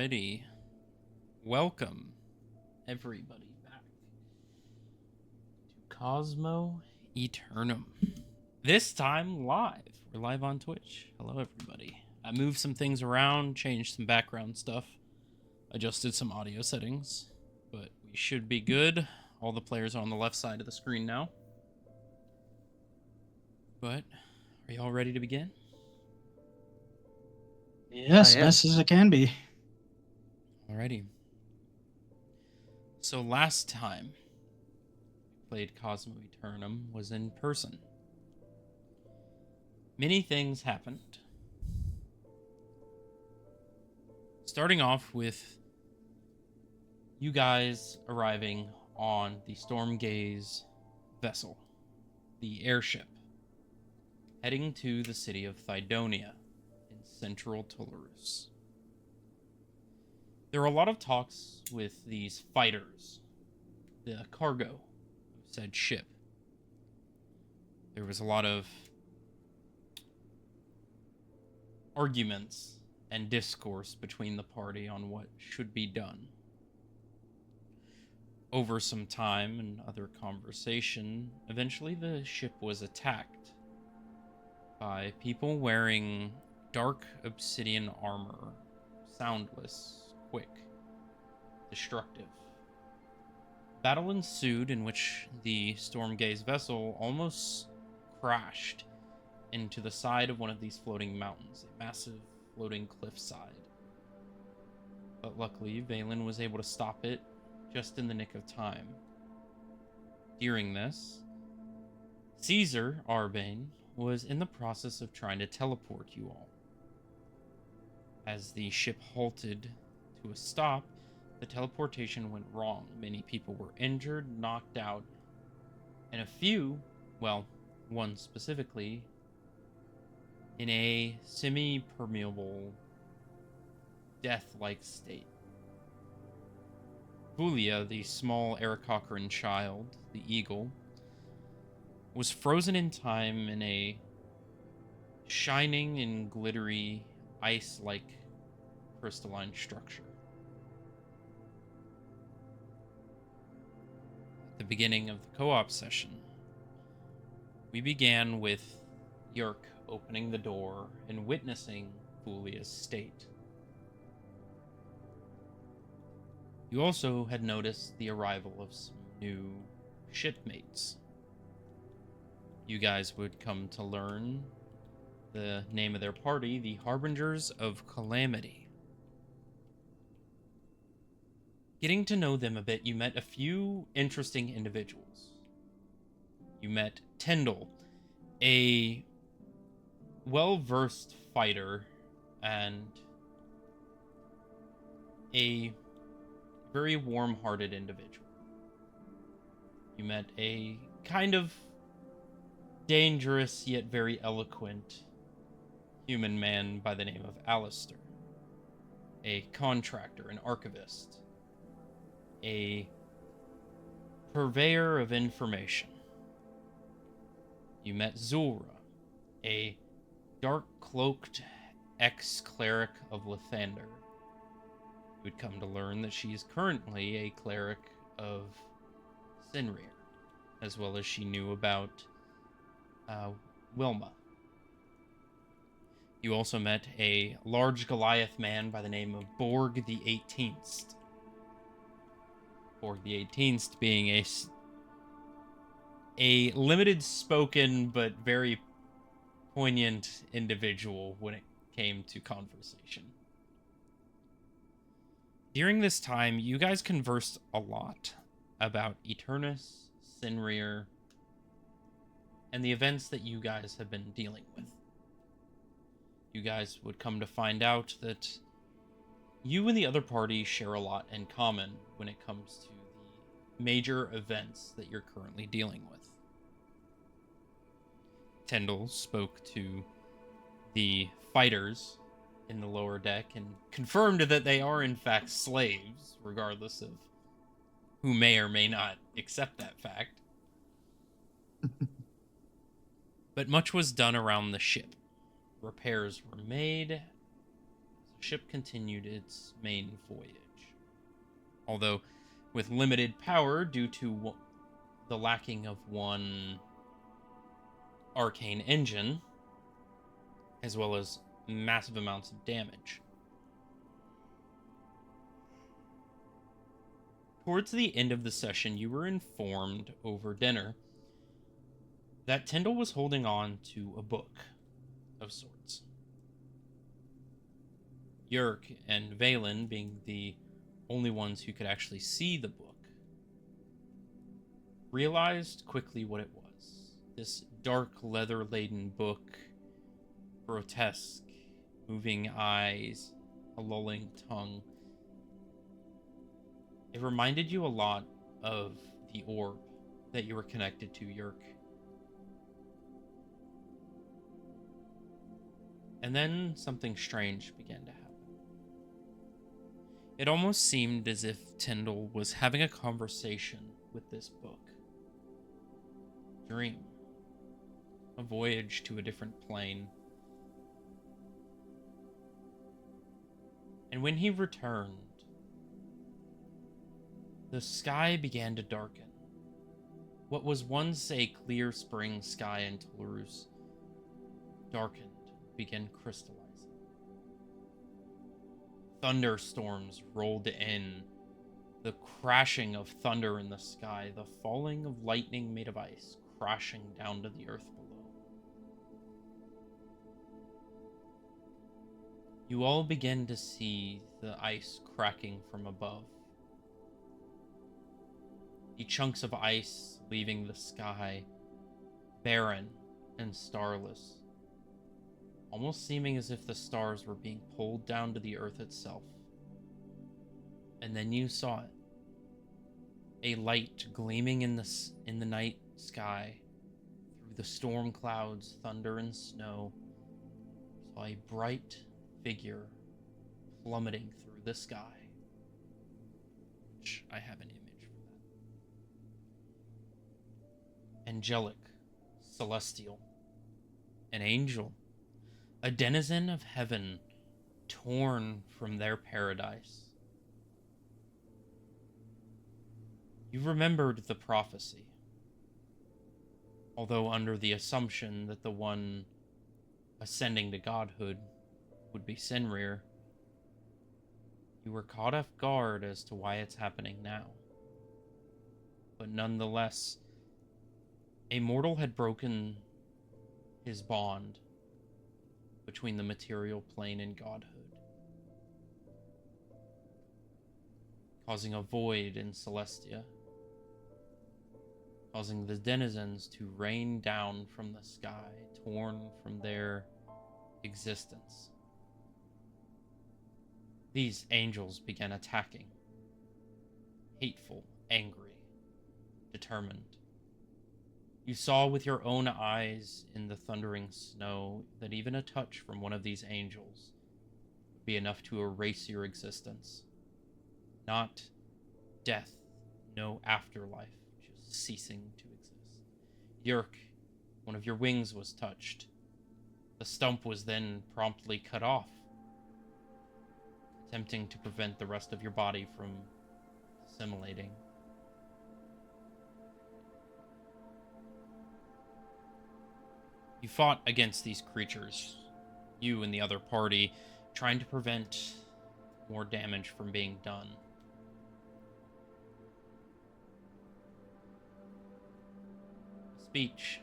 Alrighty. Welcome, everybody, back to Cosmo Eternum. This time live. We're live on Twitch. Hello, everybody. I moved some things around, changed some background stuff, adjusted some audio settings, but we should be good. All the players are on the left side of the screen now. But, are you all ready to begin? Yes, best as it can be. Alrighty. So last time we played Cosmo Eternum was in person. Many things happened. Starting off with you guys arriving on the Stormgaze vessel, the airship, heading to the city of Thydonia in central Toulouse. There were a lot of talks with these fighters, the cargo of said ship. There was a lot of arguments and discourse between the party on what should be done. Over some time and other conversation, eventually the ship was attacked by people wearing dark obsidian armor, soundless, quick, destructive. Battle ensued in which the Stormgaze vessel almost crashed into the side of one of these floating mountains, a massive floating cliffside. But luckily, Valen was able to stop it just in the nick of time. During this, Caesar Arbane was in the process of trying to teleport you all. As the ship halted to a stop, the teleportation went wrong. Many people were injured, knocked out, and a few, well, one specifically, in a semi-permeable, death-like state. Fulia, the small Aarakocran child, the eagle, was frozen in time in a shining and glittery, ice-like crystalline structure. At the beginning of the co-op session, we began with Yerk opening the door and witnessing Fulia's state. You also had noticed the arrival of some new shipmates. You guys would come to learn the name of their party, the Harbingers of Calamity. Getting to know them a bit, you met a few interesting individuals. You met Tyndall, a well-versed fighter and a very warm-hearted individual. You met a kind of dangerous yet very eloquent human man by the name of Alistair, a contractor, an archivist, a purveyor of information. You met Zulra, a dark-cloaked ex-cleric of Lathander. You would come to learn that she is currently a cleric of Sinrir, as well as she knew about Wilma. You also met a large Goliath man by the name of Borg the 18th. Borg the 18th being a limited-spoken but very poignant individual when it came to conversation. During this time, you guys conversed a lot about Eternus, Sinrir, and the events that you guys have been dealing with. You guys would come to find out that you and the other party share a lot in common when it comes to the major events that you're currently dealing with. Tyndall spoke to the fighters in the lower deck and confirmed that they are in fact slaves, regardless of who may or may not accept that fact. But much was done around the ship. Repairs were made. the ship continued its main voyage. Although with limited power due to the lacking of one arcane engine, as well as massive amounts of damage. Towards the end of the session, you were informed over dinner that Tyndall was holding on to a book of sorts. Yerk and Valen, being the only ones who could actually see the book, realized quickly what it was. This dark leather-laden book, grotesque, moving eyes, a lolling tongue. It reminded you a lot of the orb that you were connected to, Yerk. And then something strange began to happen. It almost seemed as if Tyndall was having a conversation with this book. Dream. A voyage to a different plane. And when he returned, the sky began to darken. What was once a clear spring sky in Toulouse darkened, began crystallizing. Thunderstorms rolled in, the crashing of thunder in the sky, the falling of lightning made of ice, crashing down to the earth below. You all begin to see the ice cracking from above. The chunks of ice leaving the sky, barren and starless, almost seeming as if the stars were being pulled down to the earth itself. And then you saw it. A light gleaming in the night sky, through the storm clouds, thunder and snow. You saw a bright figure plummeting through the sky. Which I have an image for that. Angelic, celestial, an angel, a denizen of heaven, torn from their paradise. You remembered the prophecy, although under the assumption that the one ascending to godhood would be Sinrir. You were caught off guard as to why it's happening now. But nonetheless, a mortal had broken his bond between the material plane and godhood, causing a void in Celestia, causing the denizens to rain down from the sky, torn from their existence. These angels began attacking, hateful, angry, determined. You saw with your own eyes in the thundering snow that even a touch from one of these angels would be enough to erase your existence. Not death, no afterlife, just ceasing to exist. Yerk, one of your wings was touched. The stump was then promptly cut off, attempting to prevent the rest of your body from assimilating. You fought against these creatures, you and the other party, trying to prevent more damage from being done. Speech,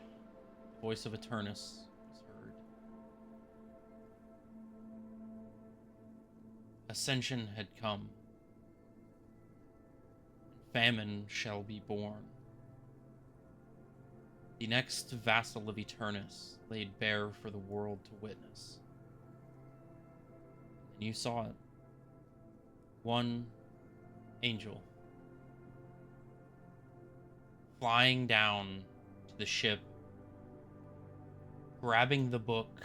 the voice of Eternus was heard. Ascension had come. Famine shall be born. The next vassal of Eternus laid bare for the world to witness. And you saw it. One angel flying down to the ship, grabbing the book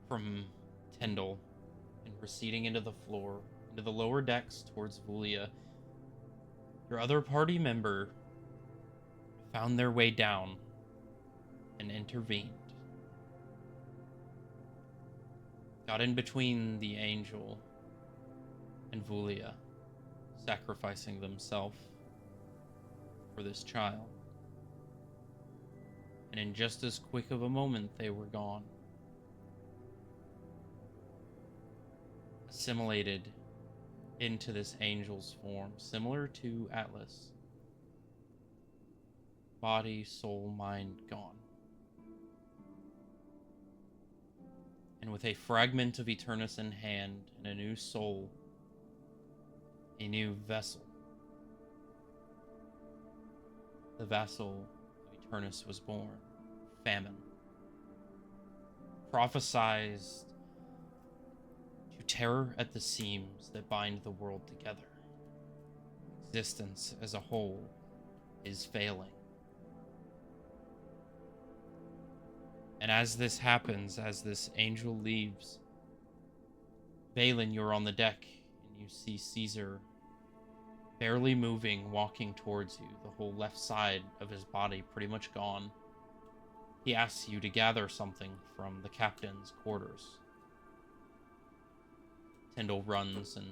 from Tyndall and receding into the floor, into the lower decks towards Vulia. Your other party member found their way down and intervened. got in between the angel and Vulia, sacrificing themselves for this child. And in just as quick of a moment, they were gone. Assimilated into this angel's form, similar to Atlas. Body, soul, mind gone. And with a fragment of Eternus in hand and a new soul, a new vessel, the vassal of Eternus was born, Famine. Prophesized to terror at the seams that bind the world together. Existence as a whole is failing. And as this happens, as this angel leaves, Valen, you're on the deck, and you see Caesar barely moving, walking towards you, the whole left side of his body pretty much gone. He asks you to gather something from the captain's quarters. Tyndall runs and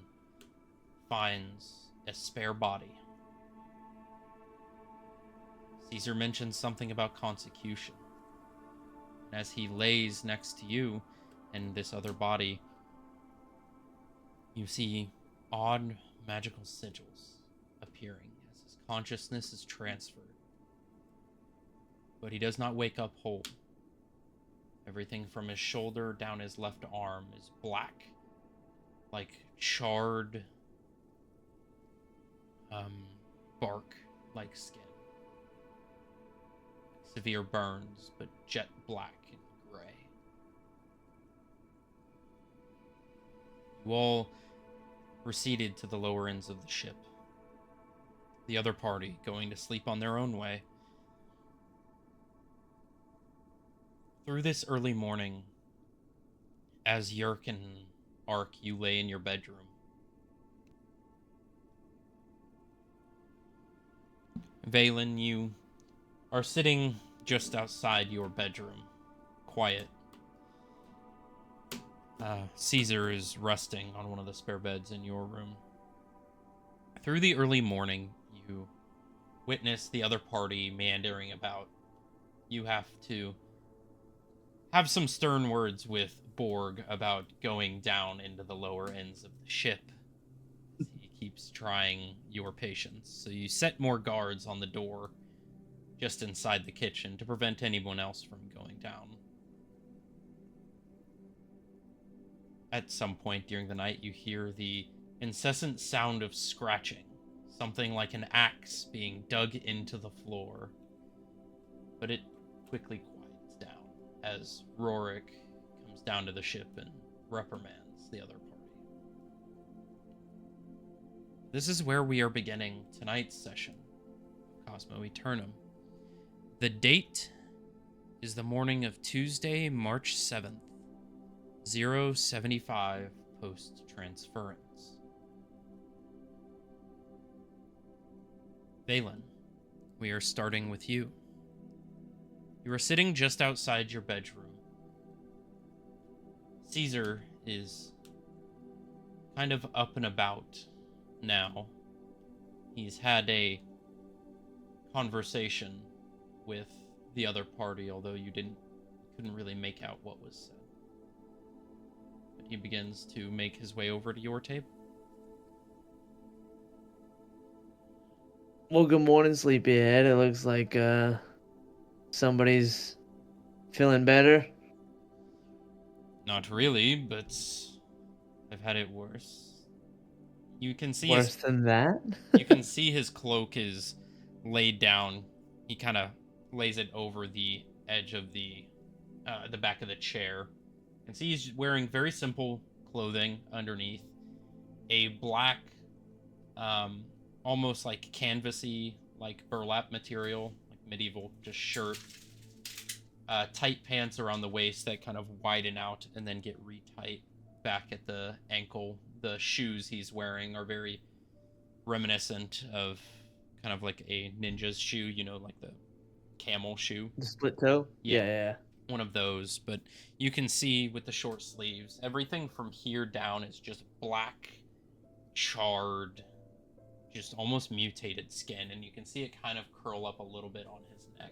finds a spare body. Caesar mentions something about consecution. And as he lays next to you and this other body, you see odd magical sigils appearing as his consciousness is transferred. But he does not wake up whole. Everything from his shoulder down his left arm is black, like charred bark-like skin. Severe burns, but jet black and gray. You all proceeded to the lower ends of the ship. The other party going to sleep on their own way. Through this early morning, as Yerk and Ark, you lay in your bedroom. Valen, you are sitting just outside your bedroom, quiet. Caesar is resting on one of the spare beds in your room. Through the early morning, you witness the other party meandering about. You have to have some stern words with Borg about going down into the lower ends of the ship. He keeps trying your patience, so you set more guards on the door just inside the kitchen to prevent anyone else from going down. At some point during the night, you hear the incessant sound of scratching, something like an axe being dug into the floor. But it quickly quiets down as Rorik comes down to the ship and reprimands the other party. This is where we are beginning tonight's session of Cosmo Eternum. The date is the morning of Tuesday, March 7th, 075 post-transference. Valen, we are starting with you. You are sitting just outside your bedroom. Caesar is kind of up and about now. He's had a conversation with the other party, although you couldn't really make out what was said. But he begins to make his way over to your table. Well, good morning, sleepyhead. It looks like somebody's feeling better. Not really, but I've had it worse. You can see Worse than that? You can see his cloak is laid down. He kind of lays it over the edge of the back of the chair. And see he's wearing very simple clothing underneath. A black, almost like canvasy, like burlap material, like medieval, just shirt. Tight pants around the waist that kind of widen out and then get re-tight back at the ankle. The shoes he's wearing are very reminiscent of kind of like a ninja's shoe, you know, like the camel shoe. The split toe? Yeah. Yeah. one of those, but you can see with the short sleeves, everything from here down is just black, charred, just almost mutated skin, and you can see it kind of curl up a little bit on his neck,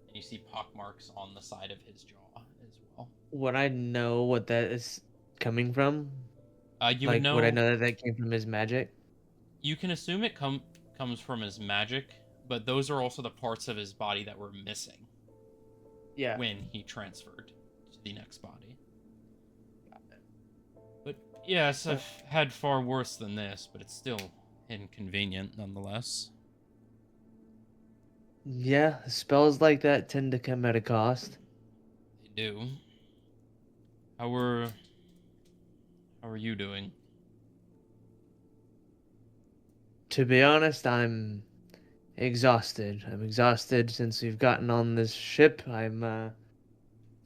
and you see pockmarks on the side of his jaw as well. Would I know what that is coming from? You would Would I know. know that that came from his magic? You can assume it comes from his magic, but those are also the parts of his body that were missing Yeah. when he transferred to the next body. But yes, I've had far worse than this, but it's still inconvenient nonetheless. Yeah, spells like that tend to come at a cost. They do. How are you doing? To be honest, I'm exhausted. I'm exhausted since we've gotten on this ship. I'm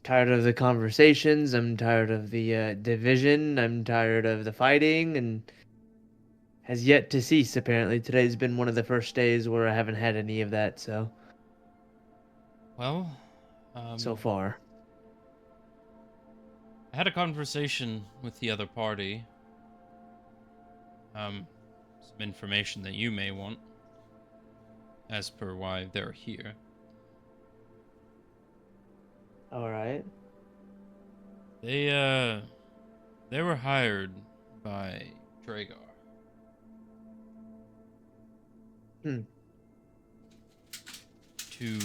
tired of the conversations. I'm tired of the division. I'm tired of the fighting, and has yet to cease. Apparently, today's been one of the first days where I haven't had any of that. Well, So far, I had a conversation with the other party. Some information that you may want, as per why they're here. all right. They were hired by Dragar. Hmm. To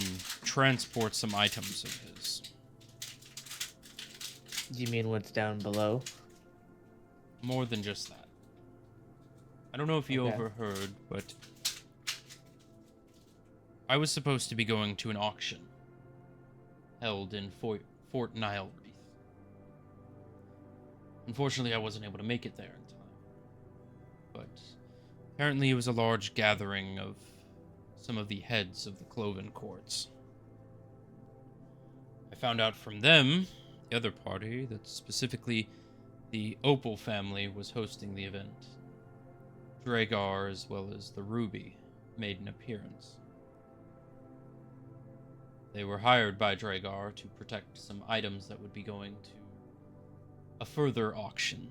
transport some items of his. Do you mean what's down below? More than just that. I don't know if you Okay. overheard, but I was supposed to be going to an auction held in Fort Nile Wreath. Unfortunately, I wasn't able to make it there in time. But apparently it was a large gathering of some of the heads of the Cloven Courts. I found out from them, the other party, that specifically the Opal family was hosting the event. Dragar, as well as the Ruby, made an appearance. They were hired by Dragar to protect some items that would be going to a further auction.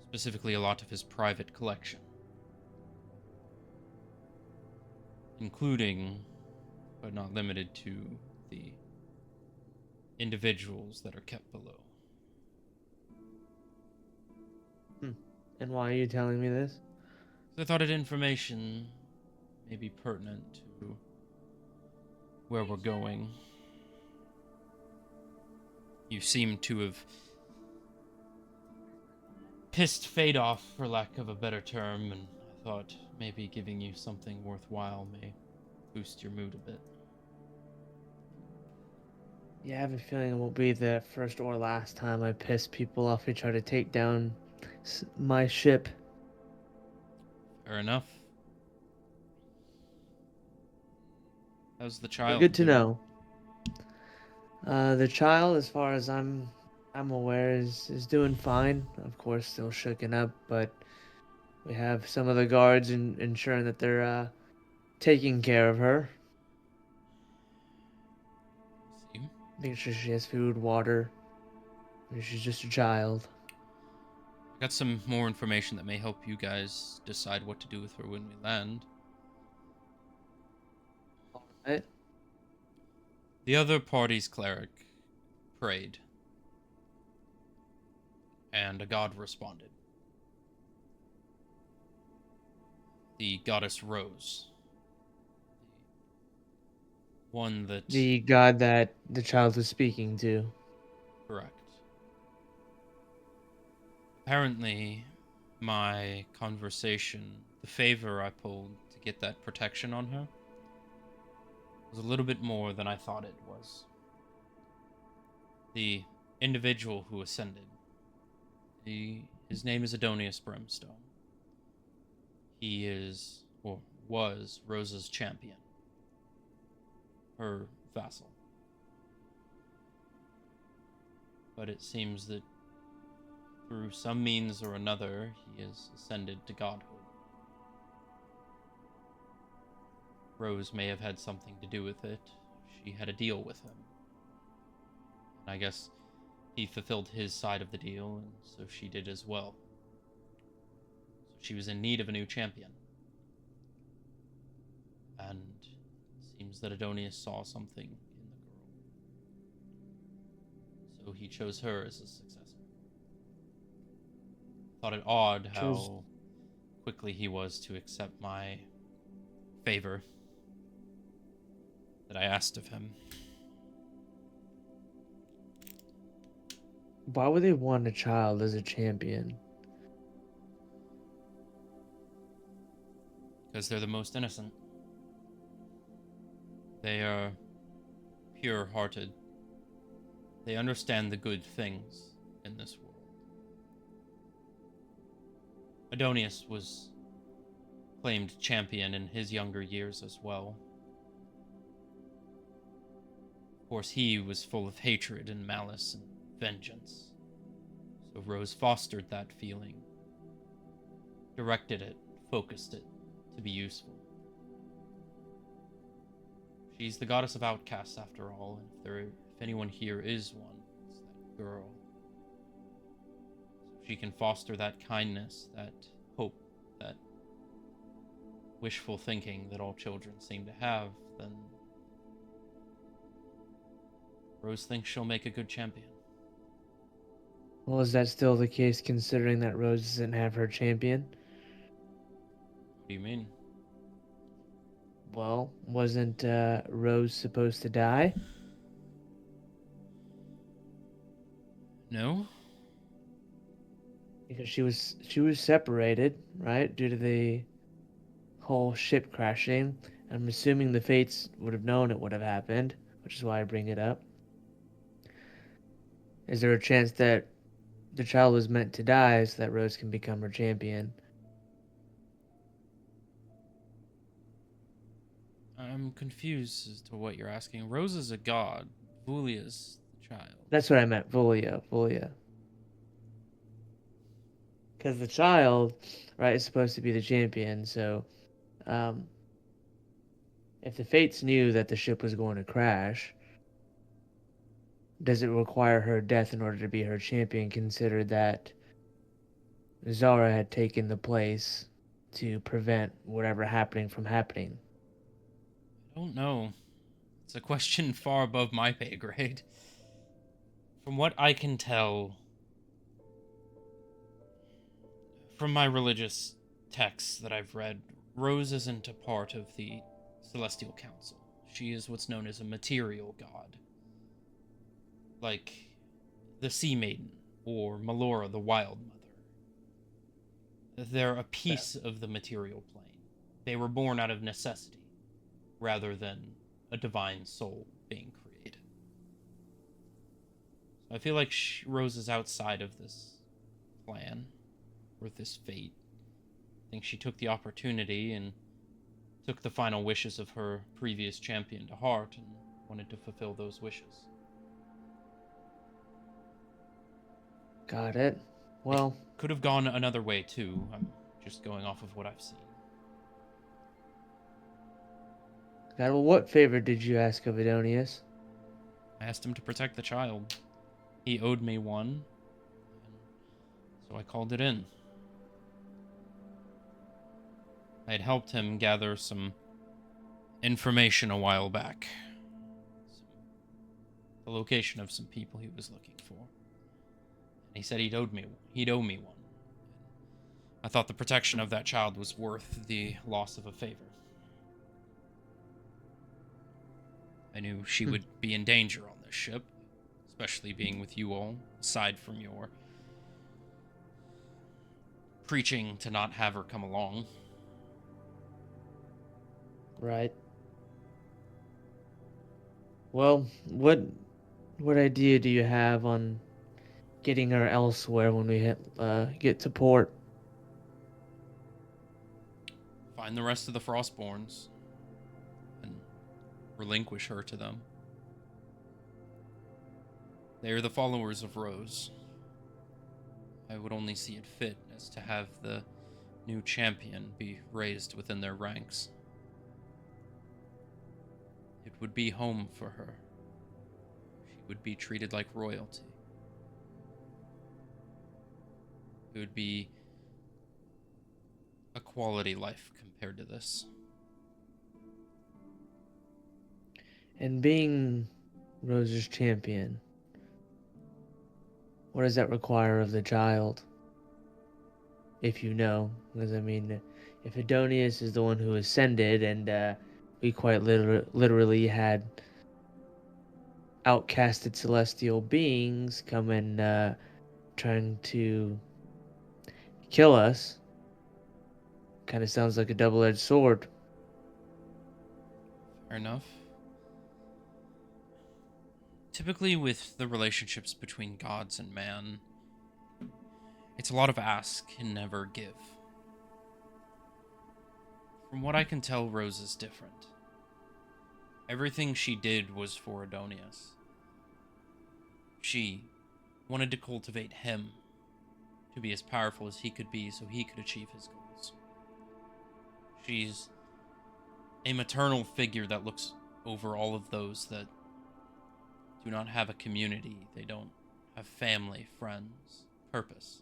Specifically, a lot of his private collection. Including, but not limited to, the individuals that are kept below. And why are you telling me this? So I thought it information may be pertinent to where we're going. You seem to have pissed fate off, for lack of a better term, and I thought maybe giving you something worthwhile may boost your mood a bit. Yeah, I have a feeling it won't be the first or last time I piss people off who try to take down my ship. Fair enough. How's the But child good to doing? know. The child, as far as I'm aware, is doing fine. Of course, still shooken up, but we have some of the guards ensuring that they're taking care of her, See? making sure she has food, water. I mean, she's just a child. I got some more information that may help you guys decide what to do with her when we land. Alright. The other party's cleric prayed, and a god responded. The goddess Rose. The one that... The god that the child was speaking to. Correct. Apparently, my conversation, the favor I pulled to get that protection on her, was a little bit more than I thought it was. The individual who ascended, his name is Adonius Brimstone. He is, or was, Rosa's champion. Her vassal. But it seems that through some means or another, he has ascended to godhood. Rose may have had something to do with it. She had a deal with him. I guess he fulfilled his side of the deal, and so she did as well. So she was in need of a new champion. And it seems that Adonius saw something in the girl. So he chose her as his successor. Thought it odd how quickly he was to accept my favor that I asked of him. Why would they want a child as a champion? Because they're the most innocent. They are pure-hearted. They understand the good things in this world. Adonius was claimed champion in his younger years as well. Of course, he was full of hatred and malice and vengeance. So Rose fostered that feeling, directed it, focused it to be useful. She's the goddess of outcasts after all, and if anyone here is one, it's that girl. So if she can foster that kindness, that hope, that wishful thinking that all children seem to have, then Rose thinks she'll make a good champion. Well, is that still the case considering that Rose doesn't have her champion? What do you mean? Well, wasn't Rose supposed to die? No? Because she was separated, right, due to the whole ship crashing. I'm assuming the Fates would have known it would have happened, which is why I bring it up. Is there a chance that the child was meant to die so that Rose can become her champion? I'm confused as to what you're asking. Rose is a god. Vulia's the child. That's what I meant, Vulia. Because the child, right, is supposed to be the champion, so if the Fates knew that the ship was going to crash, does it require her death in order to be her champion, considered that Zara had taken the place to prevent whatever happening from happening? I don't know. It's a question far above my pay grade. From what I can tell from my religious texts that I've read, Rose isn't a part of the Celestial Council. She is what's known as a material god. Like the Sea Maiden or Melora the Wild Mother. They're a piece of the material plane. They were born out of necessity, rather than a divine soul being created. So I feel like Rose is outside of this plan, or this fate. I think she took the opportunity and took the final wishes of her previous champion to heart and wanted to fulfill those wishes. Got it. Well, Could have gone another way too. I'm just going off of what I've seen. God, well, what favor did you ask of Adonius? I asked him to protect the child. He owed me one, so I called it in. I had helped him gather some information a while back. The location of some people he was looking for. And he said he'd owe me one. I thought the protection of that child was worth the loss of a favor. I knew she would be in danger on this ship, especially being with you all, aside from your preaching to not have her come along. Right. Well, what idea do you have on getting her elsewhere when we get to port? Find the rest of the Frostborns and relinquish her to them. They are the followers of Rose. I would only see it fit as to have the new champion be raised within their ranks. It would be home for her. She would be treated like royalty. It would be a quality life compared to this. And being Rose's champion, what does that require of the child? If you know, because I mean, if Adonius is the one who ascended, and we quite literally had outcasted celestial beings come and trying to kill us, kind of sounds like a double-edged sword. Fair enough. Typically, with the relationships between gods and man, it's a lot of ask and never give. From what I can tell, Rose is different. Everything she did was for Adonius. She wanted to cultivate him to be as powerful as he could be so he could achieve his goals. She's a maternal figure that looks over all of those that do not have a community. They don't have family, friends, purpose.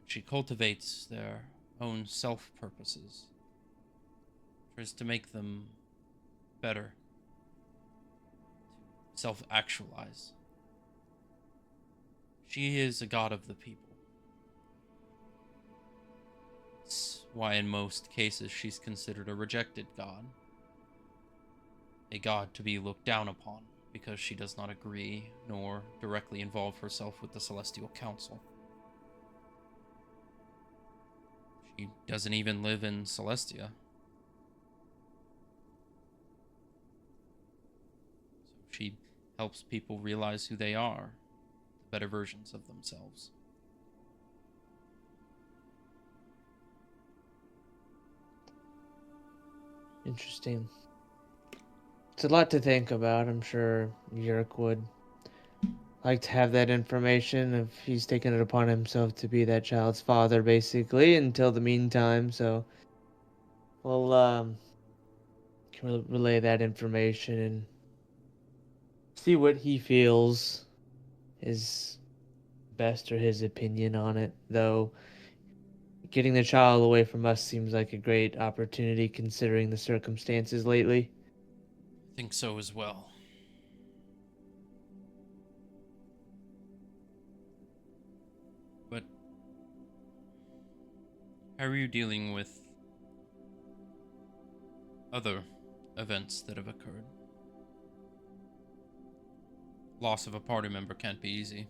She cultivates their own self-purposes. Tries to make them better. To self-actualize. She is a god of the people. That's why in most cases she's considered a rejected god. A god to be looked down upon, because she does not agree nor directly involve herself with the Celestial Council. She doesn't even live in Celestia. So she helps people realize who they are, the better versions of themselves. Interesting. It's a lot to think about. I'm sure Yerk would like to have that information if he's taken it upon himself to be that child's father, basically, until the meantime. So we'll can relay that information and see what he feels is best or his opinion on it. Though getting the child away from us seems like a great opportunity considering the circumstances lately. I think so as well. But how are you dealing with other events that have occurred? Loss of a party member can't be easy.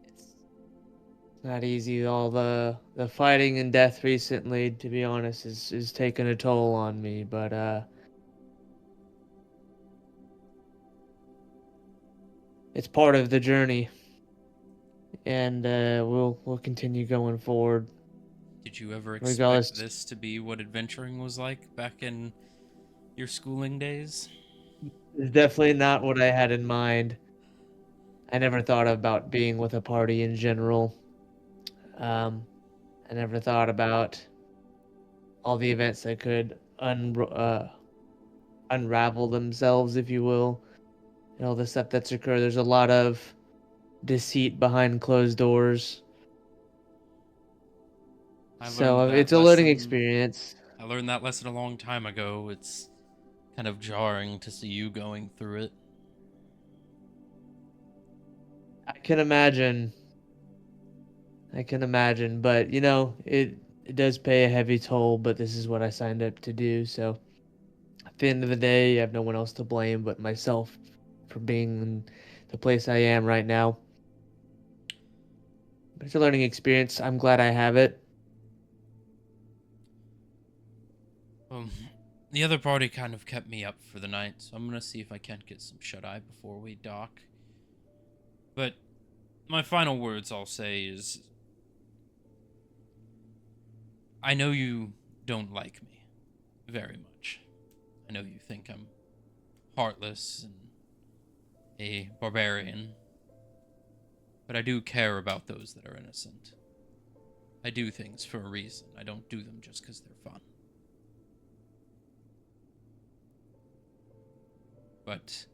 It's not easy. All the fighting and death recently, to be honest, is taking a toll on me. But it's part of the journey, and we'll continue going forward. Did you ever Regardless, expect this to be what adventuring was like back in your schooling days? it's definitely not what I had in mind. I never thought about being with a party in general. I never thought about all the events that could unravel themselves, if you will, and all the stuff that's occurred. There's a lot of deceit behind closed doors. I learned So that it's a learning lesson. experience. I learned that lesson a long time ago. It's kind of jarring to see you going through it. I can imagine. I can imagine, but it does pay a heavy toll. But this is what I signed up to do. So at the end of the day, I have no one else to blame but myself for being in the place I am right now. But it's a learning experience. I'm glad I have it. Um, the other party kind of kept me up for the night, so I'm gonna see if I can't get some shut-eye before we dock. But my final words I'll say is, I know you don't like me very much. I know you think I'm heartless and a barbarian, but I do care about those that are innocent. I do things for a reason. I don't do them just because they're fun. but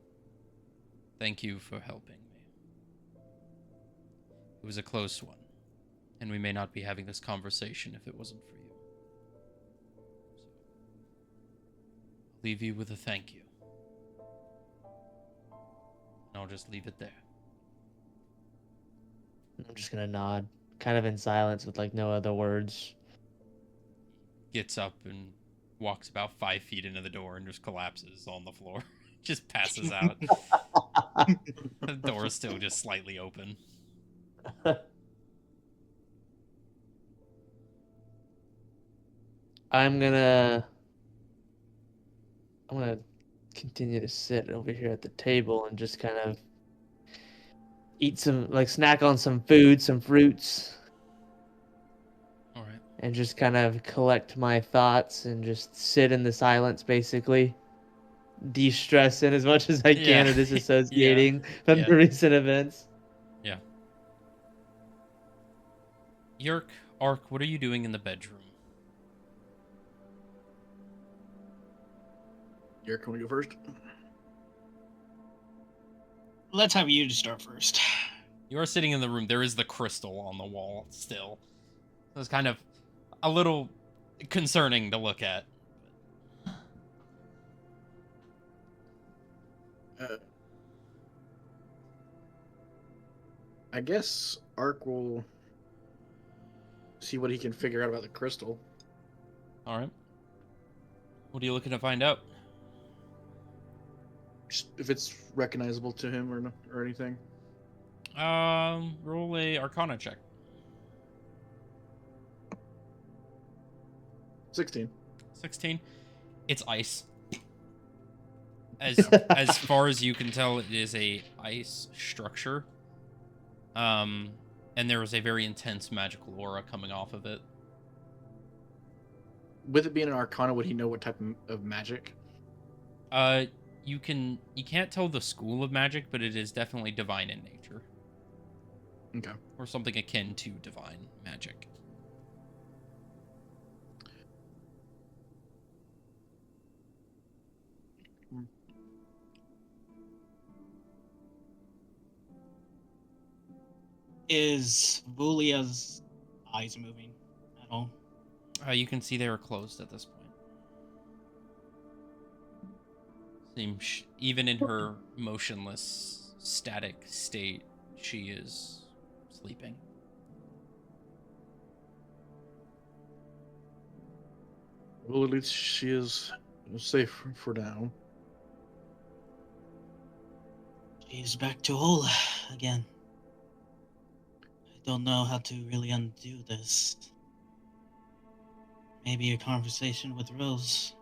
thank you for helping me. It was a close one, and we may not be having this conversation if it wasn't for you. So, I'll leave you with a thank you. And I'll just leave it there. I'm just gonna nod, kind of in silence with like no other words. Gets up and walks about 5 feet into the door and just collapses on the floor. Just passes out. The door is still just slightly open. I'm gonna continue to sit over here at the table and just kind of eat some, like, snack on some food, some fruits, All right. and just kind of collect my thoughts and just sit in the silence, basically. De-stress in as much as I can Yeah. or disassociating from Yeah. the recent events. Yeah. Yerk, Ark, what are you doing in the bedroom? Eric, can we go first? Let's have you to start first. You are sitting in the room. There is the crystal on the wall still. So it's kind of a little concerning to look at. I guess Ark will see what he can figure out about the crystal. All right. What are you looking to find out? Just if it's recognizable to him or anything. Roll a Arcana check. 16. 16. It's ice. As far as you can tell, it is a ice structure. And there is a very intense magical aura coming off of it. With it being an Arcana, would he know what type of magic? You can't tell the school of magic, but it is definitely divine in nature. Okay. Or something akin to divine magic. Is Vulia's eyes moving at all? You can see they are closed at this point. Seems even in her motionless, static state, she is sleeping. Well, at least she is safe for now. She's back to whole again. I don't know how to really undo this. Maybe a conversation with Rose.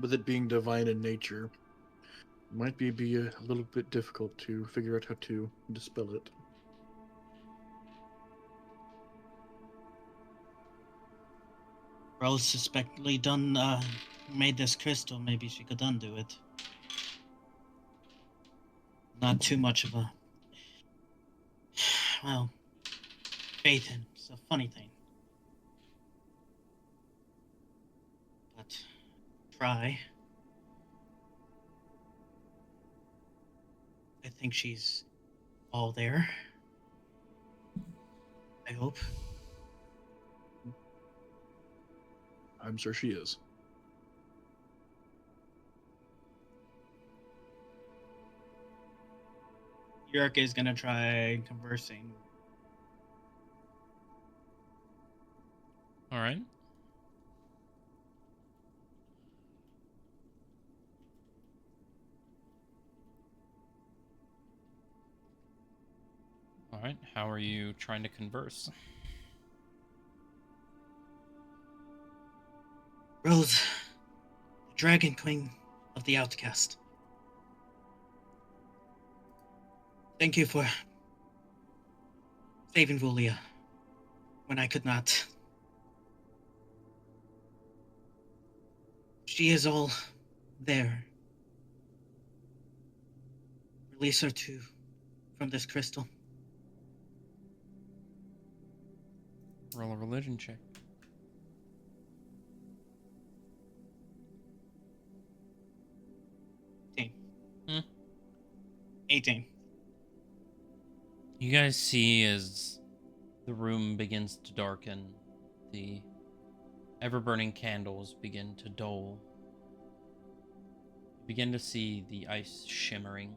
With it being divine in nature, it might be a little bit difficult to figure out how to dispel it. Rose suspectedly made this crystal. Maybe she could undo it. Not too much of a, well, faith in. It's a funny thing. But try. I think she's all there. I hope. I'm sure she is. Yurk is gonna try conversing. All right. All right. How are you trying to converse? Rose, the Dragon Queen of the Outcast. Thank you for saving Vulia when I could not. She is all there. Release her from this crystal. Roll a religion check. 18. You guys see as the room begins to darken, the ever-burning candles begin to dull. You begin to see the ice shimmering,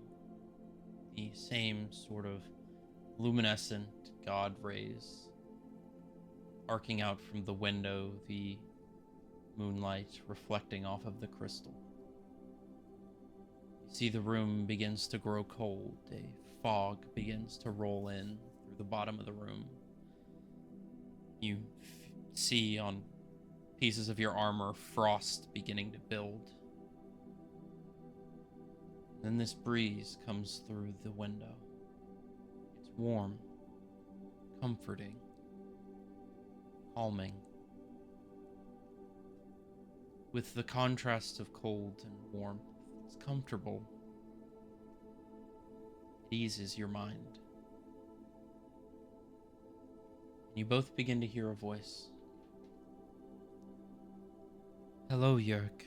the same sort of luminescent god rays arcing out from the window, the moonlight reflecting off of the crystal. You see the room begins to grow cold. A fog begins to roll in through the bottom of the room. You see on pieces of your armor frost beginning to build. Then this breeze comes through the window. It's warm, comforting, calming. With the contrast of cold and warmth, it's comfortable. It eases your mind. And you both begin to hear a voice. Hello, Yerk.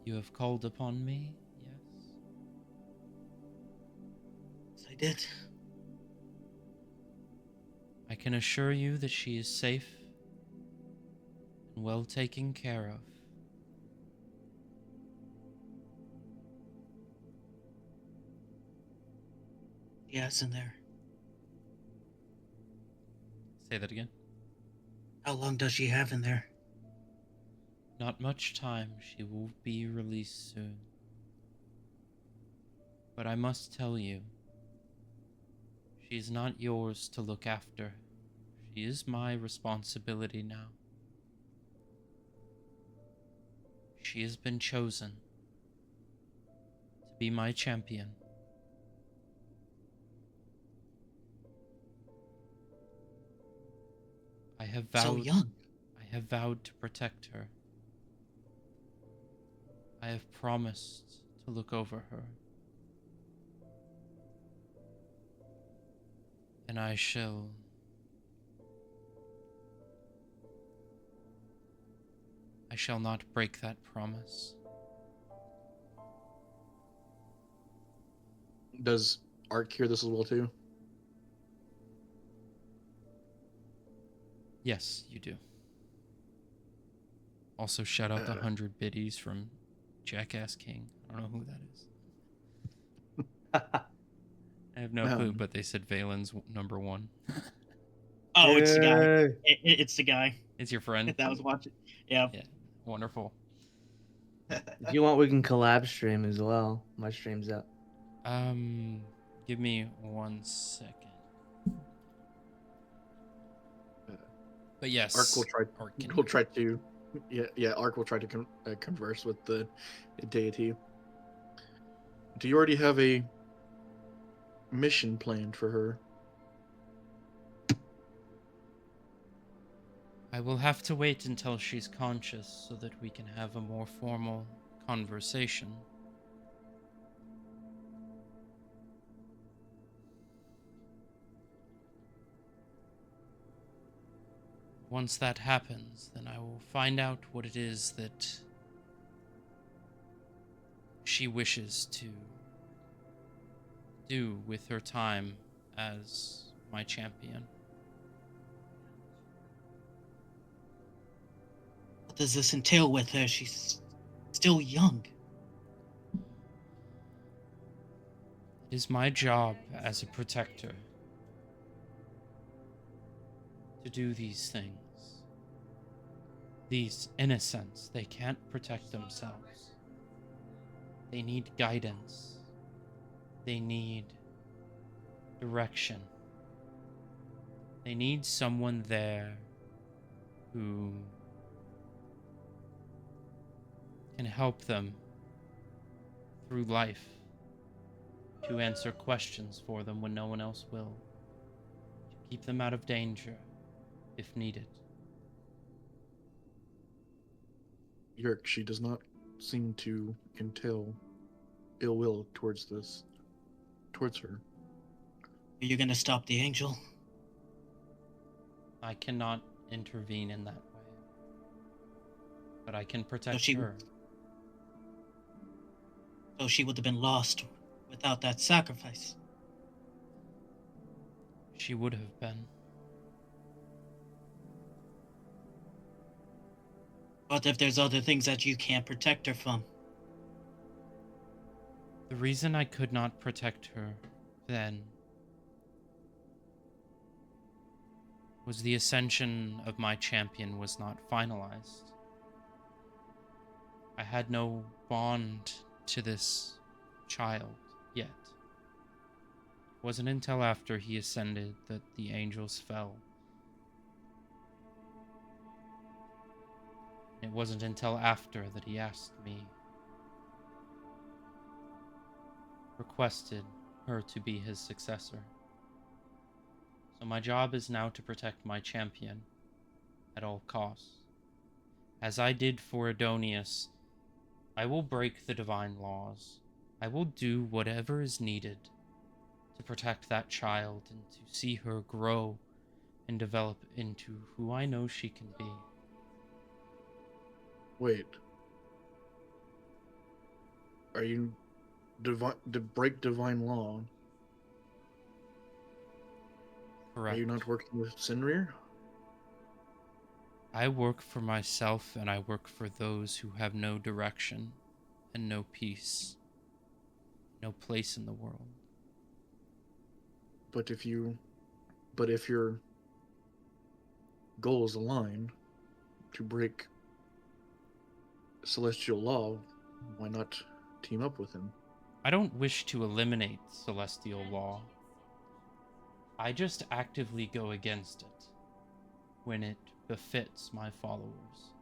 You have called upon me, yes? Yes, I did. I can assure you that she is safe and well taken care of. Yes, in there. Say that again. How long does she have in there? Not much time. She will be released soon. But I must tell you, she is not yours to look after. She is my responsibility now. She has been chosen to be my champion. I have vowed. So young. I have vowed to protect her. I have promised to look over her. And I shall not break that promise. Does Ark hear this as well too? Yes, you do. Also, shout out the 100 biddies from Jackass King. I don't know who that is. I have no clue, but they said Valen's number one. Oh, it's the guy. Yay. It's the guy It's your friend? that was watching. Yeah. Yeah, wonderful. If you want, we can collab stream as well. My stream's up. Give me 1 second. But yes, Ark will try. Ark Will try to. Yeah. Ark will try to converse with the deity. Do you already have a mission planned for her? I will have to wait until she's conscious so that we can have a more formal conversation. Once that happens, then I will find out what it is that she wishes to do with her time as my champion. What does this entail with her? She's still young. It is my job as a protector to do these things. These innocents, they can't protect themselves. They need guidance. They need direction. They need someone there who can help them through life, to answer questions for them when no one else will, to keep them out of danger if needed. Yerk, she does not seem to entail ill will towards her. Are you gonna stop the angel? I cannot intervene in that way, but I can protect she- her. though she would have been lost without that sacrifice. She would have been. What if there's other things that you can't protect her from? The reason I could not protect her then was the ascension of my champion was not finalized. I had no bond to this child yet. It wasn't until after he ascended that the angels fell. It wasn't until after that he asked me, requested her to be his successor. So my job is now to protect my champion at all costs. As I did for Adonius, I will break the divine laws. I will do whatever is needed to protect that child and to see her grow and develop into who I know she can be. Wait. Are you to break divine law? Correct. Are you not working with Sinrir? I work for myself and I work for those who have no direction and no peace, no place in the world. But if your goals align to break celestial law, why not team up with him? I don't wish to eliminate celestial law. I just actively go against it when it befits my followers.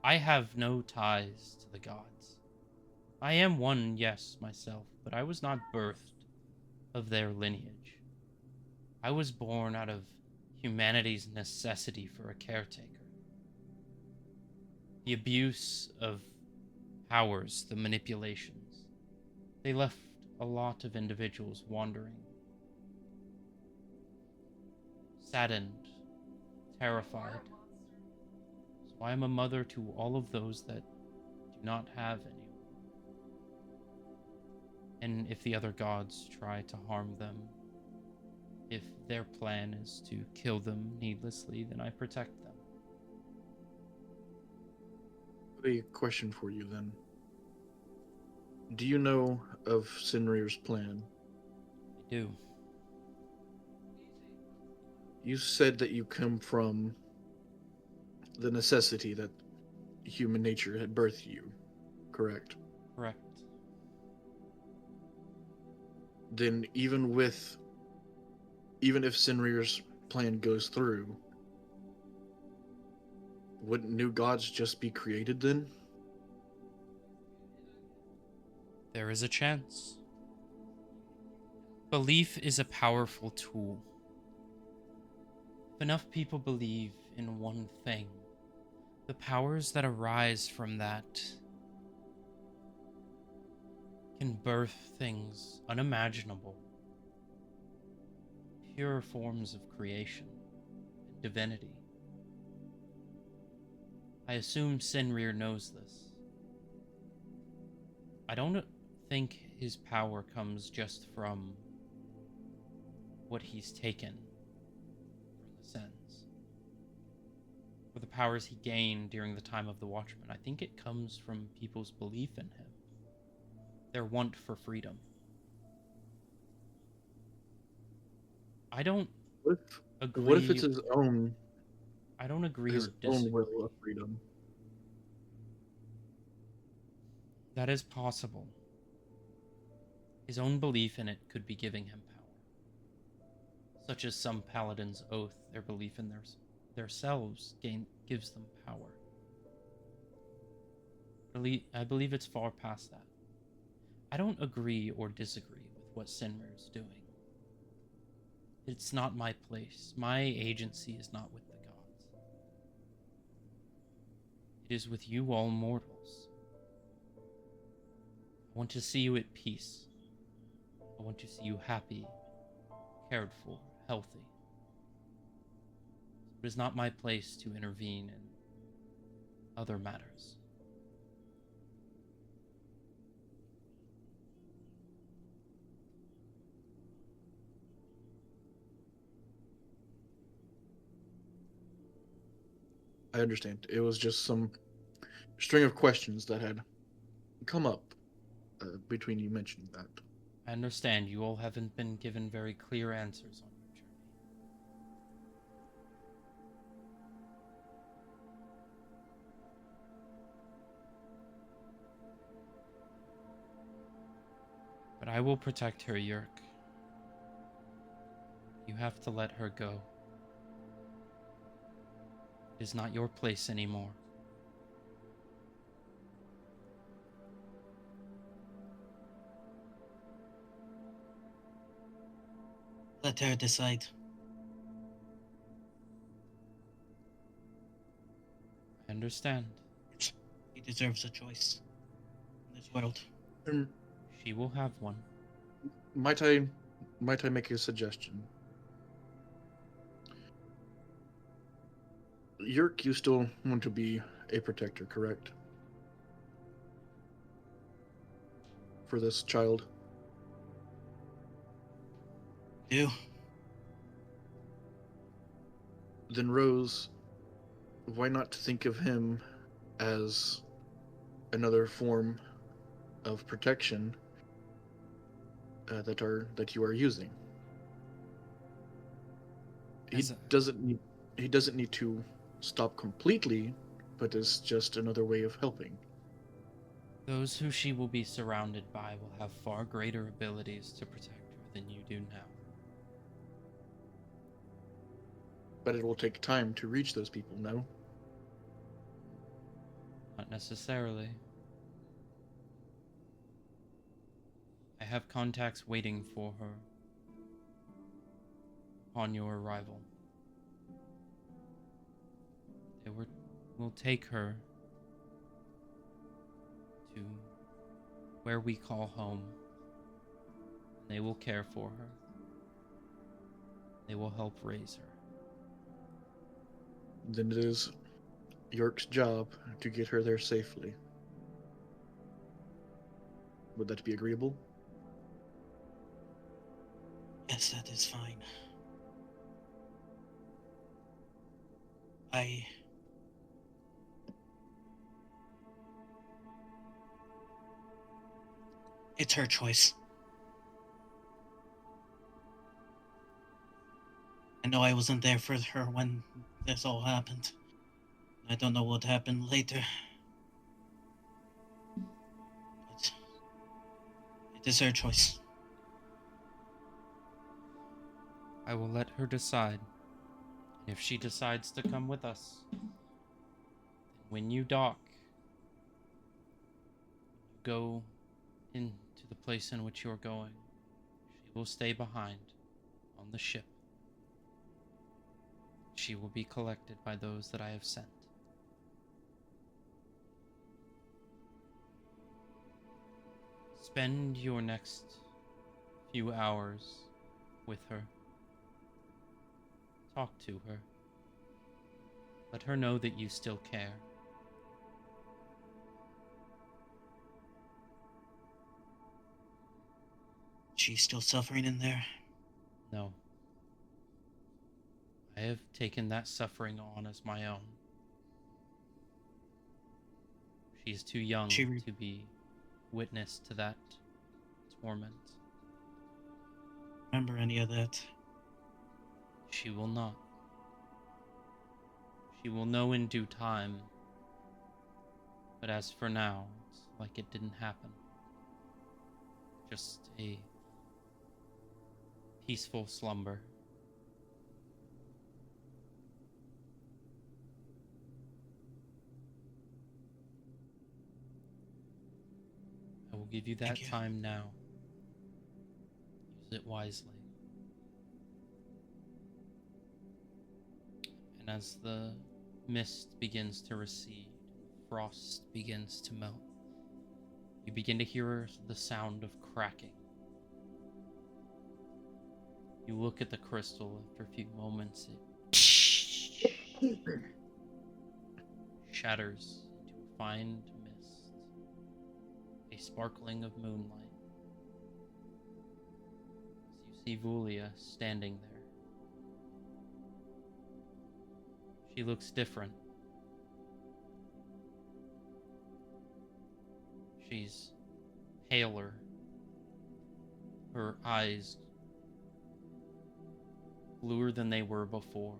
I have no ties to the gods. I am one, yes, myself, but I was not birthed of their lineage. I was born out of humanity's necessity for a caretaker. The abuse of powers, the manipulations, they left a lot of individuals wandering, saddened, terrified. So I am a mother to all of those that do not have anyone. And if the other gods try to harm them, if their plan is to kill them needlessly, then I protect them. A question for you then. Do you know of Sinrir's plan? I do. You said that you come from the necessity that human nature had birthed you, correct? Correct. Then even if Sinrir's plan goes through, wouldn't new gods just be created then? There is a chance. Belief is a powerful tool. If enough people believe in one thing, the powers that arise from that can birth things unimaginable, pure forms of creation and divinity. I assume Sinrir knows this. I don't think his power comes just from what he's taken from the Sens, or the powers he gained during the time of the Watchmen. I think it comes from people's belief in him, their want for freedom. I don't agree. What if it's his own I don't agree his or own disagree. will of freedom? That is possible. His own belief in it could be giving him power. Such as some paladin's oath, their belief in their selves gives them power. I believe it's far past that. I don't agree or disagree with what Sinrir is doing. It's not my place. My agency is not with the gods. It is with you all mortals. I want to see you at peace. I want to see you happy, cared for, healthy. It is not my place to intervene in other matters. I understand. It was just some string of questions that had come up between you mentioning that. I understand you all haven't been given very clear answers on your journey. But I will protect her, Yerk. You have to let her go. It is not your place anymore. Let her decide. I understand. He deserves a choice in this world. She will have one. Might I make a suggestion? Yerk, you still want to be a protector, correct? For this child? Do. Then Rose, why not think of him as another form of protection that you are using? He doesn't need to stop completely, but it's just another way of helping. Those who she will be surrounded by will have far greater abilities to protect her than you do now. But it will take time to reach those people, no? Not necessarily. I have contacts waiting for her upon your arrival. They will take her to where we call home. They will care for her. They will help raise her. Then it is York's job to get her there safely. Would that be agreeable? Yes, that is fine. It's her choice. I know I wasn't there for her when this all happened. I don't know what happened later. But it is her choice. I will let her decide. And if she decides to come with us, then when you dock, go into the place in which you're going, she will stay behind on the ship. She will be collected by those that I have sent. Spend your next few hours with her. Talk to her. Let her know that you still care. She's still suffering in there. No. I have taken that suffering on as my own. She is too young to be witness to that torment. Remember any of that? She will not. She will know in due time. But as for now, it's like it didn't happen. Just a peaceful slumber. I will give you that time now. Use it wisely. And as the mist begins to recede, frost begins to melt, you begin to hear the sound of cracking. You look at the crystal. After a few moments, it shatters into a fine mist, a sparkling of moonlight. As you see Vulia standing there. She looks different. She's paler. Her eyes bluer than they were before.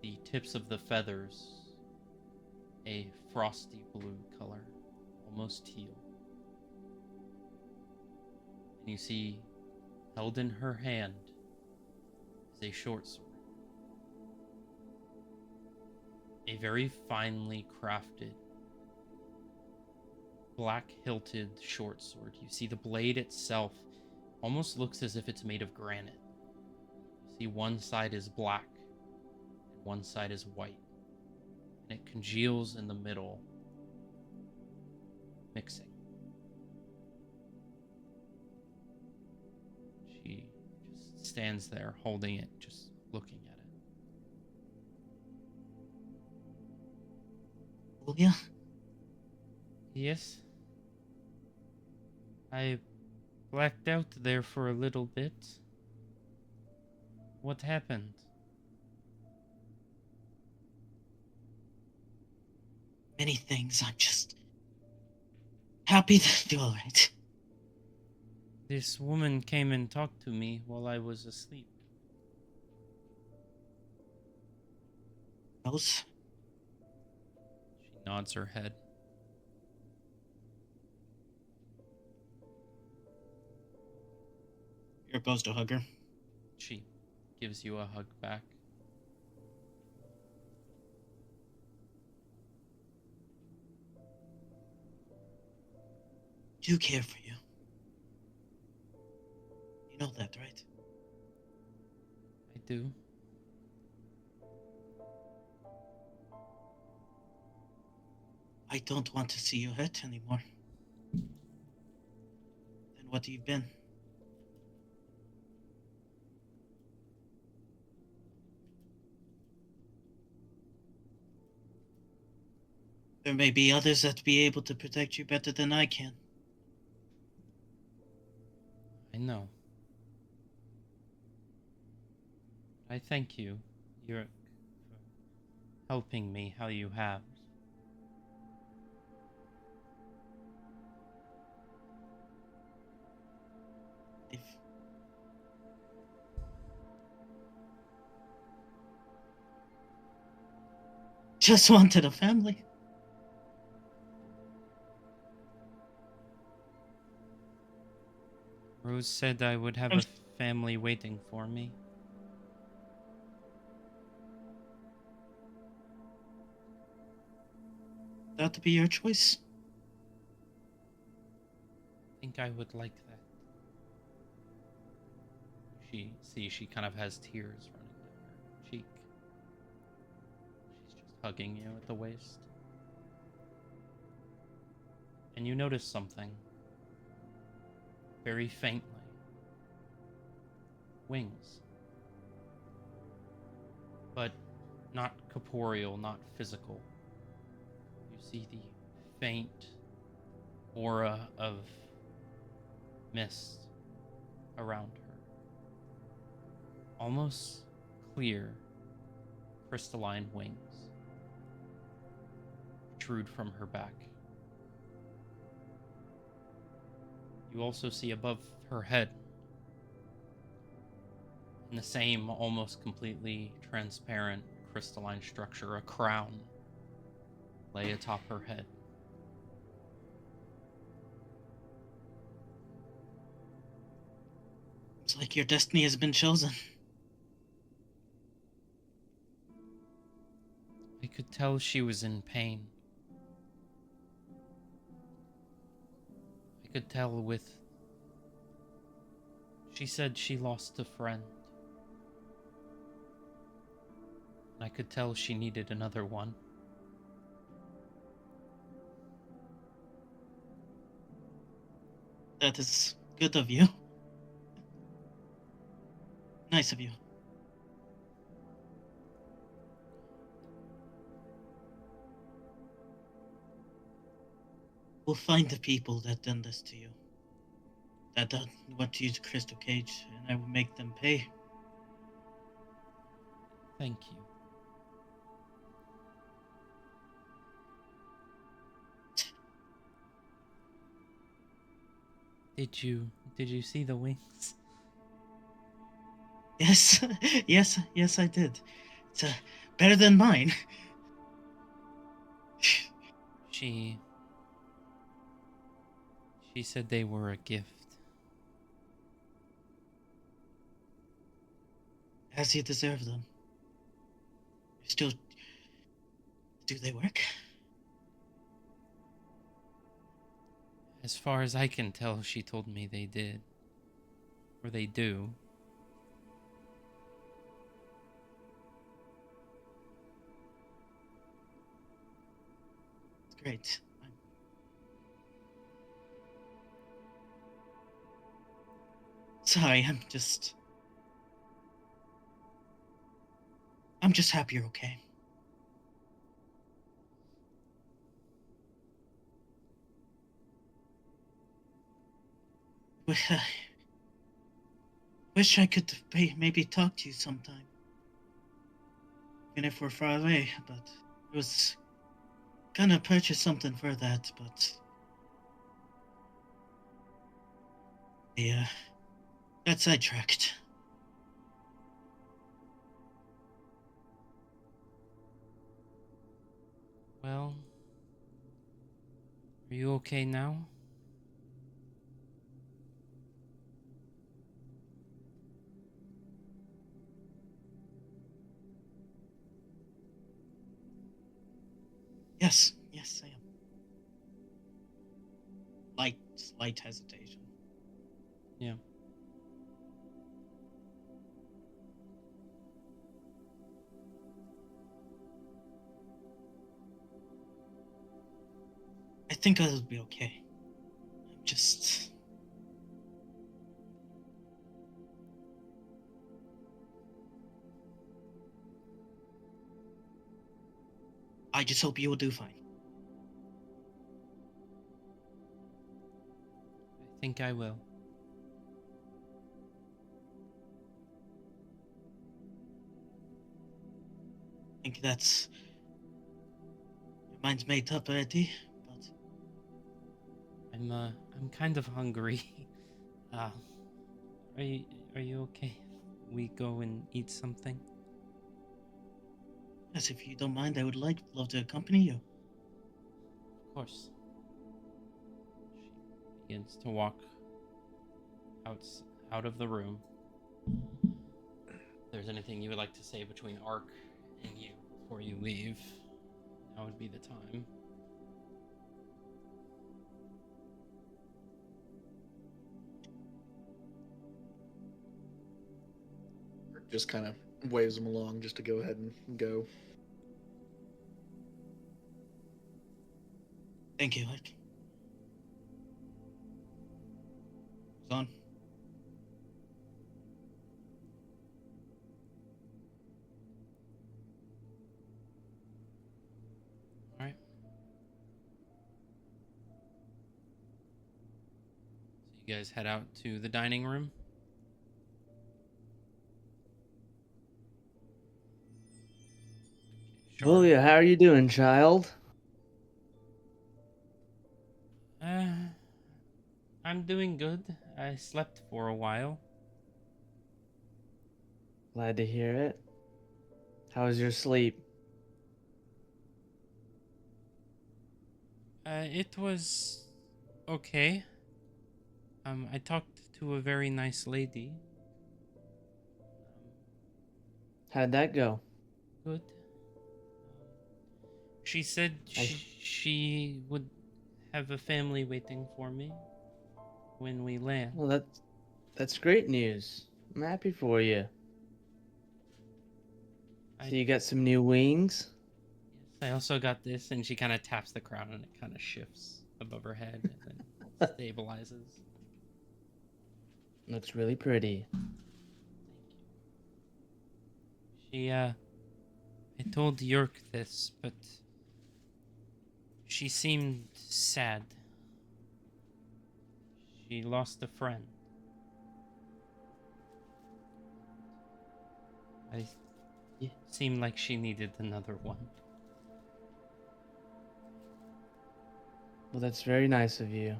The tips of the feathers a frosty blue color, almost teal. And you see, held in her hand, is a short sword. A very finely crafted, black-hilted short sword. You see the blade itself almost looks as if it's made of granite. You see one side is black, and one side is white. And it congeals in the middle, mixing. She just stands there holding it, just looking at it. Julia? Yes? I blacked out there for a little bit. What happened? Many things. I'm just happy that you're alright. This woman came and talked to me while I was asleep. Rose? She nods her head. You're supposed to hug her. She gives you a hug back. I do care for you. You know that, right? I do. I don't want to see you hurt anymore. Then what you've been. There may be others that be able to protect you better than I can. I know. I thank you, Yurik, for helping me how you have. If just wanted a family. Rose said I would have I'm- a family waiting for me. That to be your choice. I think I would like that. She kind of has tears running down her cheek. She's just hugging you at the waist. And you notice something. Very faintly. Wings. But not corporeal, not physical. You see the faint aura of mist around her. Almost clear, crystalline wings protrude from her back. You also see above her head, in the same almost completely transparent crystalline structure, a crown lay atop her head. It's like your destiny has been chosen. I could tell she was in pain. I could tell with... She said she lost a friend. I could tell she needed another one. That is good of you. Nice of you. We'll find the people that done this to you. That done what to use Crystal Cage, and I will make them pay. Thank you. Did you see the wings? Yes, yes, I did. It's better than mine. She said they were a gift. As you deserve them. Still, do they work? As far as I can tell, she told me they did. Or they do. It's great. Sorry, I'm just happy you're okay. Wish I could maybe talk to you sometime. Even if we're far away, but I was gonna purchase something for that, but yeah, got sidetracked. Well, are you okay now? Yes, I am. Slight hesitation. Yeah. I think I'll be okay. I'm just. I just hope you will do fine. I think I will. I think that's. Your mind's made up already, but. I'm kind of hungry. Uh, are you okay? If we go and eat something? Yes, if you don't mind, I would love to accompany you. Of course. She begins to walk out of the room. If there's anything you would like to say between Ark and you before you leave, now would be the time. Just kind of waves him along just to go ahead and go. Thank you, Ike. On. All right. So you guys head out to the dining room. Sure. Julia, how are you doing, child? I'm doing good. I slept for a while. Glad to hear it. How was your sleep? It was okay. I talked to a very nice lady. How'd that go? Good. She said she would have a family waiting for me when we land. Well, that's great news. I'm happy for you. So you got some new wings? Yes, I also got this, and she kind of taps the crown, and it kind of shifts above her head and then stabilizes. Looks really pretty. She, I told Yerk this, but she seemed sad. She lost a friend. It seemed like she needed another one. Well, that's very nice of you.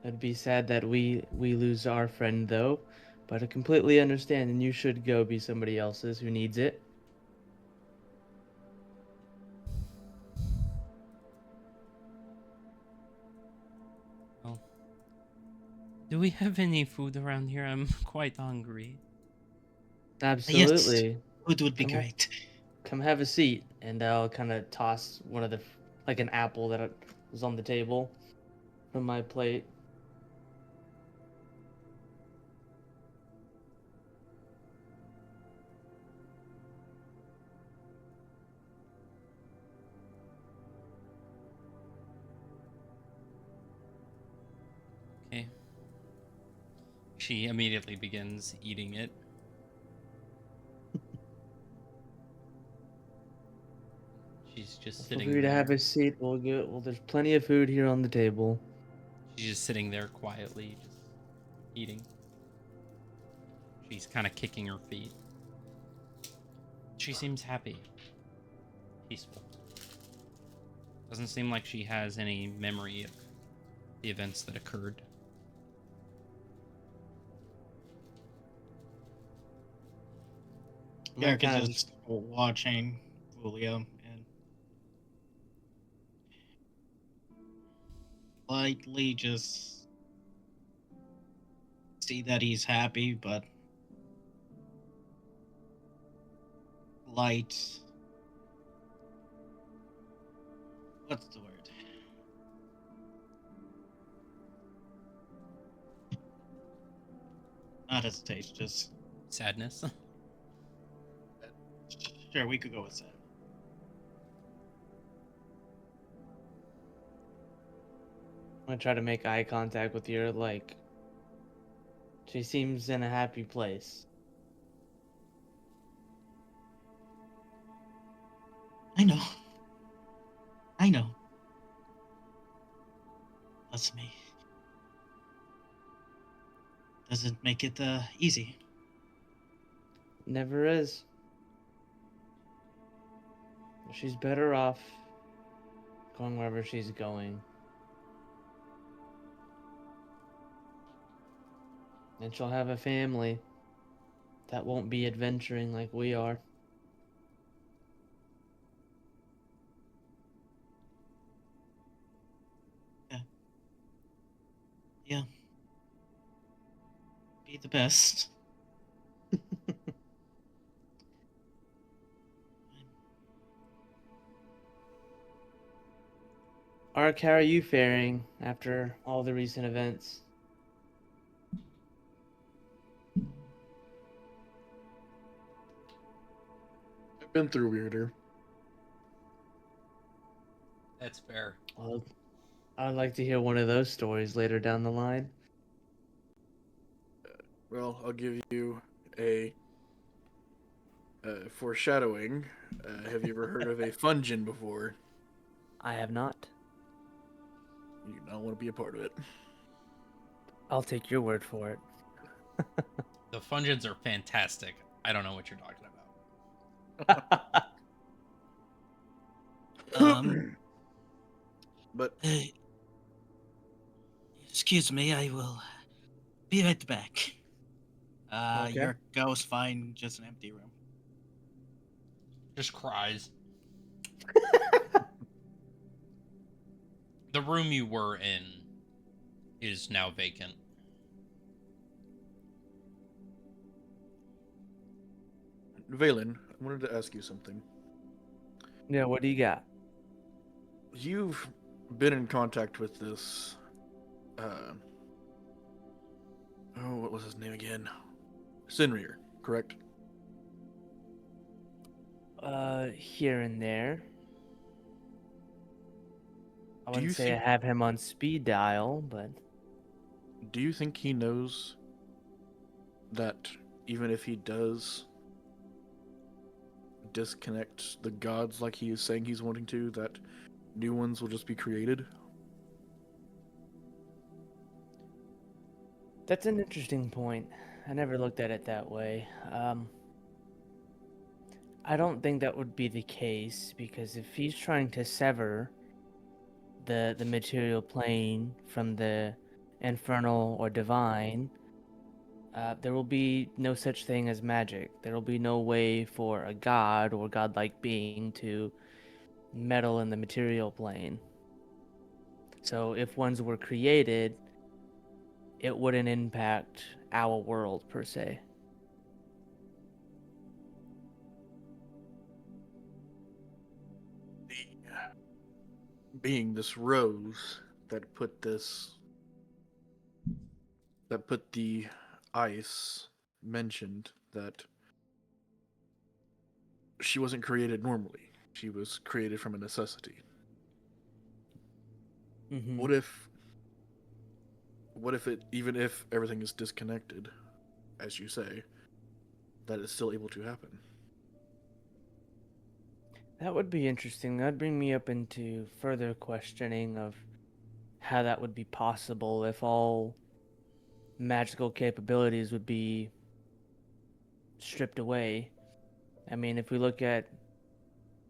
It'd be sad that we lose our friend though, but I completely understand, and you should go be somebody else's who needs it. Well, do we have any food around here? I'm quite hungry. Yes, Absolutely. food would be Come on. great. Come have a seat, and I'll kind of toss one of the like an apple that was on the table from my plate. Okay. She immediately begins eating it. She's just Feel sitting free to have there. a seat. We'll go. Well, there's plenty of food here on the table. She's just sitting there quietly, just eating. She's kind of kicking her feet. She seems happy, peaceful. Doesn't seem like she has any memory of the events that occurred. Eric kind is of just watching Julio and lightly just see that he's happy, but light. What's the word? Not hesitate, just Sadness. sure we could go with that. I'm gonna try to make eye contact with your like. She seems in a happy place. I know. I know. That's me. Doesn't make it easy. Never is. She's better off going wherever she's going. And she'll have a family that won't be adventuring like we are. Yeah. Be the best. Ark, how are you faring after all the recent events? I've been through weirder. That's fair. Well, I'd like to hear one of those stories later down the line. Well, I'll give you a foreshadowing. Have you ever heard of a fungin before? I have not. You do not want to be a part of it. I'll take your word for it. The Fungins are fantastic. I don't know what you're talking about. But Excuse me, I will be right back. Okay. Your ghost find just an empty room. Just cries. The room you were in is now vacant. Valen, I wanted to ask you something. Yeah, what do you got? You've been in contact with this. What was his name again? Sinrir, correct? Here and there. I Do you wouldn't say I think- have him on speed dial, but Do you think he knows that even if he does disconnect the gods like he is saying he's wanting to, that new ones will just be created? that's an interesting point. I never looked at it that way. I don't think that would be the case, because if he's trying to sever the material plane from the infernal or divine, there will be no such thing as magic. There will be no way for a god or godlike being to meddle in the material plane. So if ones were created, it wouldn't impact our world per se. The being this rose that put the ice mentioned that she wasn't created normally. She was created from a necessity. Mm-hmm. What if it, even if everything is disconnected, as you say, that it's still able to happen? That would be interesting. That'd bring me up into further questioning of how that would be possible if all magical capabilities would be stripped away. I mean, if we look at,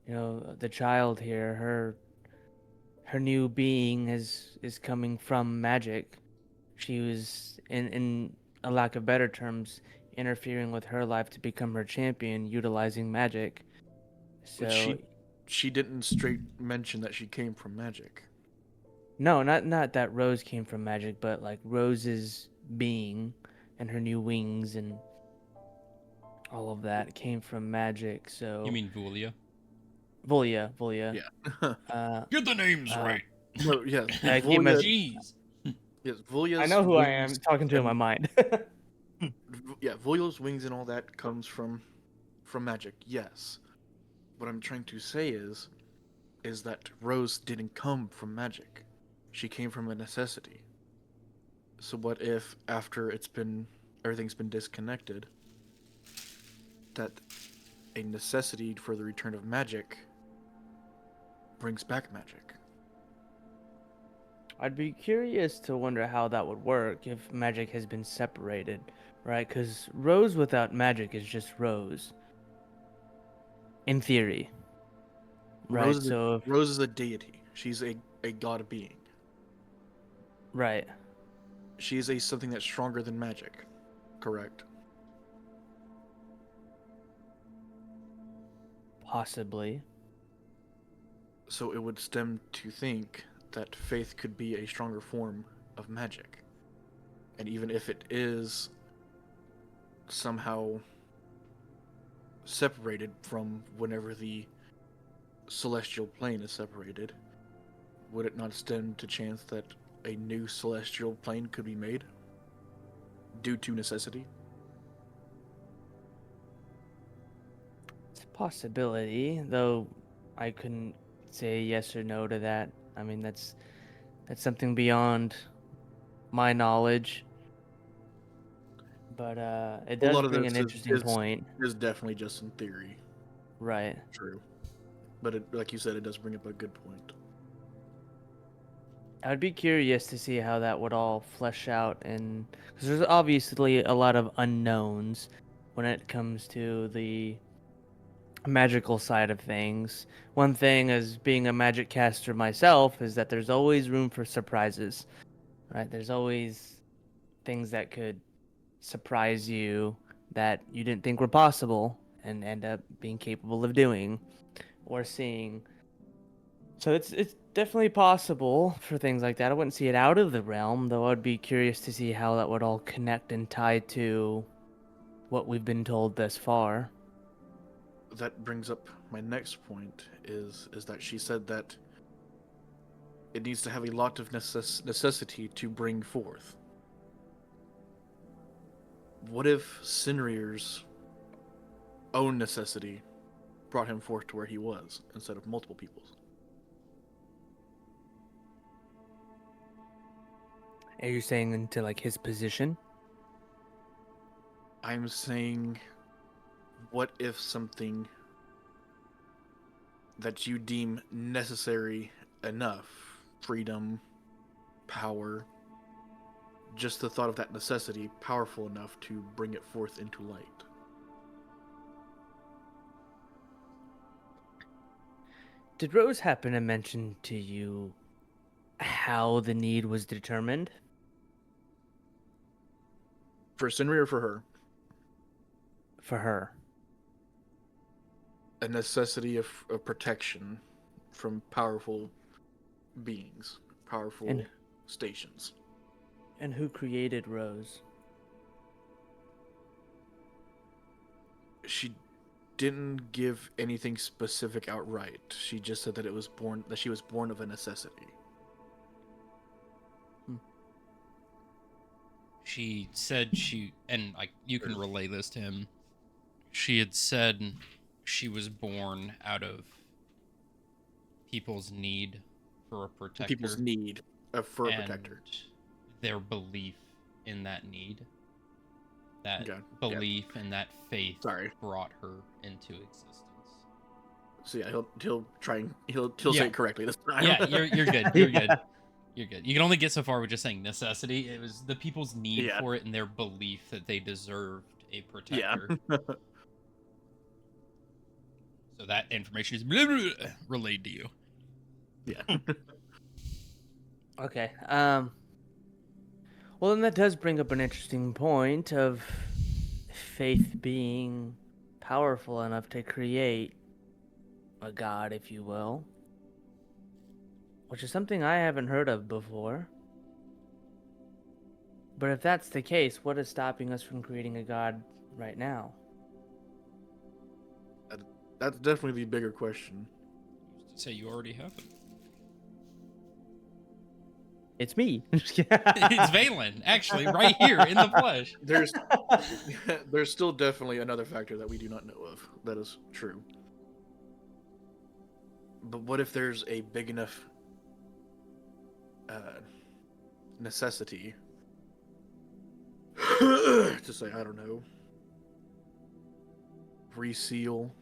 the child here, her new being is coming from magic. She was in a lack of better terms interfering with her life to become her champion utilizing magic. But So she didn't straight mention that she came from magic. no, not that Rose came from magic, but like Rose's being and her new wings and all of that came from magic. You So mean Vulia? Volia. Yeah. Get the names right. No, yes. Keep Vulia, Jeez. yes, Vulia's I know who I wings am talking to in and my mind. yeah, Vulia's wings and all that comes from magic. Yes. What I'm trying to say is that Rose didn't come from magic. She came from a necessity. So what if after everything's been disconnected, that a necessity for the return of magic brings back magic? I'd be curious to wonder how that would work if magic has been separated, right? Because Rose without magic is just Rose, in theory, Rose right? is a, So, if, Rose is a deity. She's a god being. right, She is a something that's stronger than magic. Correct. possibly. So it would stem to think that faith could be a stronger form of magic. And even if it is somehow separated from whenever the celestial plane is separated, would it not stand to chance that a new celestial plane could be made due to necessity? It's a possibility, though I couldn't say yes or no to that. I mean, that's something beyond my knowledge, but it A does lot of bring an this interesting point, is definitely just in theory. right? True. But like you said, it does bring up a good point. I'd be curious to see how that would all flesh out, and because there's obviously a lot of unknowns when it comes to the magical side of things. One thing as being a magic caster myself is that there's always room for surprises, right? There's always things that could surprise you that you didn't think were possible and end up being capable of doing or seeing. So it's definitely possible for things like that. I wouldn't see it out of the realm, though I'd be curious to see how that would all connect and tie to what we've been told thus far. That brings up my next point is that she said that it needs to have a lot of necessity to bring forth. What if Sinrir's own necessity brought him forth to where he was instead of multiple people's? Are you saying into like his position? I'm saying, what if something that you deem necessary enough, freedom, power, just the thought of that necessity powerful enough to bring it forth into light? Did Rose happen to mention to you how the need was determined? For Sinri or for her? For her. A necessity of protection from powerful beings, powerful And- stations. And who created Rose? She didn't give anything specific outright. She just said that she was born of a necessity. She said and like you can relay this to him. She had said she was born out of people's need for a protector. People's need for a and protector. Their belief in that need. That Okay, belief and that faith Sorry. brought her into existence. So yeah, he'll Yeah. say it correctly this time. Yeah, you're good. You're good. You're good. You can only get so far with just saying necessity. It was the people's need Yeah. for it and their belief that they deserved a Yeah. protector. So that information is blah, blah, blah, relayed to you. Yeah. Okay. Well, then that does bring up an interesting point of faith being powerful enough to create a god, if you will, which is something I haven't heard of before. But if that's the case, what is stopping us from creating a god right now? That's definitely the bigger question. Say you already have it. It's me. It's Valen, actually, right here in the flesh. There's still definitely another factor that we do not know of. That is true. But what if there's a big enough necessity to say, I don't know, reseal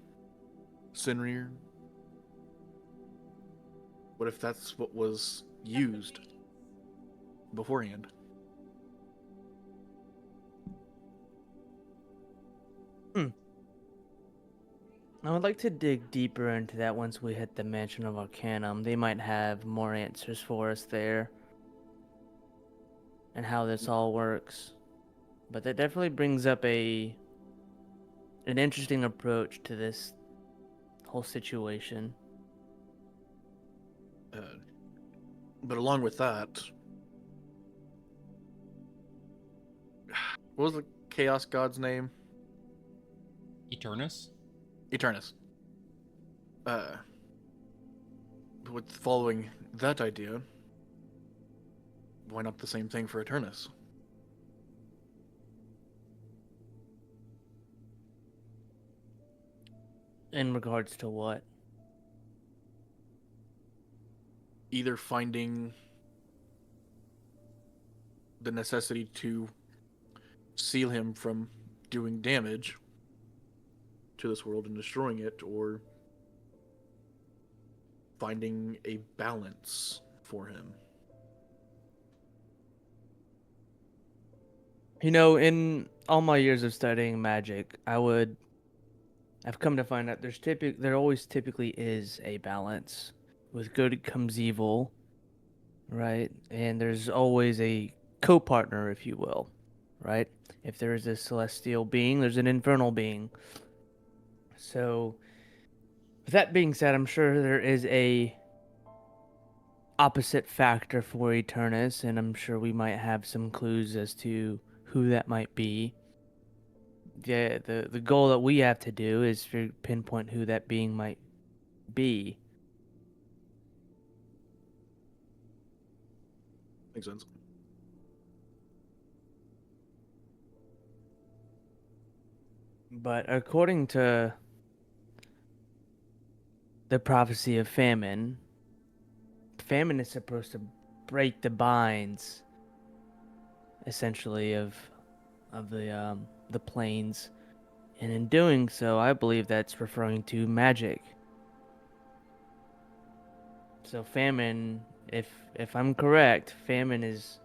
Sinrir? What if that's what was used beforehand? I would like to dig deeper into that once we hit the Mansion of Arcanum. They might have more answers for us there and how this all works. But that definitely brings up an interesting approach to this whole situation. But along with that, what was the Chaos God's name? Eternus? Eternus. With following that idea, why not the same thing for Eternus? In regards to what? Either finding the necessity to seal him from doing damage to this world and destroying it, or finding a balance for him. You know, in all my years of studying magic, I've come to find out there always typically is a balance. With good comes evil, right? And there's always a co-partner, if you will, right? If there is a celestial being, there's an infernal being. So, with that being said, I'm sure there is a opposite factor for Eternus, and I'm sure we might have some clues as to who that might be. The goal that we have to do is to pinpoint who that being might be. Makes sense. But according to the prophecy of famine is supposed to break the binds, essentially, of the planes, and in doing so, I believe that's referring to magic. So famine, if I'm correct, famine is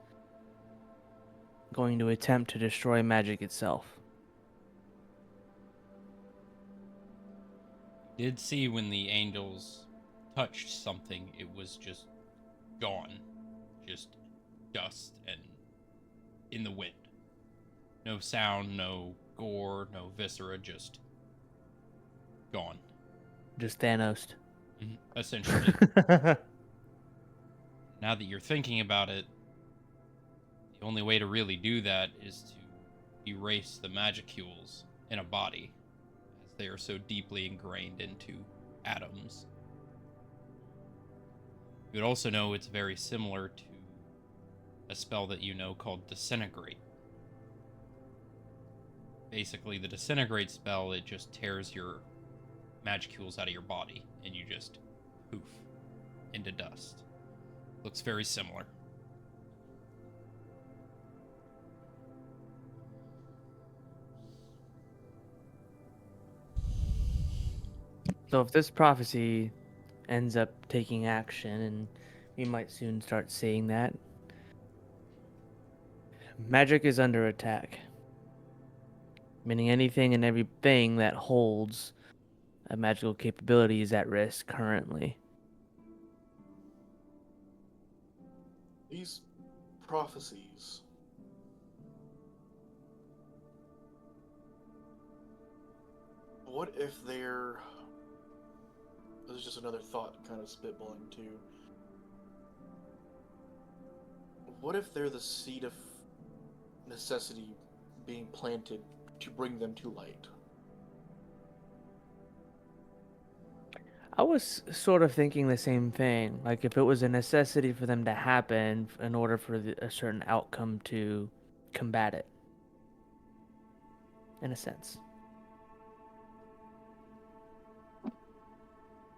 going to attempt to destroy magic itself. Did see when the angels touched something, it was just gone. Just dust and in the wind. No sound, no gore, no viscera, just gone. Just Thanos. Essentially. Now that you're thinking about it, the only way to really do that is to erase the magicules in a body, as they are so deeply ingrained into atoms. You would also know it's very similar to a spell that you know called Disintegrate. Basically, the Disintegrate spell, it just tears your magicules out of your body, and you just poof into dust. Looks very similar. So if this prophecy ends up taking action, and we might soon start seeing that, magic is under attack. Meaning anything and everything that holds a magical capability is at risk currently. These prophecies. What if they're... This is just another thought kind of spitballing too. What if they're the seed of necessity being planted to bring them to light? I was sort of thinking the same thing. Like if it was a necessity for them to happen in order for a certain outcome to combat it. In a sense.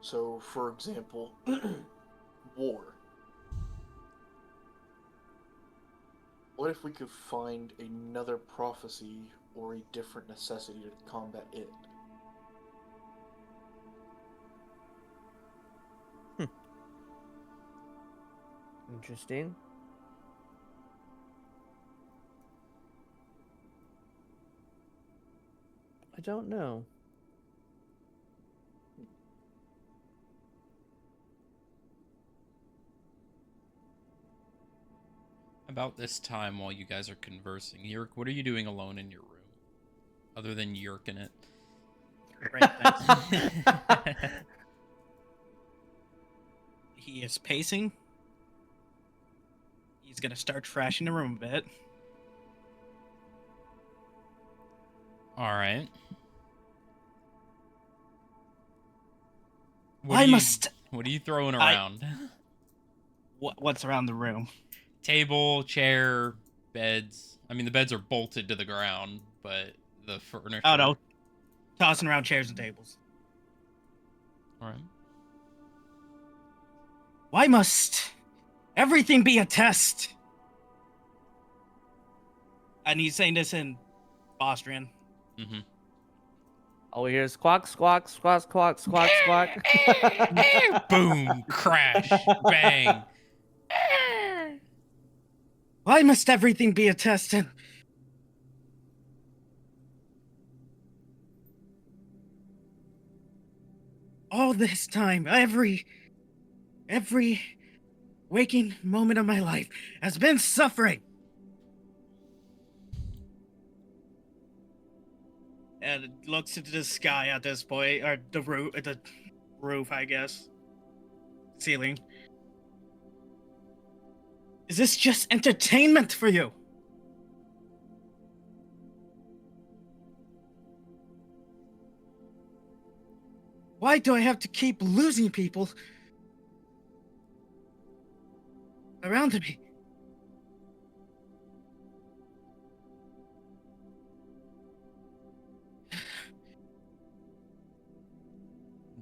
So, for example, war. What if we could find another prophecy or a different necessity to combat it? Interesting. I don't know. About this time, while you guys are conversing, Yerk, what are you doing alone in your room? Other than yerking it. Great, thanks. He is pacing. He's gonna start trashing the room a bit. Alright. What are you throwing I- around? What's around the room? Table, chair, beds. I mean, the beds are bolted to the ground, but the furniture... Oh no, tossing around chairs and tables. Alright. Why must everything be a test? And he's saying this in Austrian. Mm-hmm. All we hear is squawk, squawk, squawk, squawk, squawk, squawk. Boom! Crash! Bang! Why must everything be a test? And all this time, every waking moment of my life has been suffering. And it looks into the sky at this point, or the roof, I guess. Ceiling. Is this just entertainment for you? Why do I have to keep losing people around me?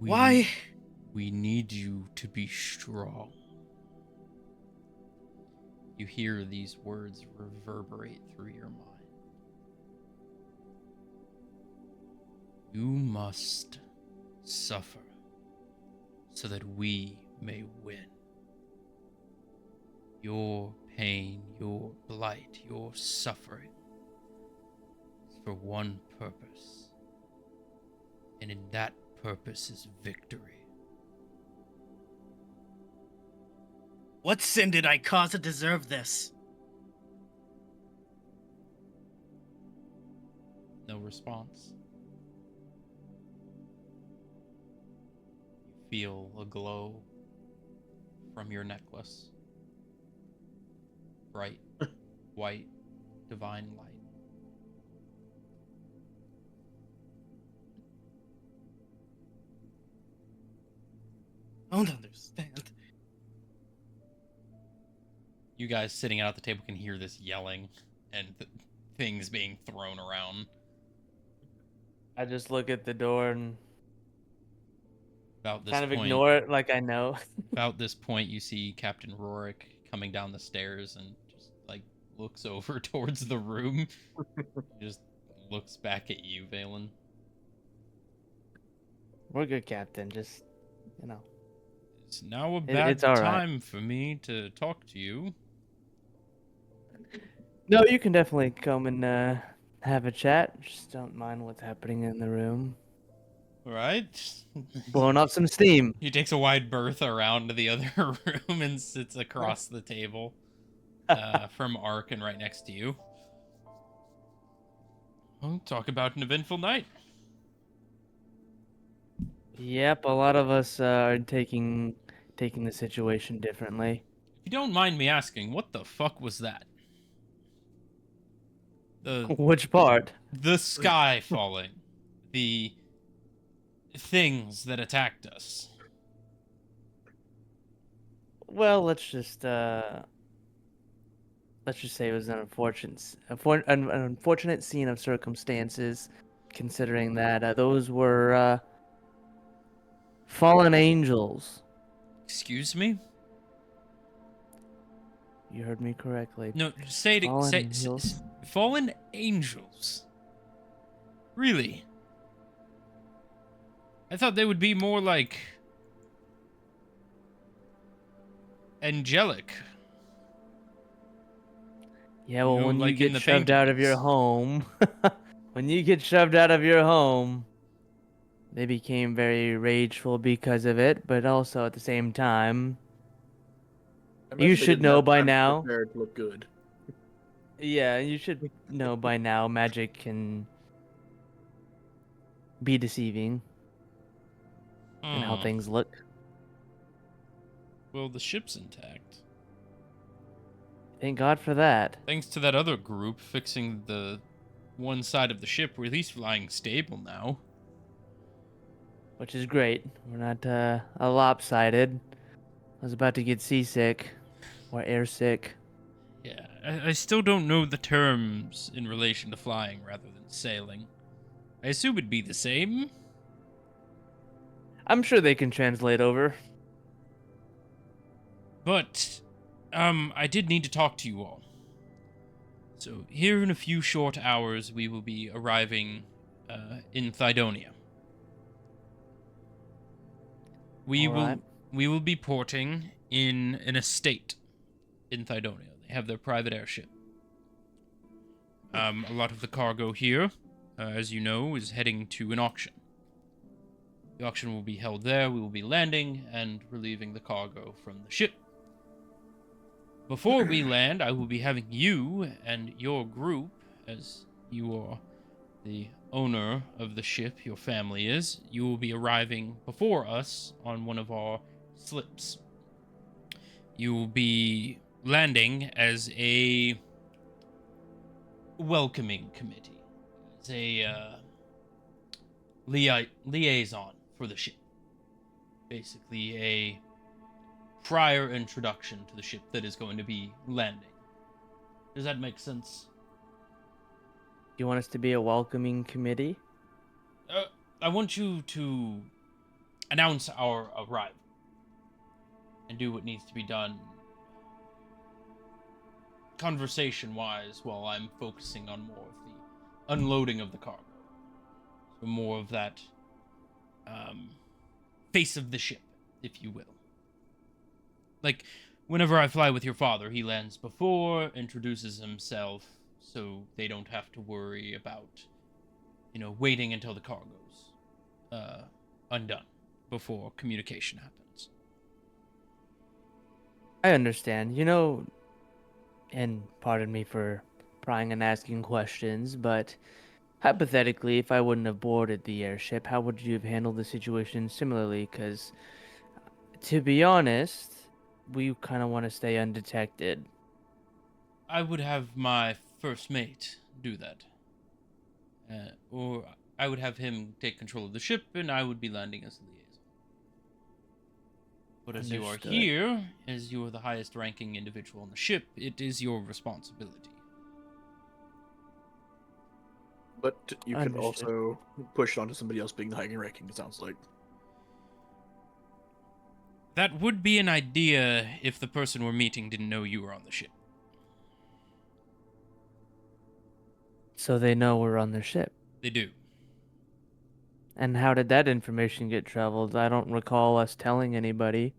Why? We need you to be strong. You hear these words reverberate through your mind. You must suffer so that we may win. Your pain, your blight, your suffering is for one purpose. And in that purpose is victory. What sin did I cause to deserve this? No response. You feel a glow from your necklace. Bright, white, divine light. I don't understand. You guys sitting out at the table can hear this yelling and things being thrown around. I just look at the door and About this kind of point, ignore it like I know. about this point, you see Captain Rorik coming down the stairs and just like looks over towards the room. Just looks back at you, Valen. We're good, Captain. Just, you know. It's now a bad it's all right. time for me to talk to you. No, you can definitely come and have a chat. Just don't mind what's happening in the room. All right. Blowing off some steam. He takes a wide berth around to the other room and sits across the table from Ark and right next to you. Well, talk about an eventful night. Yep, a lot of us are taking the situation differently. If you don't mind me asking, what the fuck was that? Which part? The sky falling. The things that attacked us. Well, let's just say it was an unfortunate scene of circumstances, considering that those were fallen angels. Excuse me? You heard me correctly. No, say it. Fallen Say angels. fallen angels. Really? I thought they would be more like angelic. Yeah, well, You know, when like you in get the shoved out of your paintings. home, they became very rageful because of it, but also at the same time, I you imagine they should didn't know have by time to now. prepare to look good. Yeah, you should know by now magic can be deceiving in how Hmm. things look. Well, the ship's intact. Thank God for that. Thanks to that other group fixing the one side of the ship, we're at least flying stable now. Which is great. We're not a lopsided. I was about to get seasick or airsick. Yeah, I still don't know the terms in relation to flying rather than sailing. I assume it'd be the same. I'm sure they can translate over. But, I did need to talk to you all. So, here in a few short hours, we will be arriving in Thydonia. We All will right. we will be porting in an estate in Thydonia. They have their private airship. A lot of the cargo here, as you know, is heading to an auction. The auction will be held there. We will be landing and relieving the cargo from the ship. Before we land, I will be having you and your group, as you are the owner of the ship, your family is, you will be arriving before us on one of our slips. You will be landing as a welcoming committee, as a liaison for the ship. Basically, a prior introduction to the ship that is going to be landing. Does that make sense? You want us to be a welcoming committee? I want you to announce our arrival and do what needs to be done conversation-wise while I'm focusing on more of the unloading of the cargo. So more of that face of the ship, if you will. Like, whenever I fly with your father, he lands before, introduces himself, so they don't have to worry about, waiting until the cargo's undone before communication happens. I understand. And pardon me for prying and asking questions, but hypothetically, if I wouldn't have boarded the airship, how would you have handled the situation similarly? Because, to be honest, we kind of want to stay undetected. I would have my first mate do that. Or I would have him take control of the ship, and I would be landing as the liaison. But as you are Understood. here, as you are the highest ranking individual on the ship, it is your responsibility. But you can Understood. also push it onto somebody else being the higher ranking, it sounds like. That would be an idea if the person we're meeting didn't know you were on the ship. So they know we're on their ship. They do. And how did that information get traveled? I don't recall us telling anybody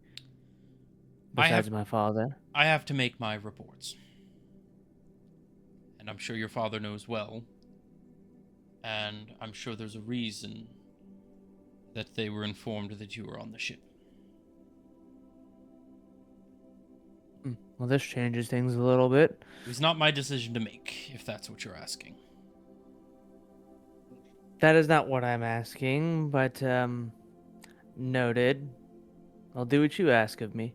besides my father. I have to make my reports. And I'm sure your father knows well. And I'm sure there's a reason that they were informed that you were on the ship. Well, this changes things a little bit. It was not my decision to make, if that's what you're asking. That is not what I'm asking, but, noted. I'll do what you ask of me.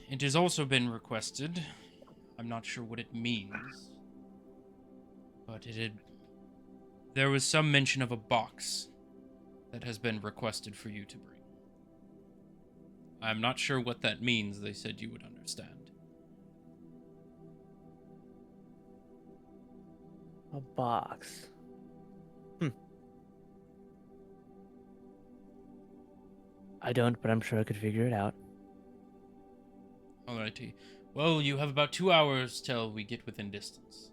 It has also been requested. I'm not sure what it means. But there was some mention of a box that has been requested for you to bring. I'm not sure what that means. They said you would understand. A box. I don't, but I'm sure I could figure it out. Alrighty. Well, you have about 2 hours till we get within distance.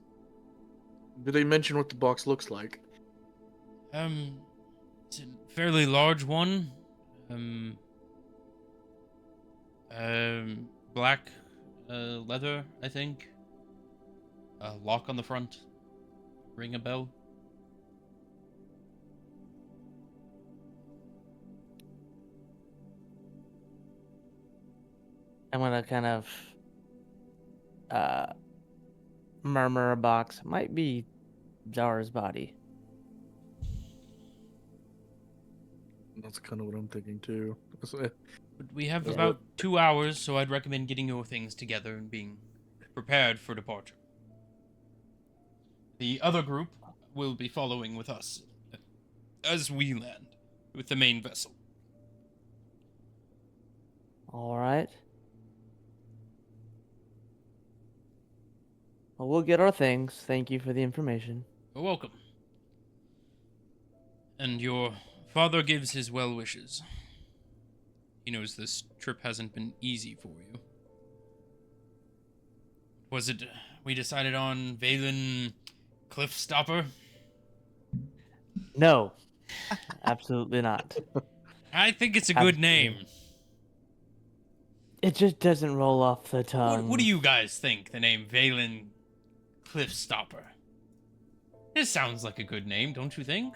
Do they mention what the box looks like? It's a fairly large one. Black leather, I think. A lock on the front. Ring a bell. I'm gonna kind of murmur a box. Might be Zara's body. That's kind of what I'm thinking too. But we have Yeah. about 2 hours, so I'd recommend getting your things together and being prepared for departure. The other group will be following with us as we land with the main vessel. All right. Well, we'll get our things. Thank you for the information. You're welcome. And your father gives his well wishes. He knows this trip hasn't been easy for you. Was it we decided on Valen Cliffstopper? No, absolutely not. I think it's a good Absolutely. name. It just doesn't roll off the tongue. What do you guys think, the name Valen Cliffstopper? This sounds like a good name, don't you think?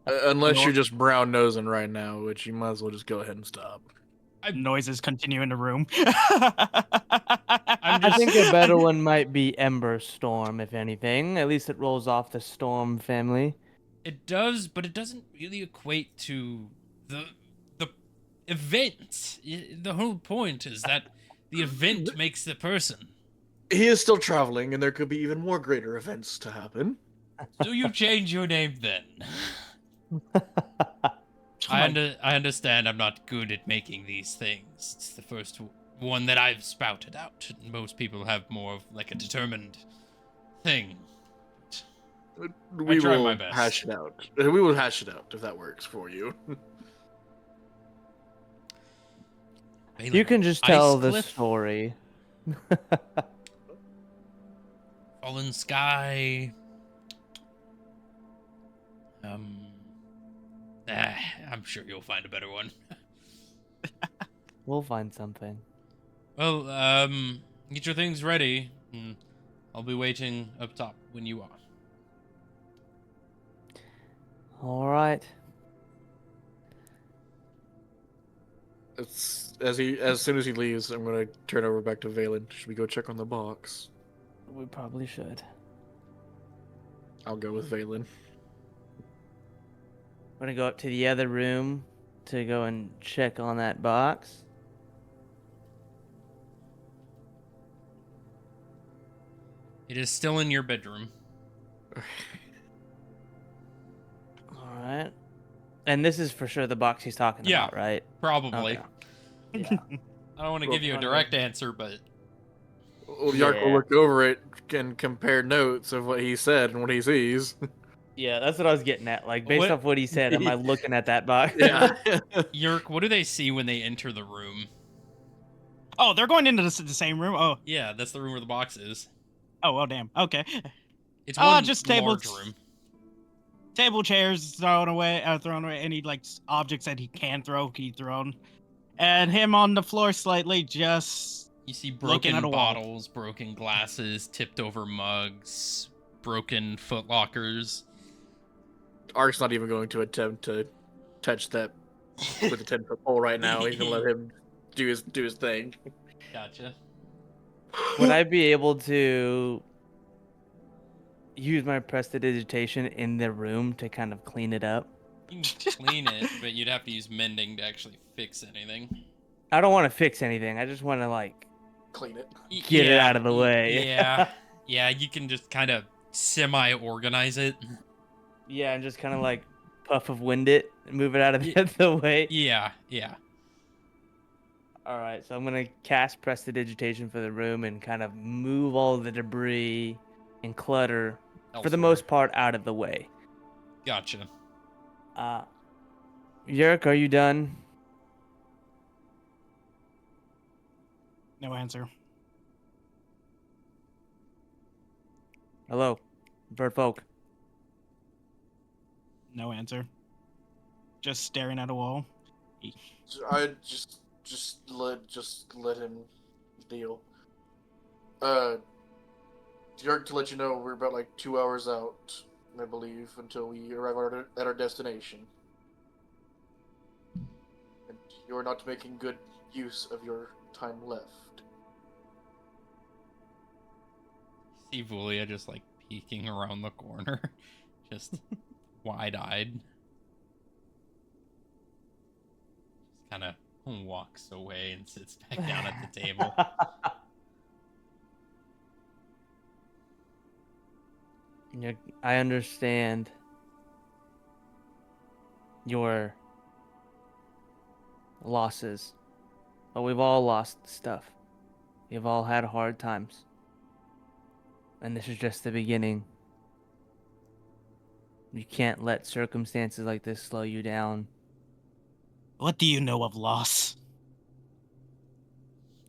Unless you're just brown nosing right now, which you might as well just go ahead and stop. Noises continue in the room. I think a better one might be Ember Storm, if anything. At least it rolls off the Storm family. It does, but it doesn't really equate to the event. The whole point is that the event makes the person. He is still traveling, and there could be even more greater events to happen. So you change your name then. I understand I'm not good at making these things. It's the first one that I've spouted out. Most people have more of like a determined thing. We try will my best. hash it out. We will hash it out if that works for you. You can just tell the Icecliff, story. Fallen Sky. I'm sure you'll find a better one. We'll find something. Well, get your things ready. And I'll be waiting up top when you are. All right. As soon as he leaves, I'm gonna turn over back to Valen. Should we go check on the box? We probably should. I'll go with Valen. I'm gonna go up to the other room to go and check on that box. It is still in your bedroom. All right. And this is for sure the box he's talking Yeah. about, right? Probably. Okay. Yeah. I don't want to Well, give you a funny. direct answer, but Well, Yark will Yeah. look over it and compare notes of what he said and what he sees. Yeah, that's what I was getting at. Like, based What- off what he said, am I looking at that box? Yeah. Yerk, what do they see when they enter the room? Oh, they're going into the same room. Oh, Yeah, that's the room where the box is. oh, damn. Okay. It's one Just large tables. room. Table chairs thrown away. Any like objects that he can throw. He thrown, and him on the floor slightly, just You see looking at broken a wall. bottles, broken glasses, tipped over mugs, broken footlockers. Ark's not even going to attempt to touch that with a 10-foot pole right now. He's gonna let him do his thing. Gotcha. Would I be able to use my prestidigitation in the room to kind of clean it up? You can clean it, but you'd have to use mending to actually fix anything. I don't want to fix anything. I just want to, like, Clean it. get it out of the way. Yeah. Yeah, you can just kind of semi-organize it. Yeah, and just kind of, like, puff of wind it and move it out of Ye- the way. Yeah, yeah. All right, so I'm going to cast prestidigitation for the room and kind of move all the debris and clutter, for the Elsewhere. most part, out of the way. Gotcha. Yerk, are you done? no answer. Hello, bird folk. No answer. Just staring at a wall. I just let him deal. Yark, to let you know, we're about like 2 hours out, I believe, until we arrive at our destination. And you're not making good use of your time left. See Vulia just like peeking around the corner, just wide-eyed. Just kind of walks away and sits back down at the table. Yeah, I understand your losses, but we've all lost stuff. We've all had hard times. And this is just the beginning. You can't let circumstances like this slow you down. What do you know of loss?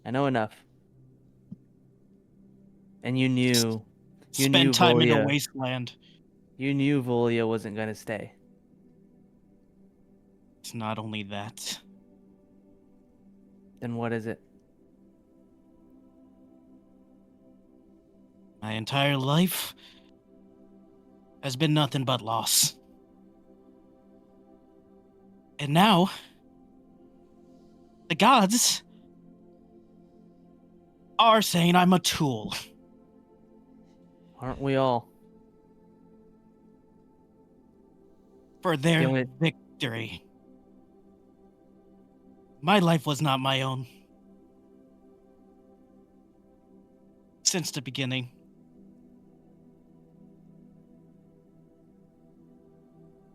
I know enough. And you knew Spend time in a Volia. wasteland. You knew Volia wasn't going to stay. It's not only that. Then what is it? My entire life has been nothing but loss. And now, the gods are saying I'm a tool. Aren't we all? For their The only- victory. My life was not my own. Since the beginning.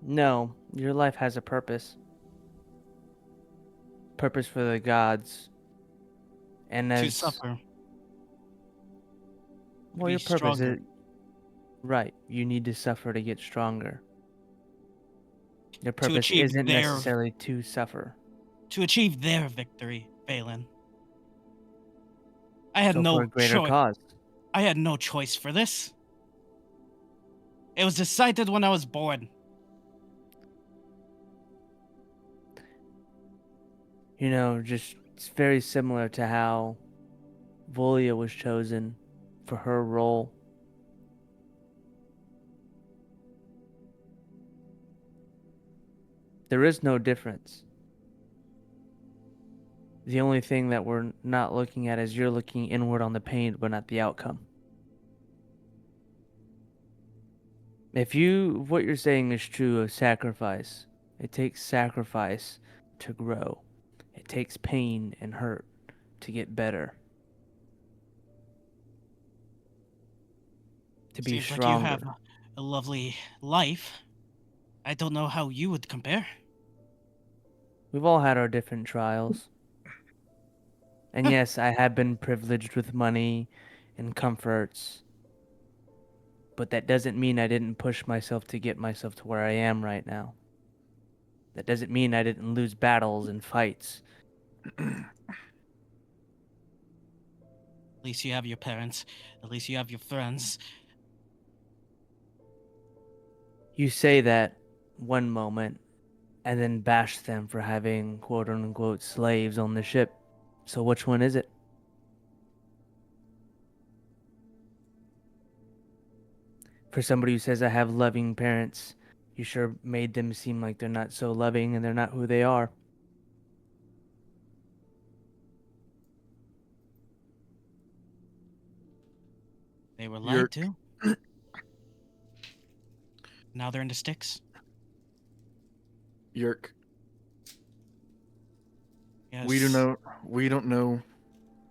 No, your life has a purpose. Purpose for the gods. And To as suffer. well, be your purpose stronger. is right. You need to suffer to get stronger. Your purpose achieve isn't their- necessarily to suffer. To achieve their victory, Valen. I had So no for a greater choice. cause. I had no choice for this. It was decided when I was born. You know, just it's very similar to how Volia was chosen for her role. There is no difference. The only thing that we're not looking at is you're looking inward on the pain, but not the outcome. What you're saying is true of sacrifice, it takes sacrifice to grow. It takes pain and hurt to get better, to be Seems like you have stronger. a lovely life. I don't know how you would compare. We've all had our different trials. And yes, I have been privileged with money and comforts, but that doesn't mean I didn't push myself to get myself to where I am right now. That doesn't mean I didn't lose battles and fights. At least you have your parents. At least you have your friends. You say that one moment and then bash them for having quote unquote slaves on the ship. So which one is it? For somebody who says I have loving parents, you sure made them seem like they're not so loving and they're not who they are. They were You're lied to. Now they're in the sticks. Yerk. Yes. We don't know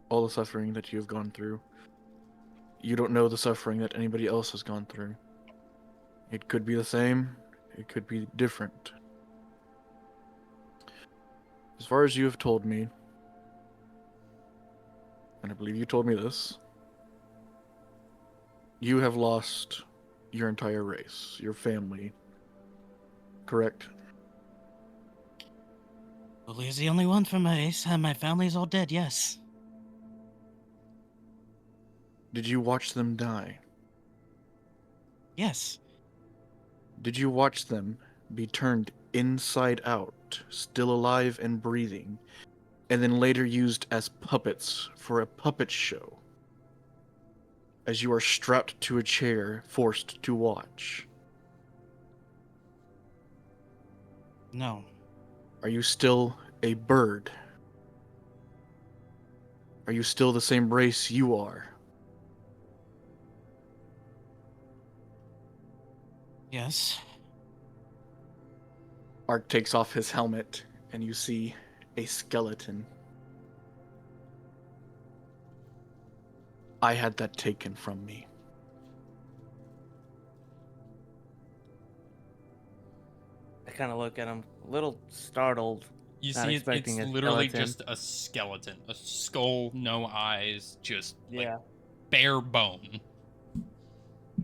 all the suffering that you've gone through. You don't know the suffering that anybody else has gone through. It could be the same, it could be different. As far as you have told me, and I believe you told me this, you have lost your entire race, your family. Correct? Julio's the only one from my race, and my family's all dead, yes. Did you watch them die? Yes. Did you watch them be turned inside out, still alive and breathing, and then later used as puppets for a puppet show? As you are strapped to a chair, forced to watch. No. Are you still a bird? Are you still the same race you are? Yes. Ark takes off his helmet, and you see a skeleton. I had that taken from me. I kind of look at him, a little startled. You Not see, expecting it's a literally skeleton. just a skeleton, a skull, no eyes, just like Yeah. bare bone.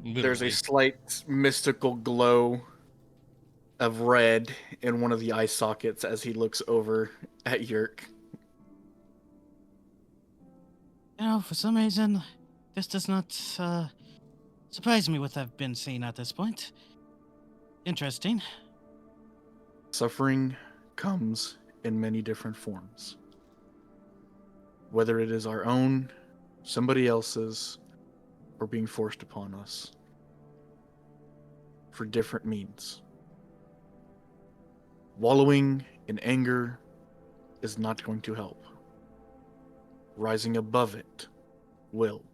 There's a Literally. slight mystical glow of red in one of the eye sockets as he looks over at Yerk. You know, for some reason, this does not surprise me what I've been seeing at this point. Interesting. Suffering comes in many different forms. Whether it is our own, somebody else's, or being forced upon us. For different means. Wallowing in anger is not going to help. Rising above it will.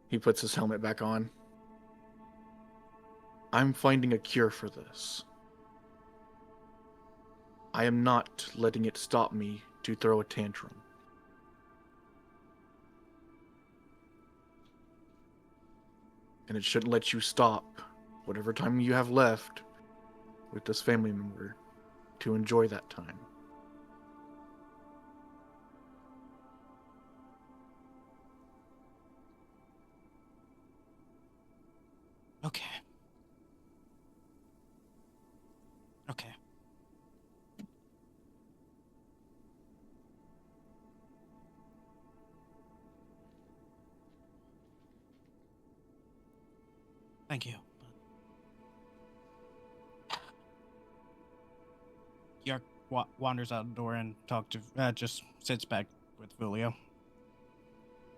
He puts his helmet back on. I'm finding a cure for this. I am not letting it stop me to throw a tantrum. And it shouldn't let you stop whatever time you have left with this family member to enjoy that time. Okay. Okay. Thank you. Yark wanders out the door and just sits back with Julio.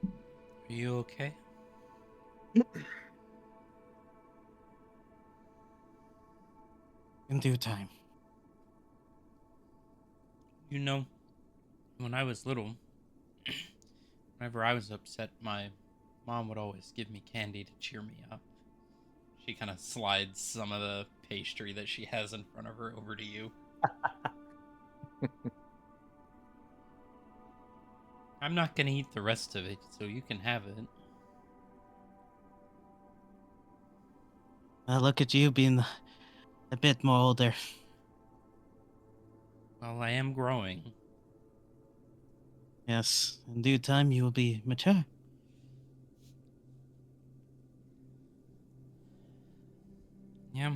Are you okay? In due time. You know, when I was little, whenever I was upset, my mom would always give me candy to cheer me up. She kind of slides some of the pastry that she has in front of her over to you. I'm not gonna eat the rest of it, so you can have it. Look at you being a bit more older. Well, I am growing. Yes, in due time you will be mature. Yeah.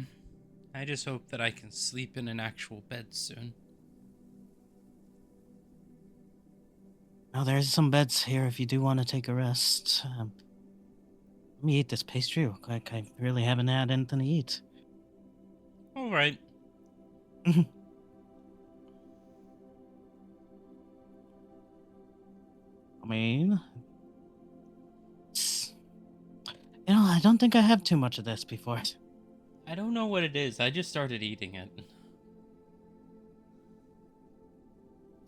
I just hope that I can sleep in an actual bed soon. Now there's some beds here if you do want to take a rest. Let me eat this pastry real quick. I really haven't had anything to eat. All right. I mean, I don't think I have too much of this before. I don't know what it is. I just started eating it. I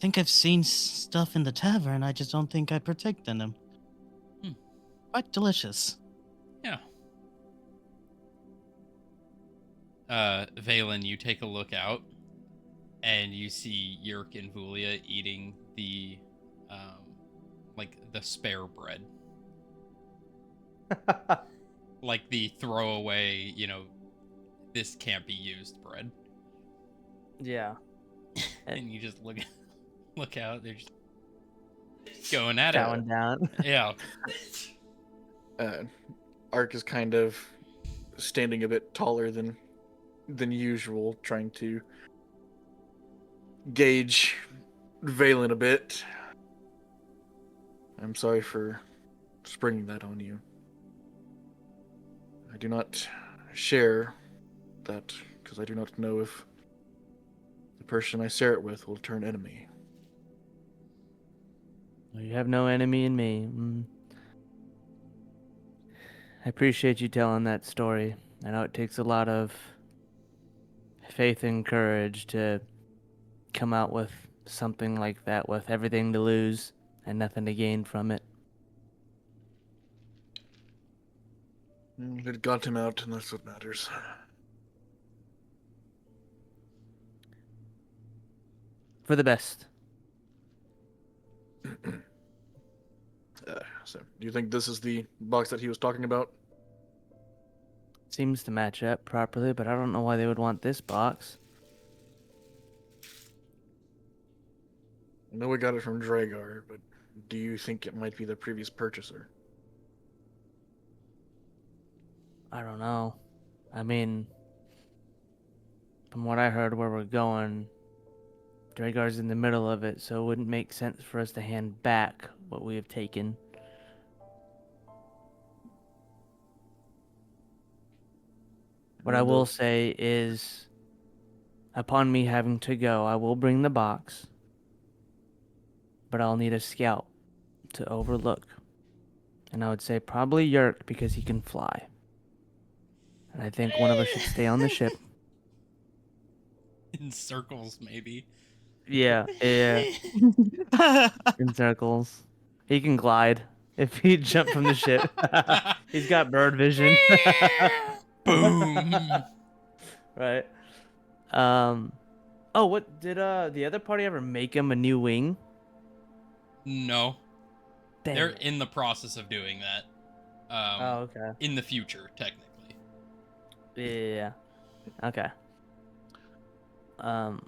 think I've seen stuff in the tavern. I just don't think I partake in them. Quite delicious. Yeah. Valen, you take a look out, and you see Yerk and Vulia eating the, the spare bread. Like the throwaway, this can't be used bread. Yeah. And you just look out, they're just going at it. Chowing down. Yeah. Ark is kind of standing a bit taller than usual, trying to gauge Valen a bit. I'm sorry for springing that on you. I do not share that because I do not know if the person I share it with will turn enemy. You have no enemy in me. I appreciate you telling that story. I know it takes a lot of faith and courage to come out with something like that with everything to lose and nothing to gain from it. It got him out, and that's what matters. For the best. So, do you think this is the box that he was talking about? Seems to match up properly, but I don't know why they would want this box. I know we got it from Dragar, but do you think it might be the previous purchaser? I don't know. I mean, from what I heard where we're going, Dragar's in the middle of it, so it wouldn't make sense for us to hand back what we have taken. What I will say is, upon me having to go, I will bring the box, but I'll need a scout to overlook. And I would say probably Yerk because he can fly. And I think one of us should stay on the ship. In circles, maybe. Yeah. In circles. He can glide if he jump from the ship. He's got bird vision. Boom. Right. Oh, what did the other party ever make him a new wing? No. Dang They're it. in the process of doing that. Oh, okay. In the future, technically. Yeah. Okay. I'll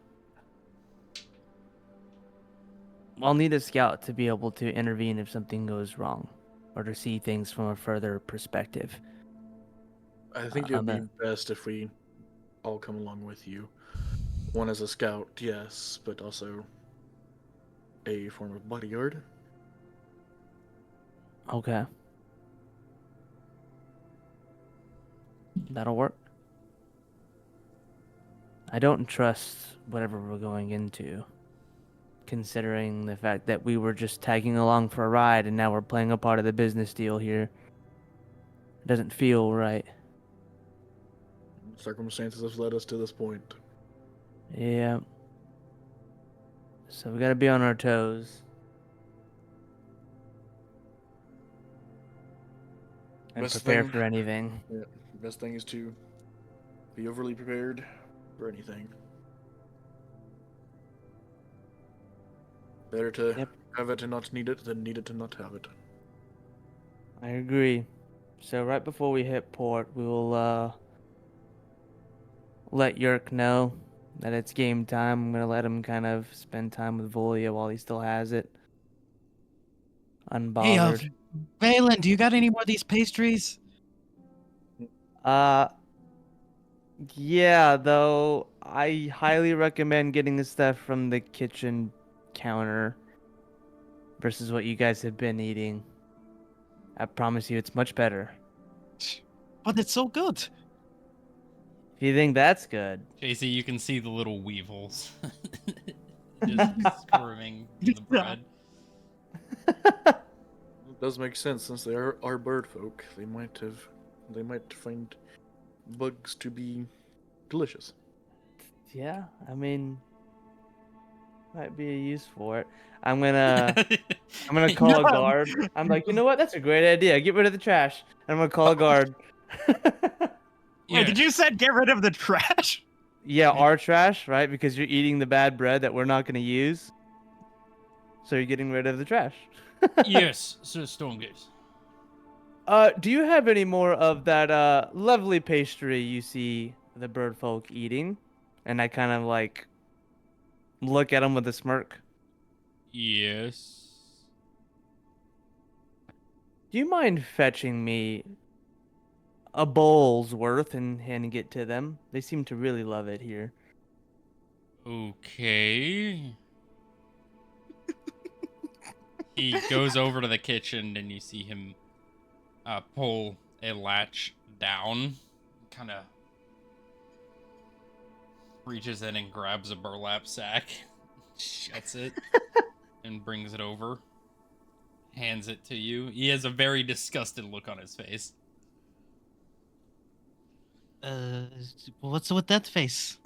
need a scout to be able to intervene if something goes wrong, or to see things from a further perspective. I think it would be best if we all come along with you. One as a scout, yes, but also a form of bodyguard. Okay. That'll work. I don't trust whatever we're going into, considering the fact that we were just tagging along for a ride and now we're playing a part of the business deal here. It doesn't feel right. Circumstances have led us to this point. Yeah. So we gotta be on our toes. And Best prepare thing- for anything. Yeah. Best thing is to be overly prepared for anything. Better to Yep. have it and not need it than need it and not have it. I agree. So right before we hit port, we will let Yerk know that it's game time. I'm gonna let him kind of spend time with Volia while he still has it. Hey, Unbothered. Valen, do you got any more of these pastries? Uh, yeah, though I highly recommend getting the stuff from the kitchen counter versus what you guys have been eating. I promise you it's much better. But it's so good. If you think that's good. JC, you can see the little weevils just squirming in the bread. It does make sense since they are bird folk. They might find bugs to be delicious. Yeah, I mean, might be a use for it. I'm gonna call a guard. I'm like, you know what? That's a great idea. Get rid of the trash. I'm gonna call a guard. Wait, did you said get rid of the trash? Yeah, our trash, right? Because you're eating the bad bread that we're not gonna use. So you're getting rid of the trash. Yes, Sir Stormgaze. Do you have any more of that lovely pastry you see the bird folk eating? And I kind of like look at them with a smirk. Yes. Do you mind fetching me a bowl's worth and handing it to them? They seem to really love it here. Okay. He goes over to the kitchen and you see him pull a latch down. Kind of reaches in and grabs a burlap sack, shuts it, and brings it over. Hands it to you. He has a very disgusted look on his face. What's with that face?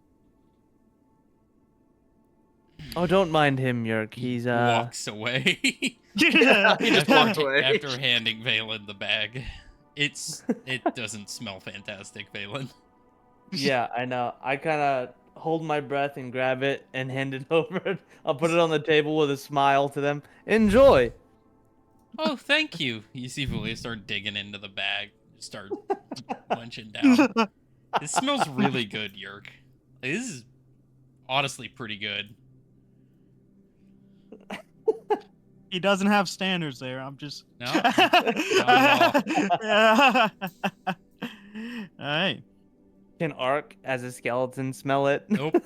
Oh, don't mind him, Yerk. He He's walks away. He just walked away. After handing Valen the bag. It doesn't smell fantastic, Valen. yeah, I know. I kind of hold my breath and grab it and hand it over. I'll put it on the table with a smile to them. Enjoy. Oh, thank you. You see Vulia start digging into the bag, start munching down. It smells really good, Yerk. This is honestly pretty good. He doesn't have standards there. I'm just. No, not at All right. Can Ark as a skeleton smell it? Nope.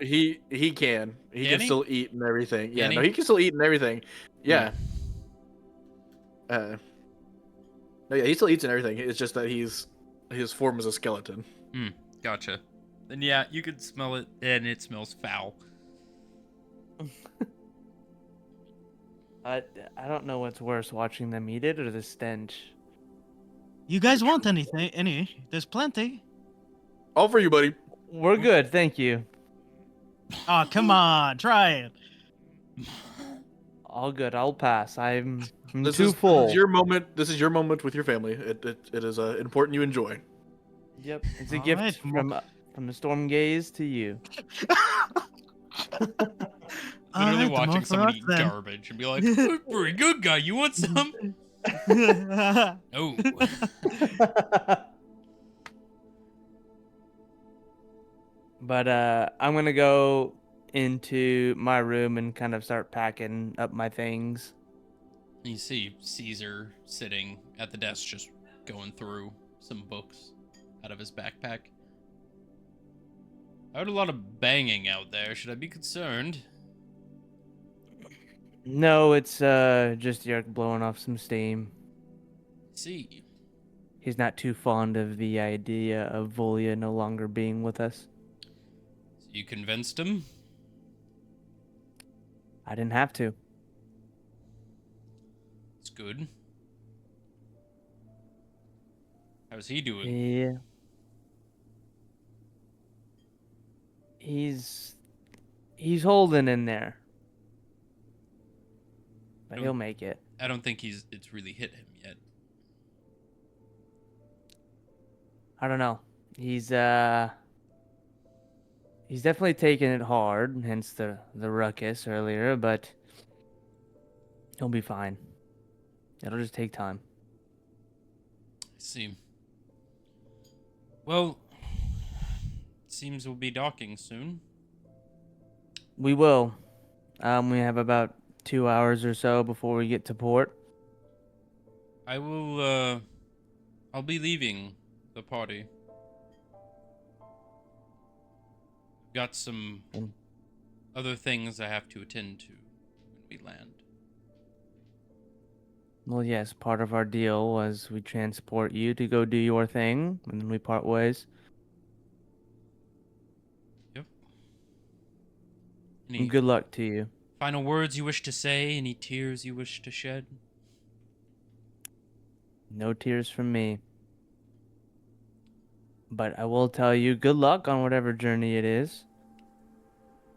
He can. He Can can he? still eat and everything. Yeah, Can no, he? he can still eat and everything. Yeah. No, yeah, he still eats and everything. It's just that his form is a skeleton. Gotcha. Then yeah, you can smell it, and it smells foul. I don't know what's worse, watching them eat it or the stench. You guys want anything? There's plenty. All for you, buddy. We're good, thank you. Oh, come on. Try it. All good. I'll pass. I'm This too is full. your moment. This is your moment with your family. It is important you enjoy. Yep, it's a All gift right, from the storm gaze to you. Literally Alright, the more watching for someone us eat then. garbage and be like, "Oh, pretty good guy, you want some?" Oh. But I'm gonna go into my room and kind of start packing up my things. You see Caesar sitting at the desk just going through some books out of his backpack. I heard a lot of banging out there. Should I be concerned? No, it's just Yerk blowing off some steam. See. He's not too fond of the idea of Volia no longer being with us. So you convinced him? I didn't have to. It's good. How's he doing? Yeah. He's holding in there. But he'll make it. I don't think it's really hit him yet. I don't know. He's he's definitely taking it hard, hence the ruckus earlier, but he'll be fine. It'll just take time. I see. Well, seems we'll be docking soon. We will. We have about 2 hours or so before we get to port. I will, I'll be leaving the party. Got some Mm. other things I have to attend to when we land. Well, yes, part of our deal was we transport you to go do your thing, and then we part ways. Yep. Any Good luck to you. final words you wish to say? Any tears you wish to shed? No tears from me. But I will tell you, good luck on whatever journey it is.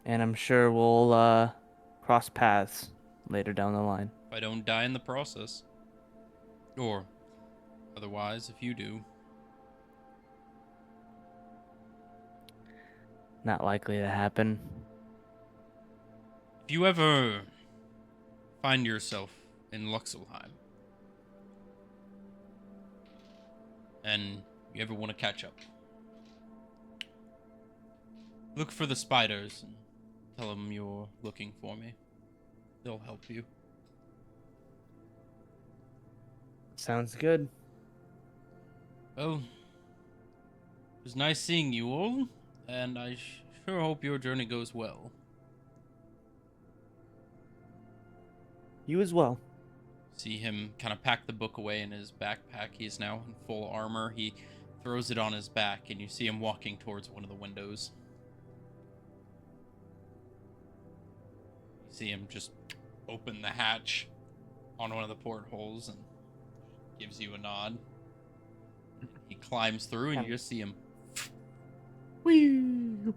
And I'm sure we'll cross paths later down the line. If I don't die in the process. Or otherwise, if you do. Not likely to happen. If you ever find yourself in Luxelheim and you ever want to catch up, look for the spiders and tell them you're looking for me. They'll help you. Sounds good. Well, it was nice seeing you all, and I sure hope your journey goes well. You as well. See him kind of pack the book away in his backpack. He is now in full armor. He throws it on his back, and you see him walking towards one of the windows. You see him just open the hatch on one of the portholes and gives you a nod. He climbs through, and you just see him. Whee!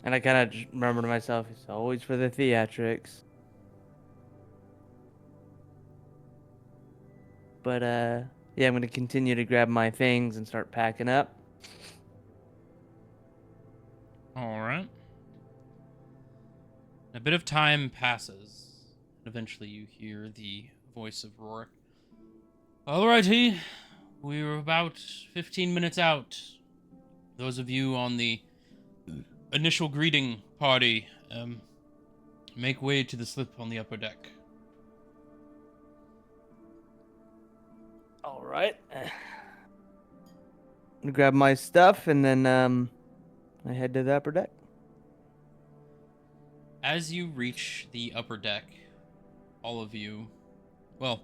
And I kind of remember to myself, it's always for the theatrics. But yeah, I'm gonna continue to grab my things and start packing up. All right. A bit of time passes, and eventually you hear the voice of Rorik. Alrighty, we're about 15 minutes out. Those of you on the initial greeting party, make way to the slip on the upper deck. All right. I'm gonna grab my stuff and then I head to the upper deck. As you reach the upper deck, all of you, well,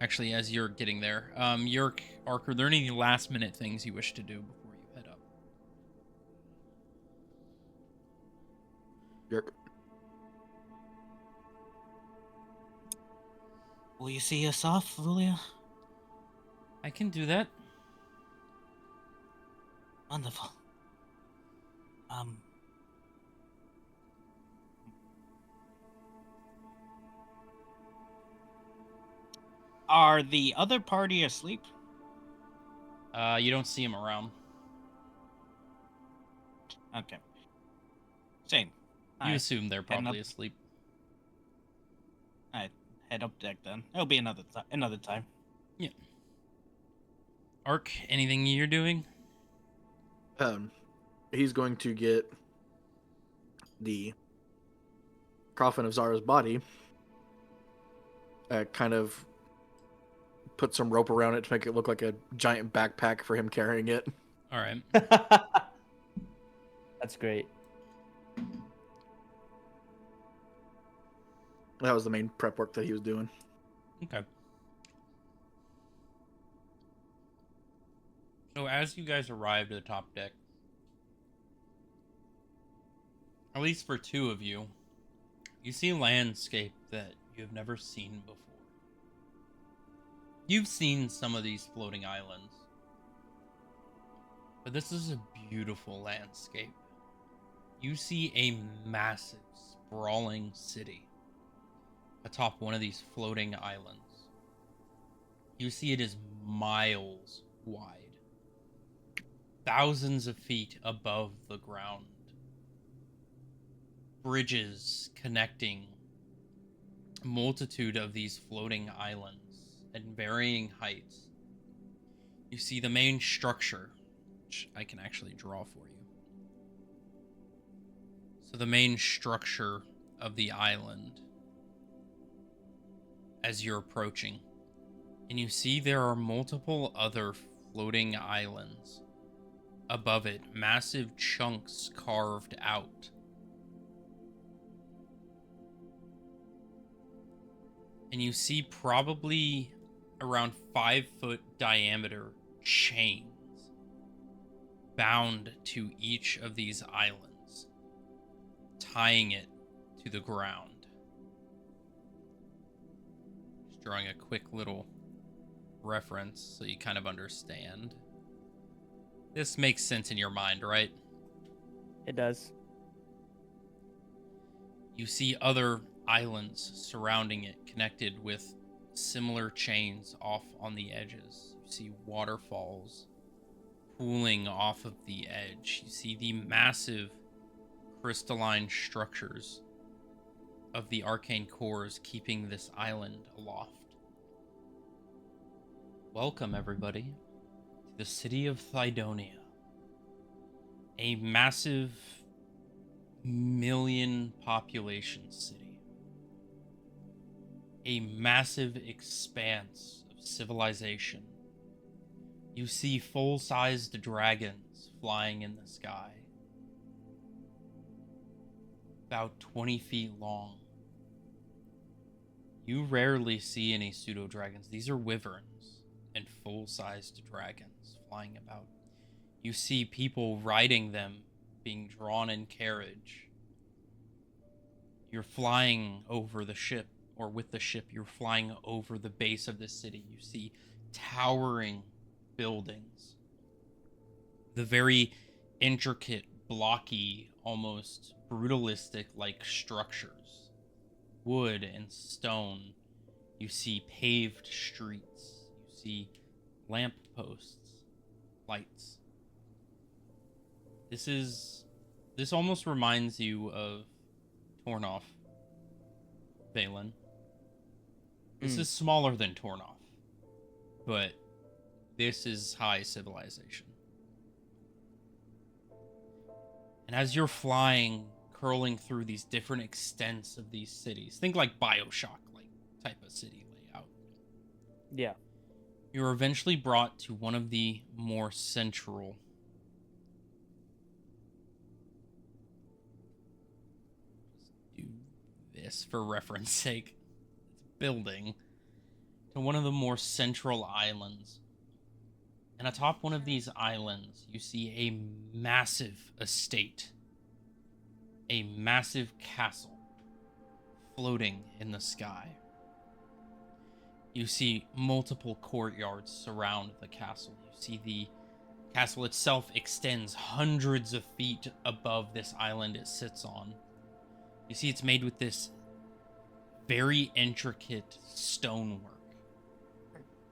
actually, as you're getting there, Yerk, Ark, are there any last minute things you wish to do before you head up? Yerk. Will you see us off, Vulia? I can do that. Wonderful. Are the other party asleep? You don't see him around. Okay. Same. You Alright, assume they're heading probably up. asleep. Alright, head up deck then. It'll be another time. Ark, anything you're doing? He's going to get the coffin of Zara's body, kind of put some rope around it to make it look like a giant backpack for him carrying it. All right. That's great. That was the main prep work that he was doing. Okay. So as you guys arrived at the top deck, at least for two of you, you see a landscape that you have never seen before. You've seen some of these floating islands, but this is a beautiful landscape. You see a massive, sprawling city atop one of these floating islands. You see it is miles wide, thousands of feet above the ground. Bridges connecting a multitude of these floating islands at varying heights. You see the main structure, which I can actually draw for you. So the main structure of the island as you're approaching, and you see there are multiple other floating islands above it, massive chunks carved out. And you see probably around 5-foot diameter chains bound to each of these islands, tying it to the ground. Just drawing a quick little reference so you kind of understand. This makes sense in your mind, right? It does. You see other islands surrounding it, connected with similar chains off on the edges. You see waterfalls pooling off of the edge. You see the massive crystalline structures of the arcane cores keeping this island aloft. Welcome, everybody, to the city of Thydonia, a massive million population city, a massive expanse of civilization. You see full-sized dragons flying in the sky, about 20 feet long. You rarely see any pseudo-dragons. These are wyverns and full-sized dragons flying about. You see people riding them, being drawn in carriage. You're flying over the ship, or with the ship, you're flying over the base of the city. You see towering buildings. The very intricate, blocky, almost brutalistic-like structures. Wood and stone. You see paved streets. You see lamp posts, lights. This almost reminds you of Tornoff, Valen. This is smaller than Tornoff, but this is high civilization. And as you're flying, curling through these different extents of these cities, think like BioShock, like type of city layout. Yeah. You're eventually brought to one of the more central this for reference sake. It's building to one of the more central islands. And atop one of these islands, you see a massive estate, a massive castle floating in the sky. You see multiple courtyards surround the castle. You see the castle itself extends hundreds of feet above this island it sits on. You see it's made with this very intricate stonework.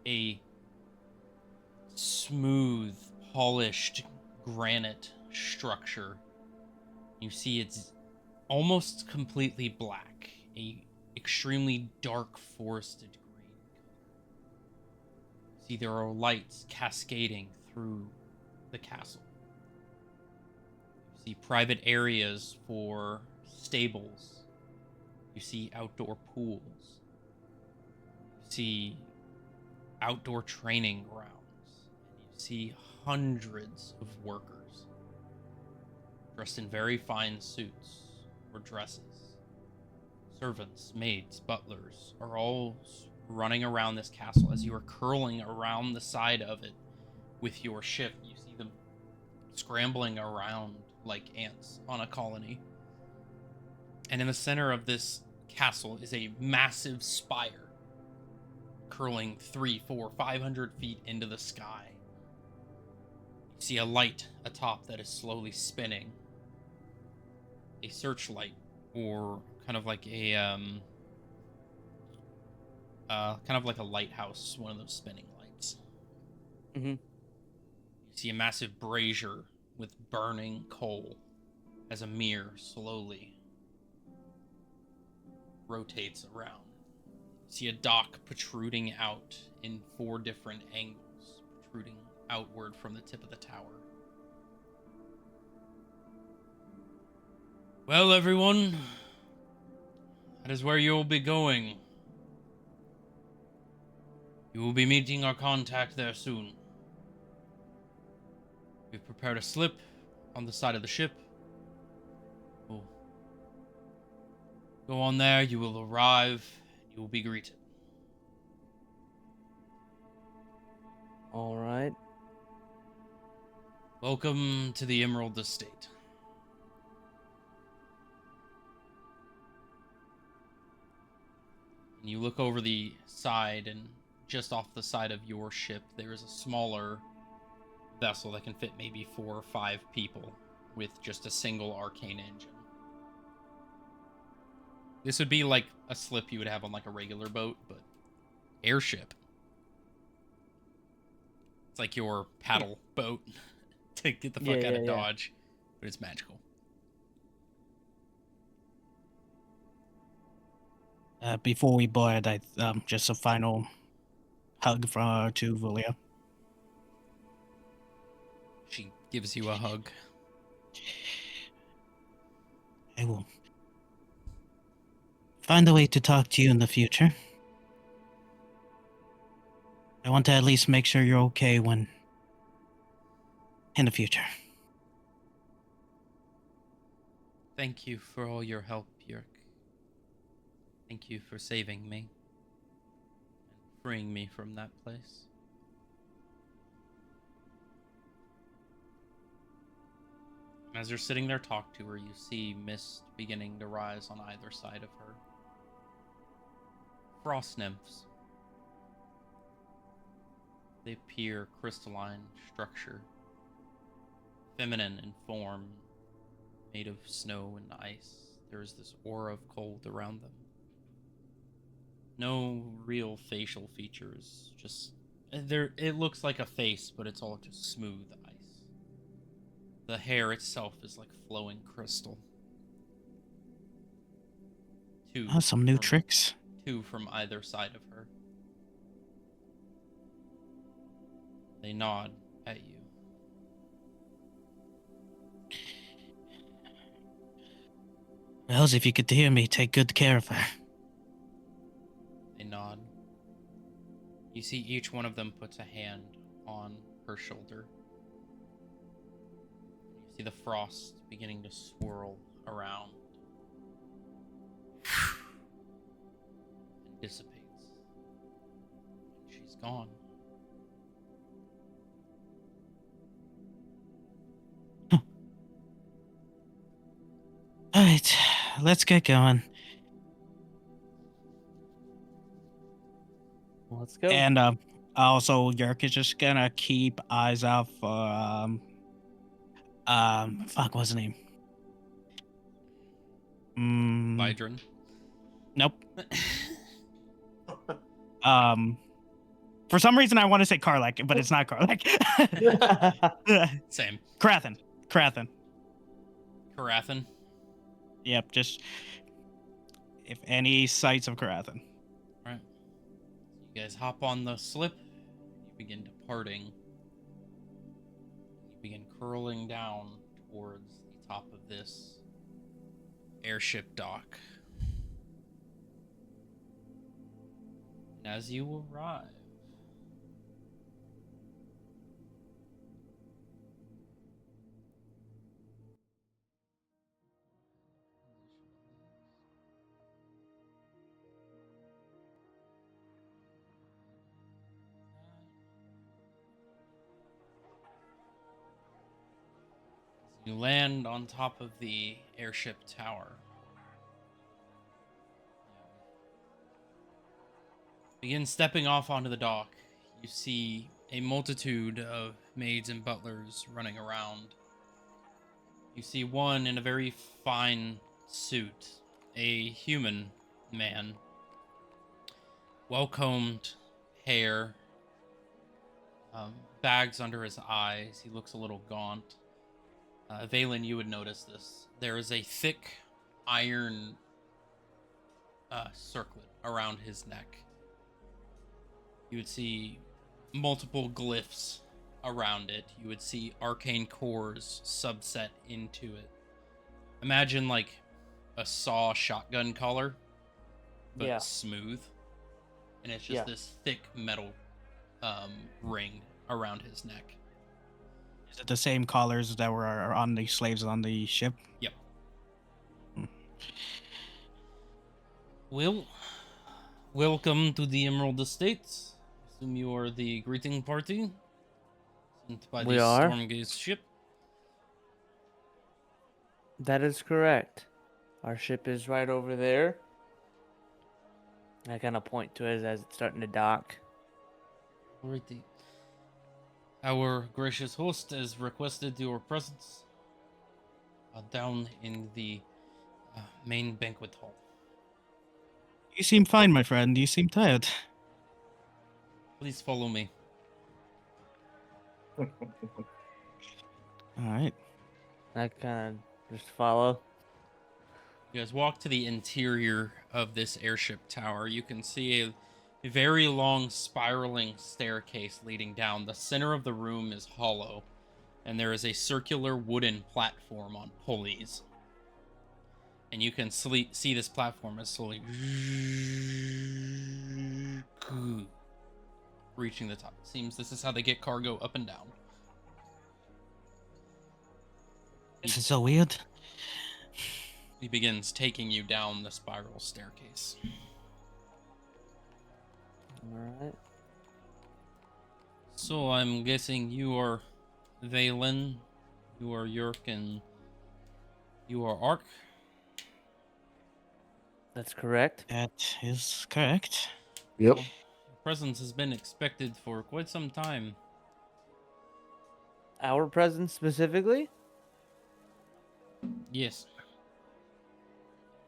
A smooth, polished granite structure. You see it's almost completely black. A extremely dark forested green color. See there are lights cascading through the castle. You see private areas for stables. You see outdoor pools. You see outdoor training grounds. And you see hundreds of workers dressed in very fine suits or dresses. Servants, maids, butlers are all running around this castle as you are curling around the side of it with your ship. You see them scrambling around like ants on a colony. And in the center of this castle is a massive spire curling 300, 400, 500 feet into the sky. You see a light atop that is slowly spinning. A searchlight, or kind of like a kind of like a lighthouse, one of those spinning lights. Mm-hmm. You see a massive brazier with burning coal as a mirror slowly rotates around. You see a dock protruding out in 4 different angles, protruding outward from the tip of the tower. Well, everyone, that is where you will be going. You will be meeting our contact there soon. We've prepared a slip on the side of the ship. We'll go on there, you will arrive, you will be greeted. All right. Welcome to the Emerald Estate. And you look over the side, and just off the side of your ship, there is a smaller vessel that can fit maybe 4 or 5 people with just a single arcane engine. This would be like a slip you would have on like a regular boat, but airship. It's like your paddle boat to get the fuck out of Dodge, but it's magical. Before we board, just a final hug from to Vulia. She gives you a hug. I will find a way to talk to you in the future. I want to at least make sure you're okay when in the future. Thank you for all your help, Björk. Thank you for saving me and freeing me from that place. As you're sitting there talking to her, you see mist beginning to rise on either side of her. Frost nymphs. They appear crystalline structure, feminine in form, made of snow and ice. There's this aura of cold around them. No real facial features, just it looks like a face, but it's all just smooth ice. The hair itself is like flowing crystal. Some new tricks. 2 from either side of her. They nod at you. Wells, if you could hear me, take good care of her. They nod. You see each one of them puts a hand on her shoulder. You see the frost beginning to swirl around and dissipates. And she's gone. Alright, let's get going. Let's go. And also, Yerk is just gonna keep eyes out for fuck, what's his name? Vidrin. Nope. For some reason I want to say Karlak, but it's not Karlak. Same. Krathen. Karathan. Yep, just if any sights of Krathen. Alright. You guys hop on the slip. You begin departing. You begin curling down towards the top of this airship dock. And as you arrive, you land on top of the airship tower. Begin stepping off onto the dock. You see a multitude of maids and butlers running around. You see one in a very fine suit, a human man. well-combed hair, bags under his eyes. He looks a little gaunt. Valen, you would notice this. There is a thick iron circlet around his neck. You would see multiple glyphs around it. You would see arcane cores subset into it. Imagine like a saw shotgun collar, but Yeah. smooth. And it's just Yeah. this thick metal ring around his neck. Is it the same collars that were on the slaves on the ship? Yep. Well, welcome to the Emerald Estates. Assume you are the greeting party sent by We the are. Stormgaze ship. That is correct. Our ship is right over there. I kind of point to it as it's starting to dock. Alrighty. Our gracious host has requested your presence down in the main banquet hall. You seem fine, my friend. You seem tired. Please follow me. All right. I kind of just follow. You guys walk to the interior of this airship tower. You can see a very long spiraling staircase leading down. The center of the room is hollow, and there is a circular wooden platform on pulleys. And you can see this platform is slowly reaching the top. It seems this is how they get cargo up and down. This is so weird. He begins taking you down the spiral staircase. Alright. So I'm guessing you are Valen, you are Yerk, and you are Ark. That's correct. That is correct. Yep. Your presence has been expected for quite some time. Our presence specifically? Yes.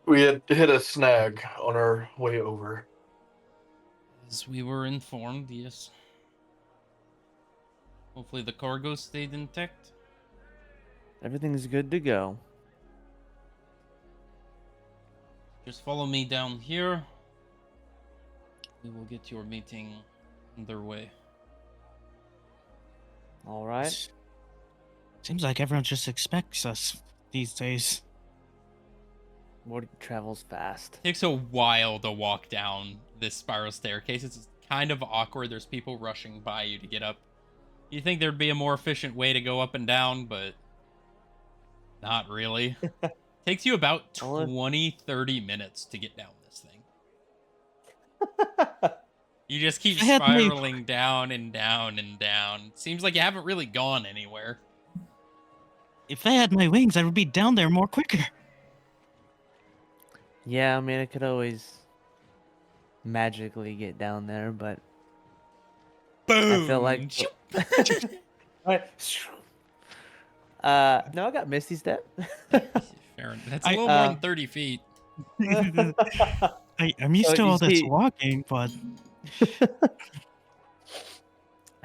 We had hit a snag on our way over. As we were informed, yes. Hopefully the cargo stayed intact. Everything's good to go. Just follow me down here. We will get your meeting underway. Alright. Seems like everyone just expects us these days. Morty travels fast. Takes a while to walk down this spiral staircase. It's kind of awkward. There's people rushing by you to get up. You think there'd be a more efficient way to go up and down, but not really. Takes you about 20-30 minutes to get down this thing. You just keep I had me- spiraling down and down and down. Seems like you haven't really gone anywhere. If I had my wings, I would be down there more quicker. Yeah, I mean, I could always magically get down there, but Boom! I feel like. No, I got Misty Step. Fair enough. That's a little more than 30 feet. I'm used So to you all this see- walking, but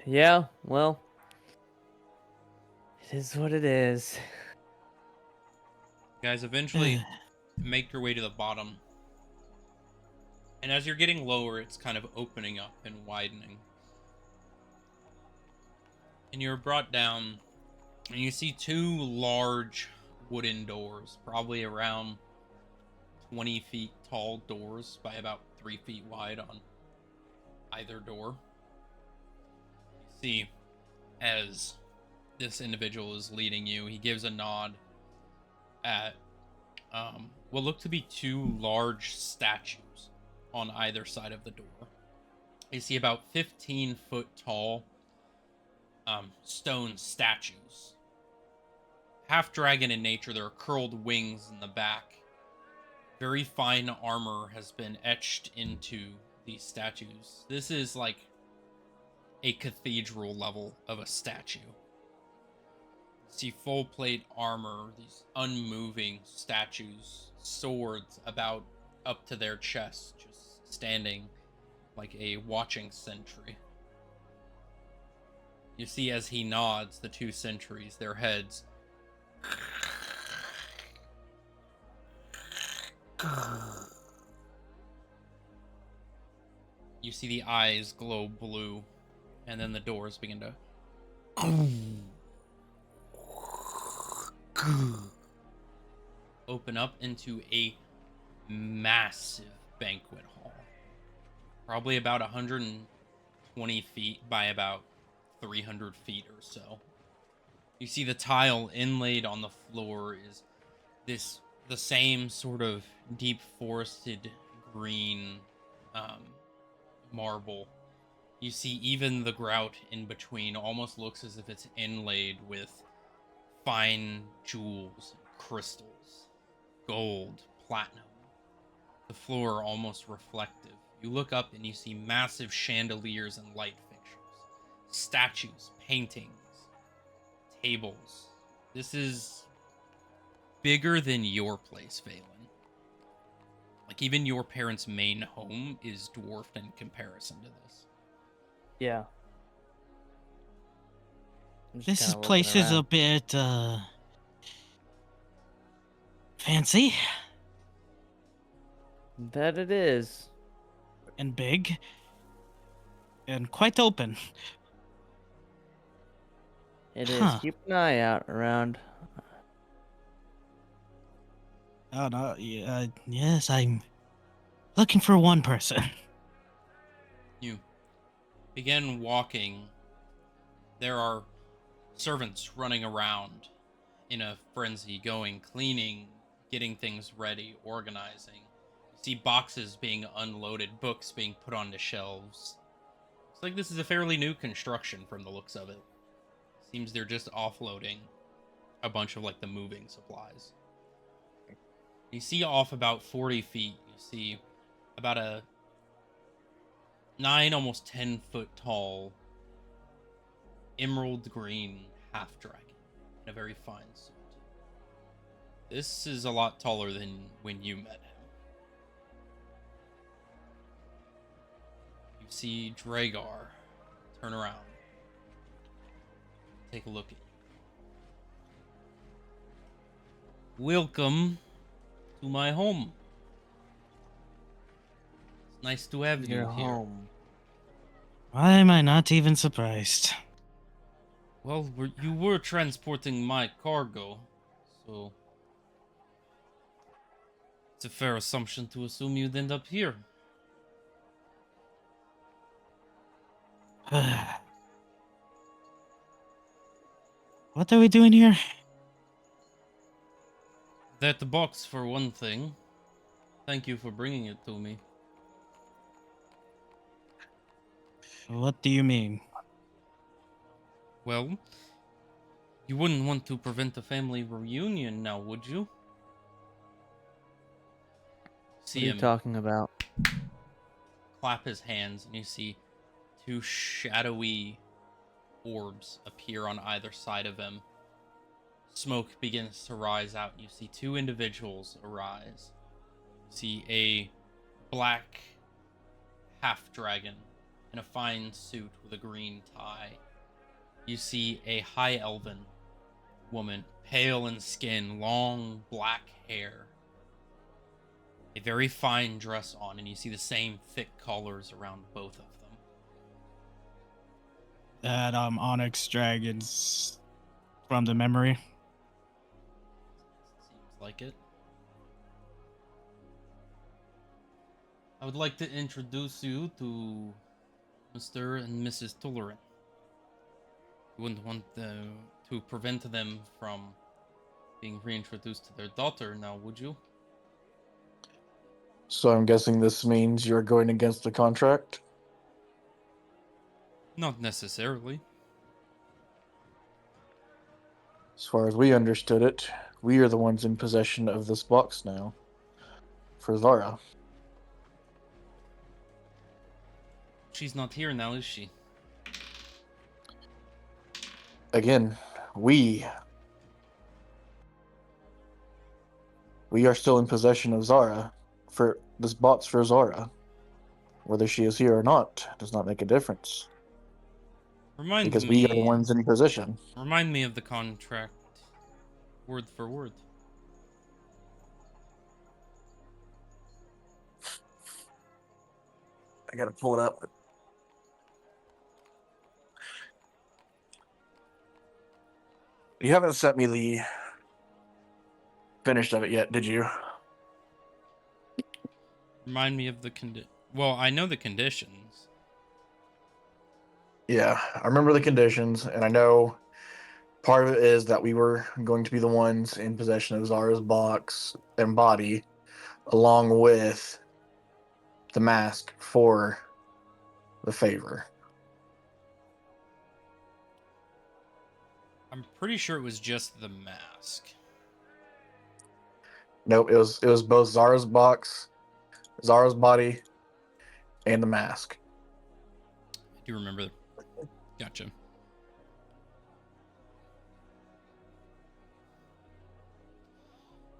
Yeah, well, it is what it is. Guys, eventually make your way to the bottom. And as you're getting lower, it's kind of opening up and widening. And you're brought down, and you see two large wooden doors, probably around 20 feet tall doors by about 3 feet wide on either door. You see, as this individual is leading you, he gives a nod at what look to be two large statues on either side of the door. You see about 15-foot tall stone statues. Half dragon in nature, there are curled wings in the back. Very fine armor has been etched into these statues. This is like a cathedral level of a statue. See full plate armor, these unmoving statues, swords about up to their chest, just standing like a watching sentry. You see as he nods, the two sentries, their heads you see the eyes glow blue, and then the doors begin to open up into a massive banquet hall. Probably about 120 feet by about 300 feet or so. You see the tile inlaid on the floor is the same sort of deep forested green marble. You see even the grout in between almost looks as if it's inlaid with fine jewels, crystals, gold, platinum. The floor almost reflective. You look up and you see massive chandeliers and light fixtures, statues, paintings, tables. This is bigger than your place, Valen. Like, even your parents' main home is dwarfed in comparison to this. Yeah. I'm just This kinda looking place is a around. bit fancy That it is. and big and quite open. It is. Huh. Keep an eye out around. Oh no, yeah, yes, I'm looking for one person. You begin walking. There are servants running around in a frenzy, going, cleaning, getting things ready, organizing. You see boxes being unloaded, books being put onto shelves. Looks like this is a fairly new construction from the looks of it. Seems they're just offloading a bunch of like the moving supplies. You see off about 40 feet, you see about a 9, almost 10-foot tall emerald green half dragon in a very fine suit. This is a lot taller than when you met him. You see Dragar turn around, take a look at you. Welcome to my home. It's nice to have Your you here. home. Why am I not even surprised? Well, you were transporting my cargo, so it's a fair assumption to assume you'd end up here. What are we doing here? That box, for one thing. Thank you for bringing it to me. What do you mean? Well, you wouldn't want to prevent a family reunion now, would you? What See are you him talking about? clap his hands, and you see two shadowy orbs appear on either side of him. Smoke begins to rise out. You see two individuals arise. You see a black half dragon in a fine suit with a green tie. You see a high elven woman, pale in skin, long black hair, a very fine dress on, and you see the same thick collars around both of them. That onyx dragons from the memory. Seems like it. I would like to introduce you to Mr. and Mrs. Tolerant. You wouldn't want to prevent them from being reintroduced to their daughter now, would you? So I'm guessing this means you're going against the contract? Not necessarily. As far as we understood it, we are the ones in possession of this box now. For Zara. She's not here now, is she? Again, we are still in possession of Zara. For this box for Zara. Whether she is here or not does not make a difference. Remind Because we are the me. ones in position. Remind me of the contract, word for word. I gotta pull it up. You haven't sent me the finished of it yet, did you? Remind me of the Well, I know the conditions. Yeah, I remember the conditions, and I know part of it is that we were going to be the ones in possession of Zara's box and body, along with the mask for the favor. I'm pretty sure it was just the mask. Nope, it was both Zara's box, Zara's body, and the mask. I do remember. Gotcha.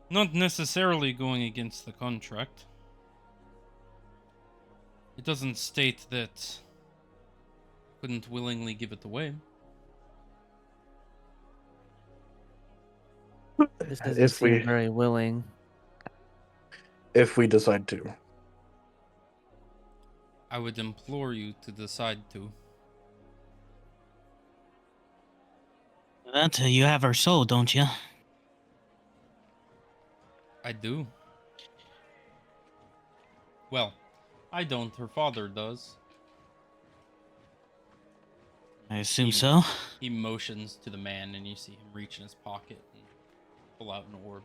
Not necessarily going against the contract. It doesn't state that I couldn't willingly give it away. This doesn't If seem we very willing. if we decide to. I would implore you to decide to. That you have her soul, don't you? I do. Well, I don't. Her father does. I assume He- so. He motions to the man, and you see him reach in his pocket and pull out an orb.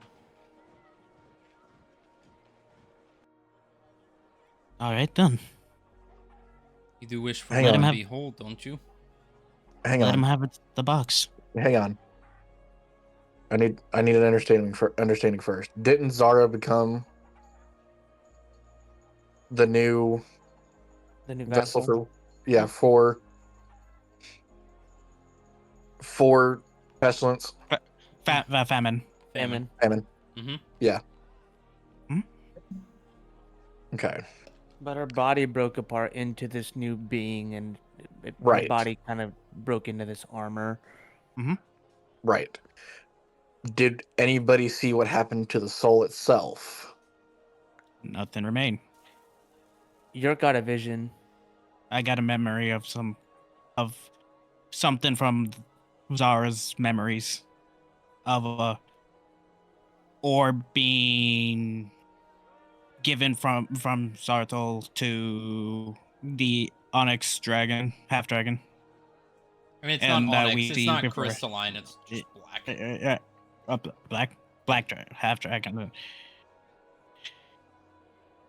All right, then. You do wish for Hang one on. to be whole, don't you? Let him have the box. Hang on. I need an understanding first. Didn't Zara become the new The new vessel vessel. for pestilence? Famine. Famine. Famine. Mm-hmm. Yeah. Hmm? Okay. But her body broke apart into this new being, and her Right. body kind of broke into this armor. Right. Did anybody see what happened to the soul itself? Nothing remained. York got a vision. I got a memory of something from Zara's memories of a orb being given from Sartol to the Onyx dragon, half dragon. I mean, it's And not that onyx. we It's see not before. crystalline. It's just black. Black dragon, half dragon.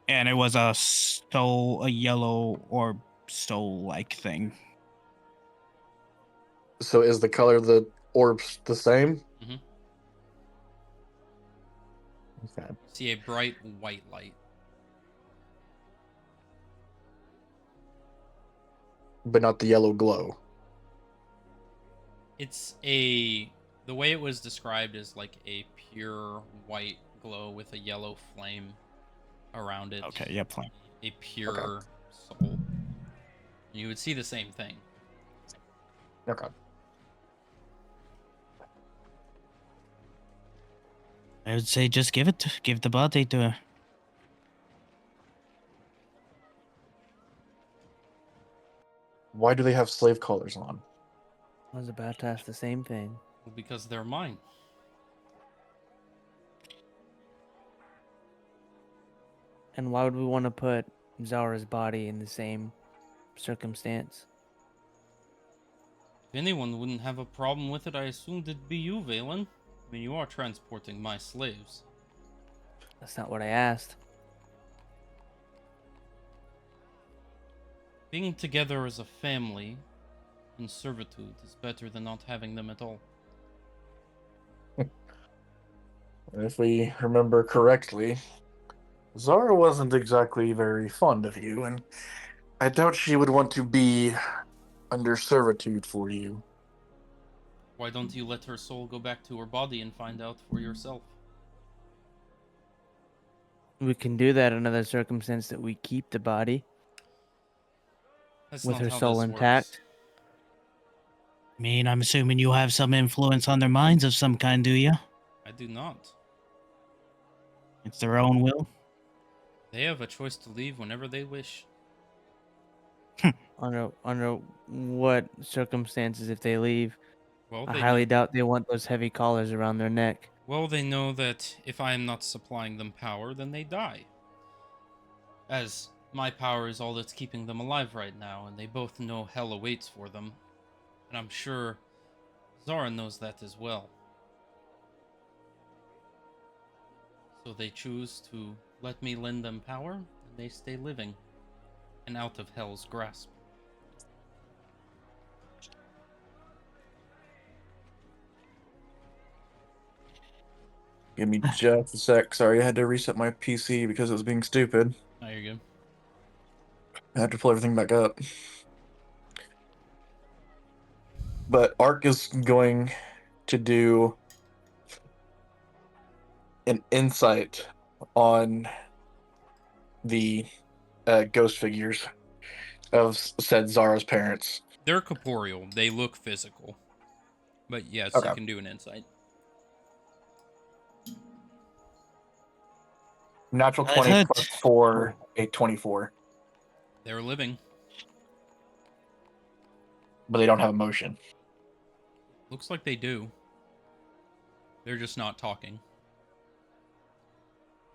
And it was a yellow orb soul like thing. So is the color of the orbs the same? Mhm. Okay. See a bright white light. But not the yellow glow. It's the way it was described is like a pure white glow with a yellow flame around it. Okay, yeah, plain. A pure soul. You would see the same thing. Okay. I would say just give the body to her. Why do they have slave collars on? I was about to ask the same thing. Well, because they're mine. And why would we want to put Zara's body in the same circumstance? If anyone wouldn't have a problem with it, I assumed it'd be you, Valen. I mean, you are transporting my slaves. That's not what I asked. Being together as a family in servitude is better than not having them at all. If we remember correctly, Zara wasn't exactly very fond of you, and I doubt she would want to be under servitude for you. Why don't you let her soul go back to her body and find out for yourself? We can do that in another circumstance that we keep the body. That's with not her how soul this works. intact. I mean, I'm assuming you have some influence on their minds of some kind, do you? I do not. It's their own will. They have a choice to leave whenever they wish. Under what circumstances if they leave? Well, I they highly know. doubt they want those heavy collars around their neck. Well, they know that if I am not supplying them power, then they die. As my power is all that's keeping them alive right now, and they both know hell awaits for them. And I'm sure Zara knows that as well. So they choose to let me lend them power, and they stay living and out of hell's grasp. Give me just a sec. Sorry, I had to reset my PC because it was being stupid. Now you're good. I have to pull everything back up. But Ark is going to do an insight on the ghost figures of said Zara's parents. They're corporeal. They look physical. But yes, you Okay. can do an insight. Natural I've 20 heard- plus 4, a 24. They're living. But they don't have emotion. Looks like they do. They're just not talking.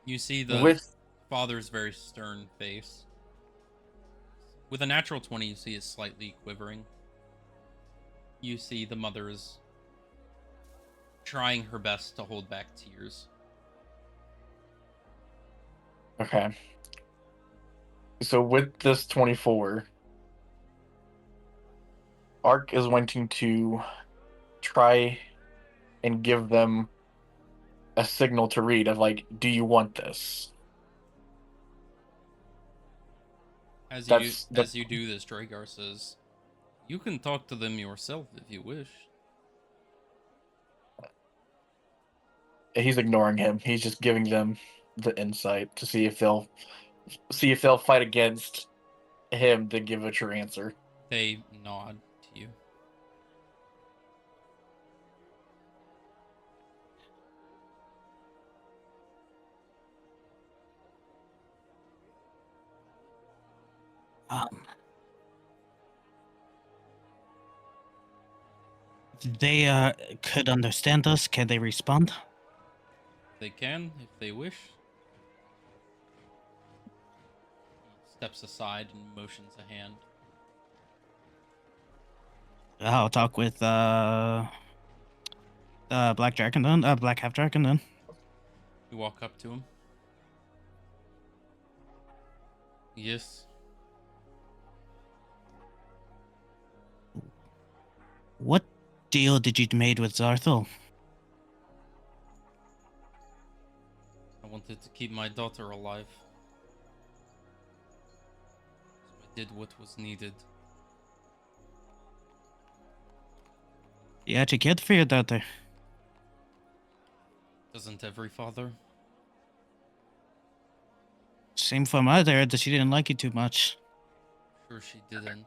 You see the With father's very stern face. With a natural 20, you see it slightly quivering. You see the mother is trying her best to hold back tears. Okay. So with this 24, Ark is wanting to try and give them a signal to read of like, do you want this? As That's you do this, Dragar says, "You can talk to them yourself if you wish." he's ignoring him. He's just giving them the insight to see if they'll fight against him to give a true answer. They nod to you. Um, they could understand us. Can they respond? They can if they wish. He steps aside and motions a hand. I'll talk with Black Dragon then. Black Half Dragon then. You walk up to him. Yes. What deal did you made with Zarthel? I wanted to keep my daughter alive. So I did what was needed. You actually cared for your daughter. Doesn't every father? Same for mother, that she didn't like you too much. Sure she didn't.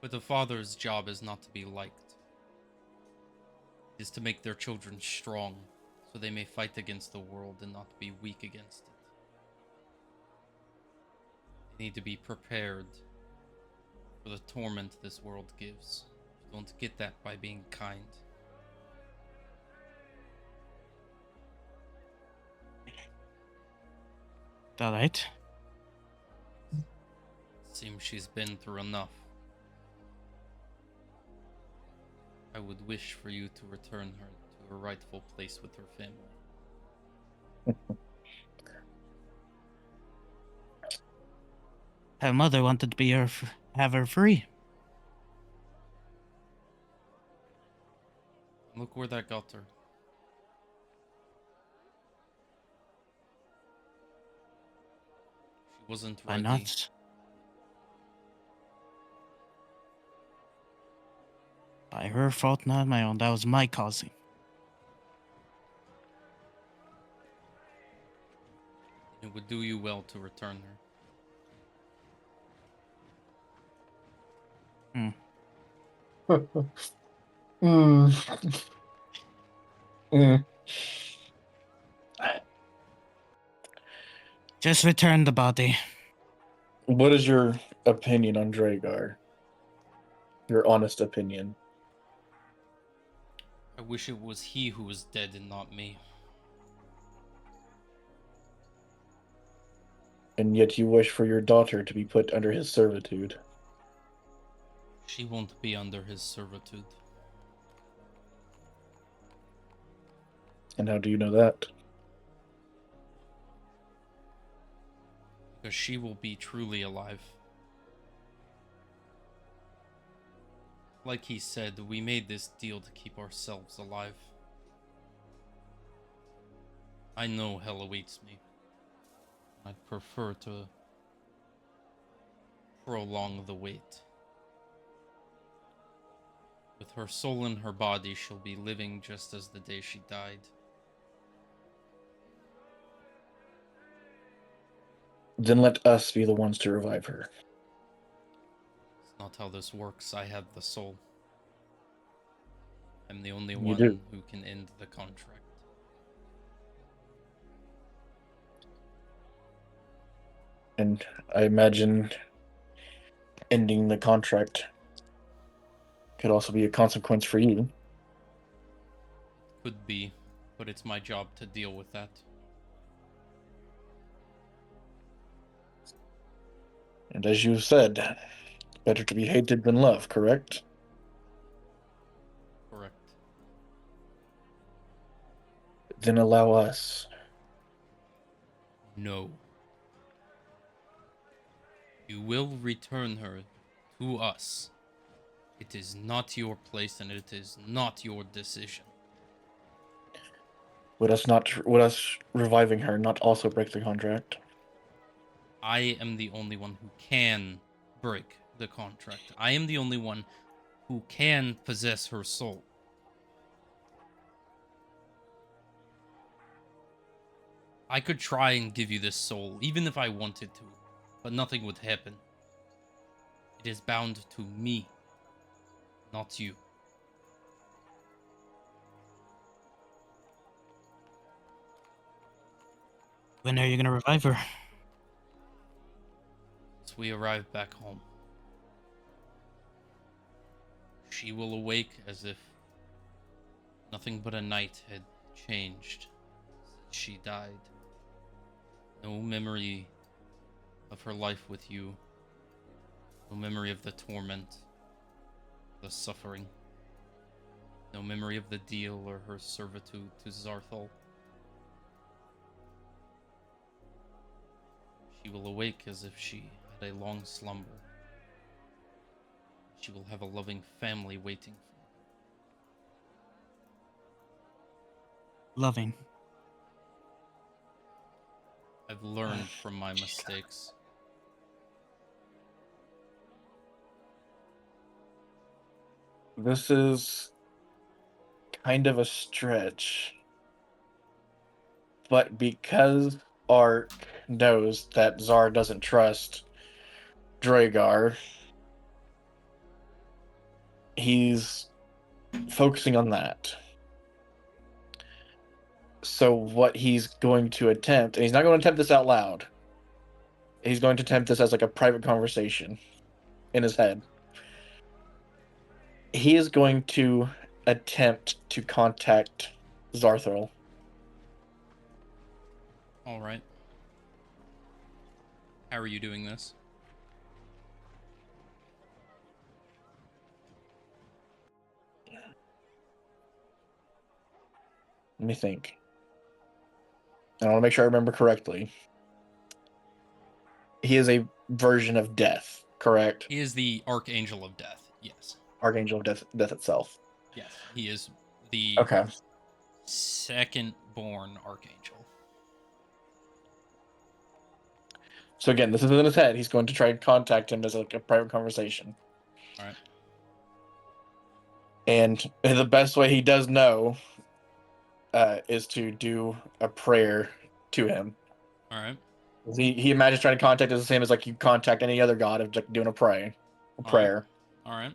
But a father's job is not to be liked. It is to make their children strong, so they may fight against the world and not be weak against it. They need to be prepared for the torment this world gives. You don't get that by being kind. Alright. Seems she's been through enough. I would wish for you to return her to her rightful place with her family. Her mother wanted to be have her free. Look where that got her. She wasn't Why ready. not? By her fault, not my own. That was my causing. It would do you well to return her. Hmm. Mm. Just return the body. What is your opinion on Dragar? Your honest opinion. I wish it was he who was dead and not me. And yet you wish for your daughter to be put under his servitude. She won't be under his servitude. And how do you know that? Because she will be truly alive. Like he said, we made this deal to keep ourselves alive. I know hell awaits me. I'd prefer to prolong the wait. With her soul in her body, she'll be living just as the day she died. Then let us be the ones to revive her. It's not how this works. I have the soul. I'm the only You one do. who can end the contract. And I imagine ending the contract could also be a consequence for you. Could be, but it's my job to deal with that. And as you said, better to be hated than loved, correct? Correct. Then allow us. No. You will return her to us. It is not your place and it is not your decision. Would us reviving her not also break the contract? I am the only one who can break the contract. I am the only one who can possess her soul. I could try and give you this soul, even if I wanted to, but nothing would happen. It is bound to me, not you. When are you gonna revive her? As we arrive back home, she will awake as if nothing but a night had changed since she died. No memory of her life with you. No memory of the torment, the suffering. No memory of the deal or her servitude to Zarthol. She will awake as if she had a long slumber. She will have a loving family waiting for her. Loving. I've learned from my mistakes. This is kind of a stretch. But because Ark knows that Zar doesn't trust Dragar, he's focusing on that. So what he's going to attempt, and he's not going to attempt this out loud. He's going to attempt this as like a private conversation in his head. He is going to attempt to contact Zarthol. All right. How are you doing this? Let me think. I want to make sure I remember correctly. He is a version of death, correct? He is the Archangel of Death. Yes. Archangel of death itself. Yes. He is the Okay. second born Archangel. So again, this is in his head. He's going to try and contact him as like a private conversation. All right. And the best way he does know is to do a prayer to him. All right. He imagines trying to contact us the same as like you contact any other god of like doing a prayer. All right.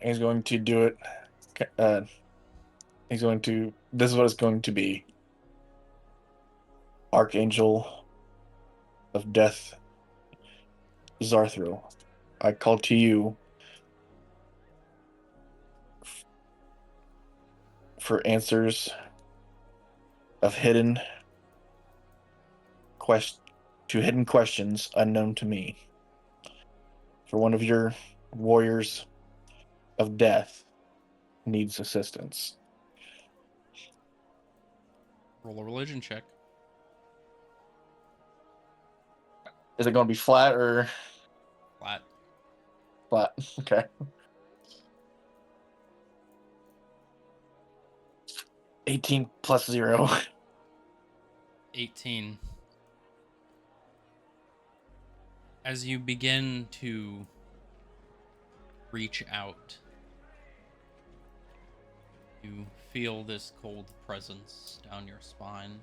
He's going to do it. He's going to. This is what it's going to be. Archangel of Death, Zarthril, I call to you for answers of hidden hidden questions unknown to me. For one of your warriors of death needs assistance. Roll a religion check. Is it going to be flat or Flat. flat? Okay. 18 plus 0. 18. As you begin to reach out, you feel this cold presence down your spine.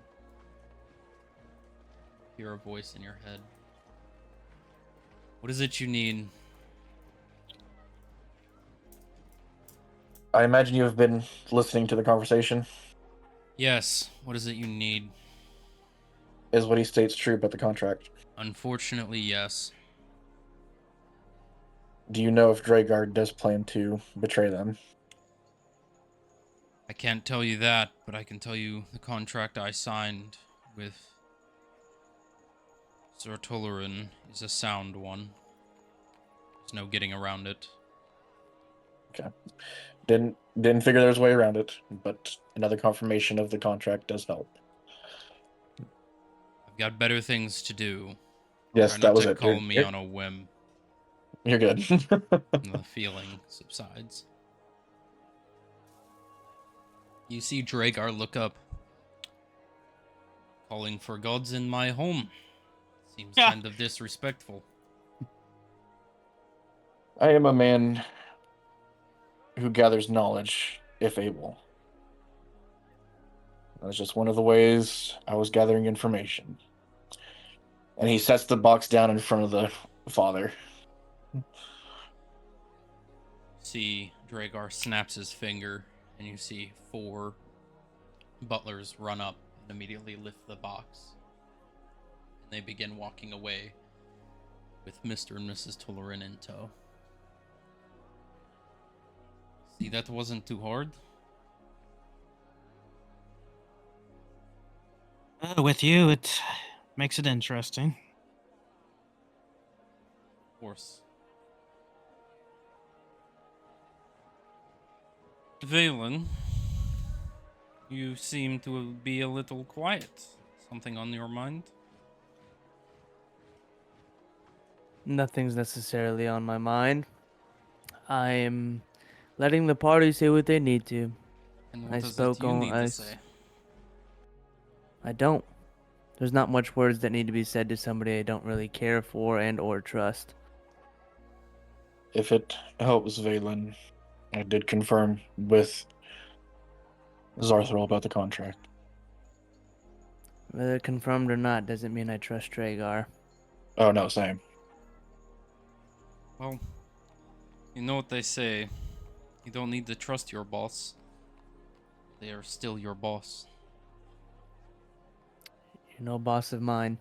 Hear a voice in your head. What is it you need? I imagine you have been listening to the conversation. Yes, what is it you need? Is what he states true about the contract? Unfortunately, yes. Do you know if Dragar does plan to betray them? I can't tell you that, but I can tell you the contract I signed with Sir Tularin is a sound one. There's no getting around it. Okay. Didn't figure there was a way around it, but another confirmation of the contract does help. I've got better things to do. Yes, Try that not was to it. call me on a whim. You're good. And the feeling subsides. You see Dragar look up. Calling for gods in my home. Seems Yeah. kind of disrespectful. I am a man who gathers knowledge, if able. That's just one of the ways I was gathering information. And he sets the box down in front of the father. See Dragar snaps his finger, and you see 4 butlers run up and immediately lift the box. And they begin walking away with Mr. and Mrs. Tularin in tow. See, that wasn't too hard. With you, it makes it interesting. Of course. Valen, you seem to be a little quiet. Something on your mind? Nothing's necessarily on my mind. I am letting the party say what they need to. And I what is it spoke you on. need to say? I don't. There's not much words that need to be said to somebody I don't really care for and or trust. If it helps Valen, I did confirm with Zarthril about the contract. Whether confirmed or not doesn't mean I trust Dragar. Oh, no, same. Well, you know what they say. You don't need to trust your boss. They are still your boss. You're no boss of mine.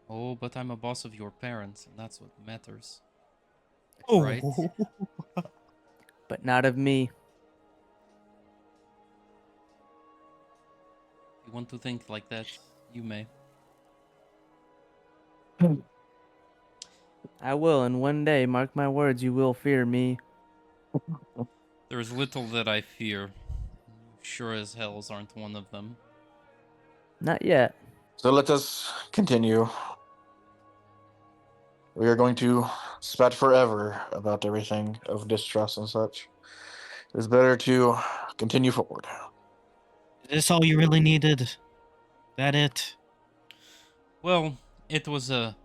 Oh, but I'm a boss of your parents, and that's what matters. Oh, Right? But not of me. If you want to think like that, you may. I will, and one day, mark my words, you will fear me. There is little that I fear. Sure as hells aren't one of them. Not yet. So let us continue. We are going to spat forever about everything of distrust and such. It is better to continue forward. is this all you really needed? That it? Well, it was a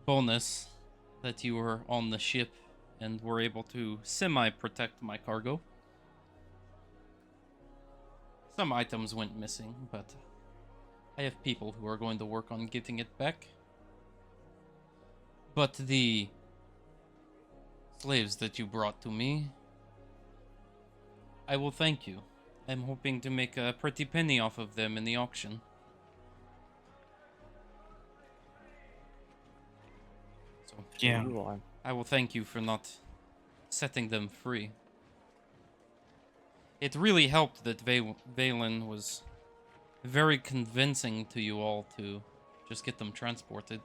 bonus that you were on the ship and were able to semi-protect my cargo. Some items went missing, but I have people who are going to work on getting it back. But the slaves that you brought to me, I will thank you. I'm hoping to make a pretty penny off of them in the auction. So Yeah. You are. I will thank you for not setting them free. It really helped that Valen was very convincing to you all to just get them transported.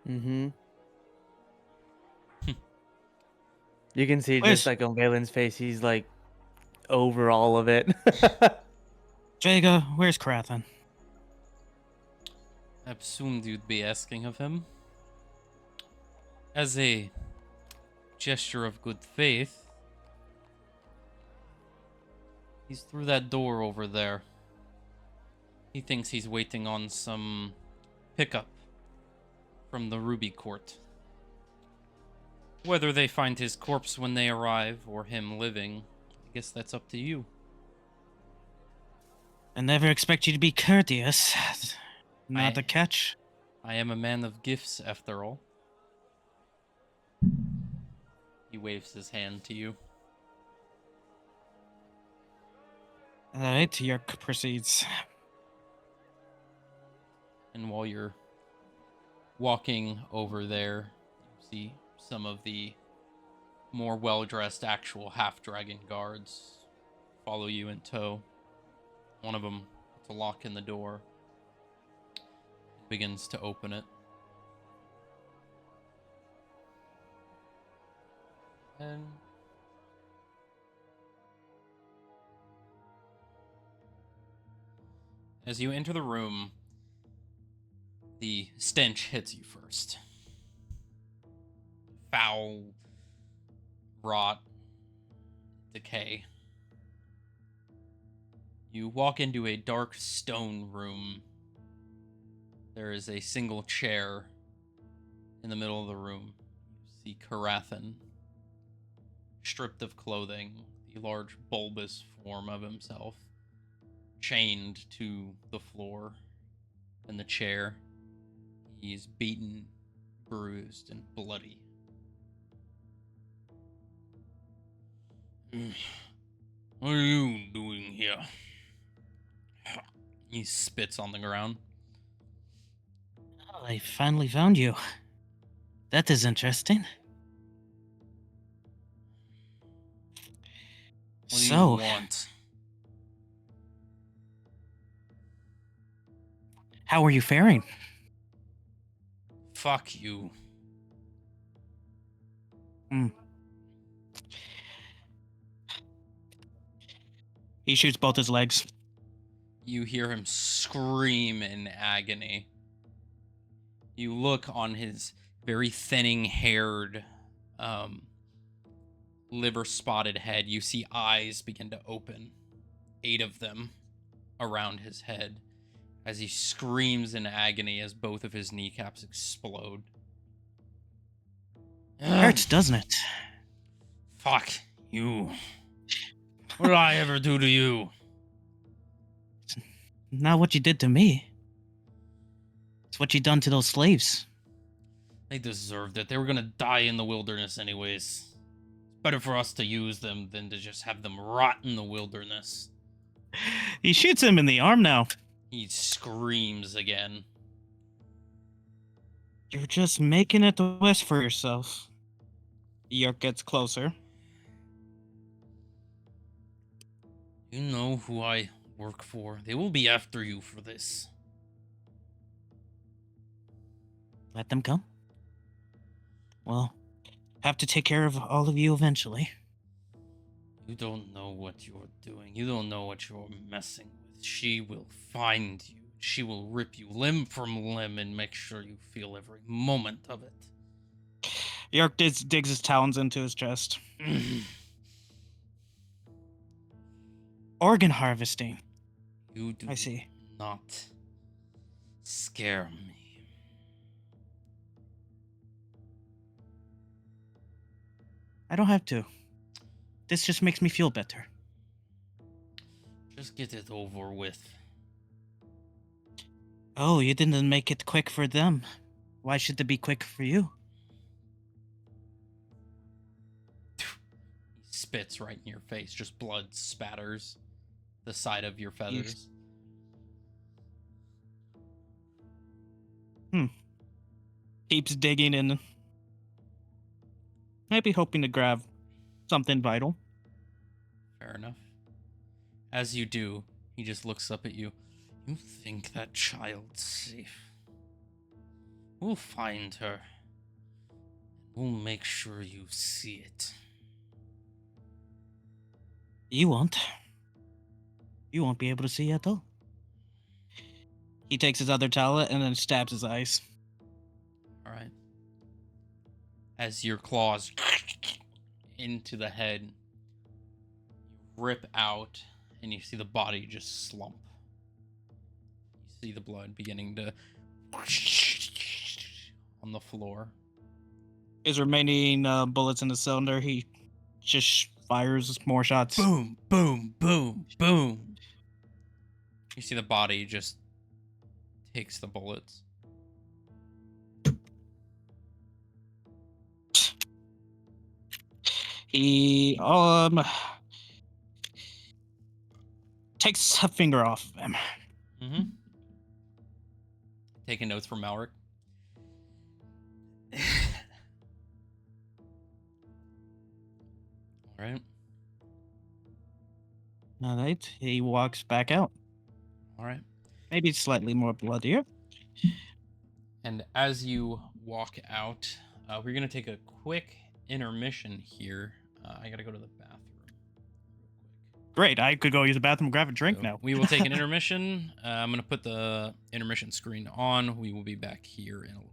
Mm-hmm. You can see Where's- just like on Valen's face, he's like over all of it. Jaga, where's Karathan? I assumed you'd be asking of him. As a gesture of good faith, he's through that door over there. He thinks he's waiting on some pickup from the Ruby Court. Whether they find his corpse when they arrive or him living, I guess that's up to you. I never expect you to be courteous. Not I- a catch. I am a man of gifts, after all. He waves his hand to you. Alright, Yerk proceeds. And while you're walking over there, you see some of the more well-dressed actual half-dragon guards follow you in tow. One of them puts a lock in the door, begins to open it. And as you enter the room, the stench hits you first. Foul, rot, decay. You walk into a dark stone room. There is a single chair in the middle of the room. You see Karathan, stripped of clothing, the large bulbous form of himself, chained to the floor and the chair. He's beaten, bruised, and bloody. What are you doing here? He spits on the ground. Oh, I finally found you. That is interesting. What do So, you want? how are you faring? Fuck you. He shoots both his legs. You hear him scream in agony. You look on his very thinning haired, liver spotted head. You see eyes begin to open, 8 of them around his head, as he screams in agony as both of his kneecaps explode. Hurts, doesn't it? Fuck you. What did I ever do to you? Not what you did to me. It's what you done to those slaves. They deserved it. They were gonna die in the wilderness anyways. It's better for us to use them than to just have them rot in the wilderness. He shoots him in the arm now. He screams again. You're just making it worse for yourself. Yerk gets closer. You know who I work for. They will be after you for this. Let them come. Well, have to take care of all of you eventually. You don't know what you're doing. You don't know what you're messing with. She will find you. She will rip you limb from limb and make sure you feel every moment of it. Yerk digs his talons into his chest. Organ harvesting. You do I see. not scare me. I don't have to. This just makes me feel better. Just get it over with. Oh, you didn't make it quick for them. Why should it be quick for you? He spits right in your face. Just blood spatters the side of your feathers. Keeps digging in. Maybe hoping to grab something vital. Fair enough. As you do, he just looks up at you. You think that child's safe? We'll find her. We'll make sure you see it. You won't. You won't be able to see at all. He takes his other talent and then stabs his eyes. All right. As your claws into the head, you rip out, and you see the body just slump. You see the blood beginning to on the floor. His remaining bullets in the cylinder, he just fires more shots. Boom, boom, boom, boom. You see the body just takes the bullets. He takes a finger off of him. Mm-hmm. Taking notes from Malric. All right. All right. He walks back out. All right. Maybe slightly more bloodier. And as you walk out, we're going to take a quick intermission here. I got to go to the bathroom real quick. Great. I could go use the bathroom, grab a drink So now. we will take an intermission. I'm going to put the intermission screen on. We will be back here in a little bit.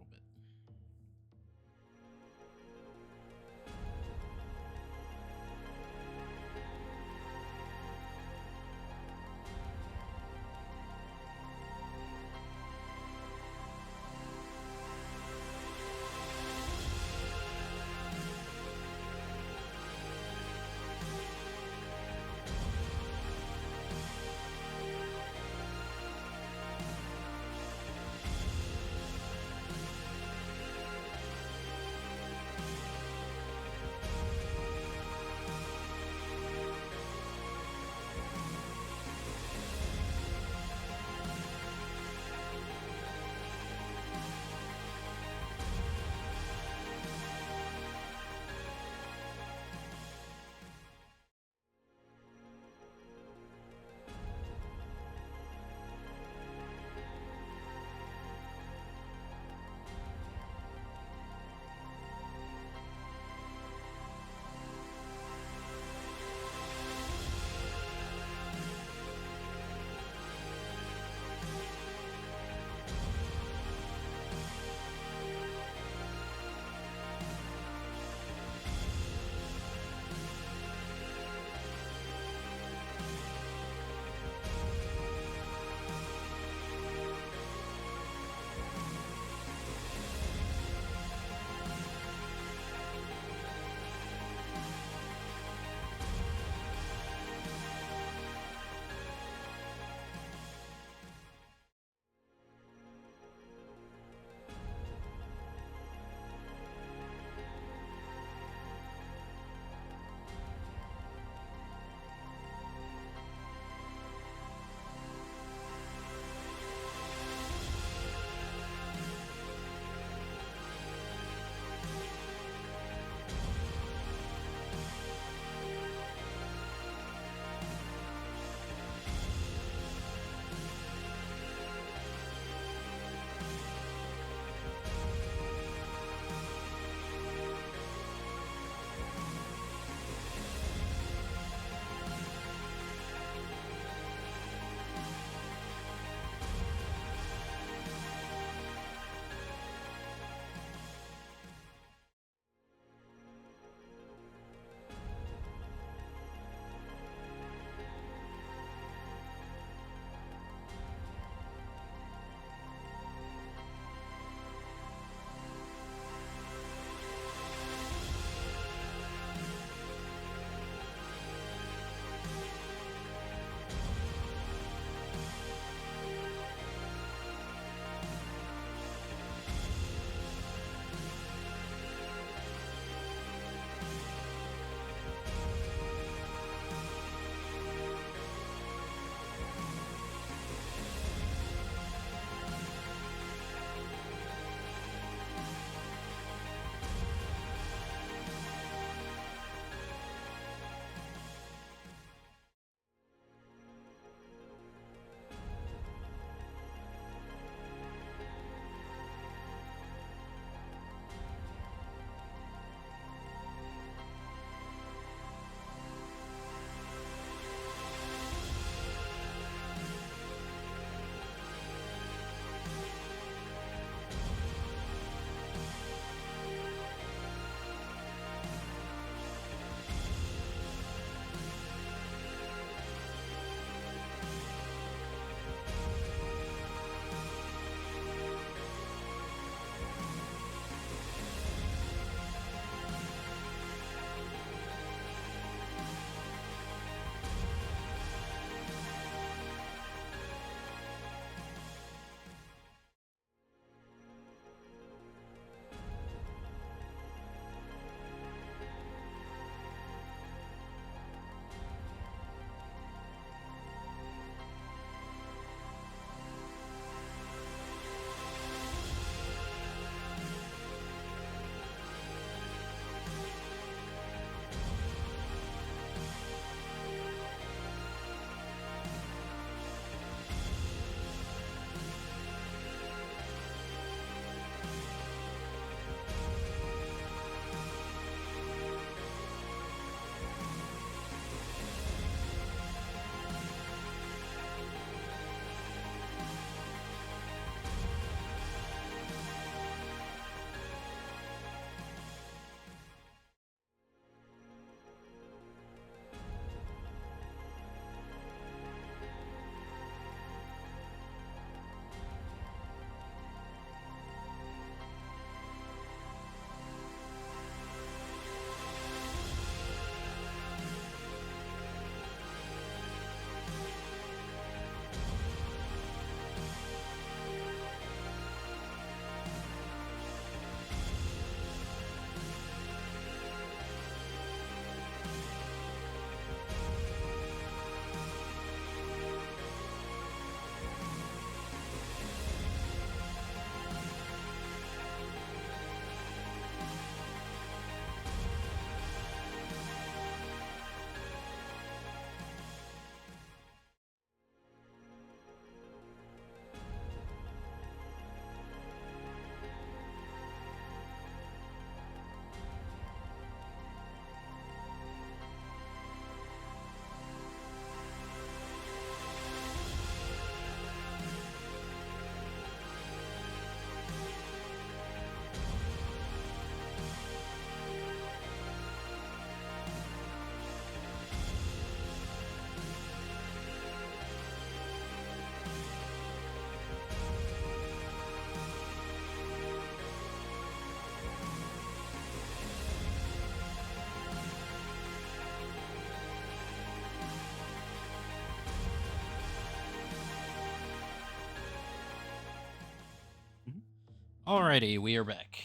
Alrighty, we are back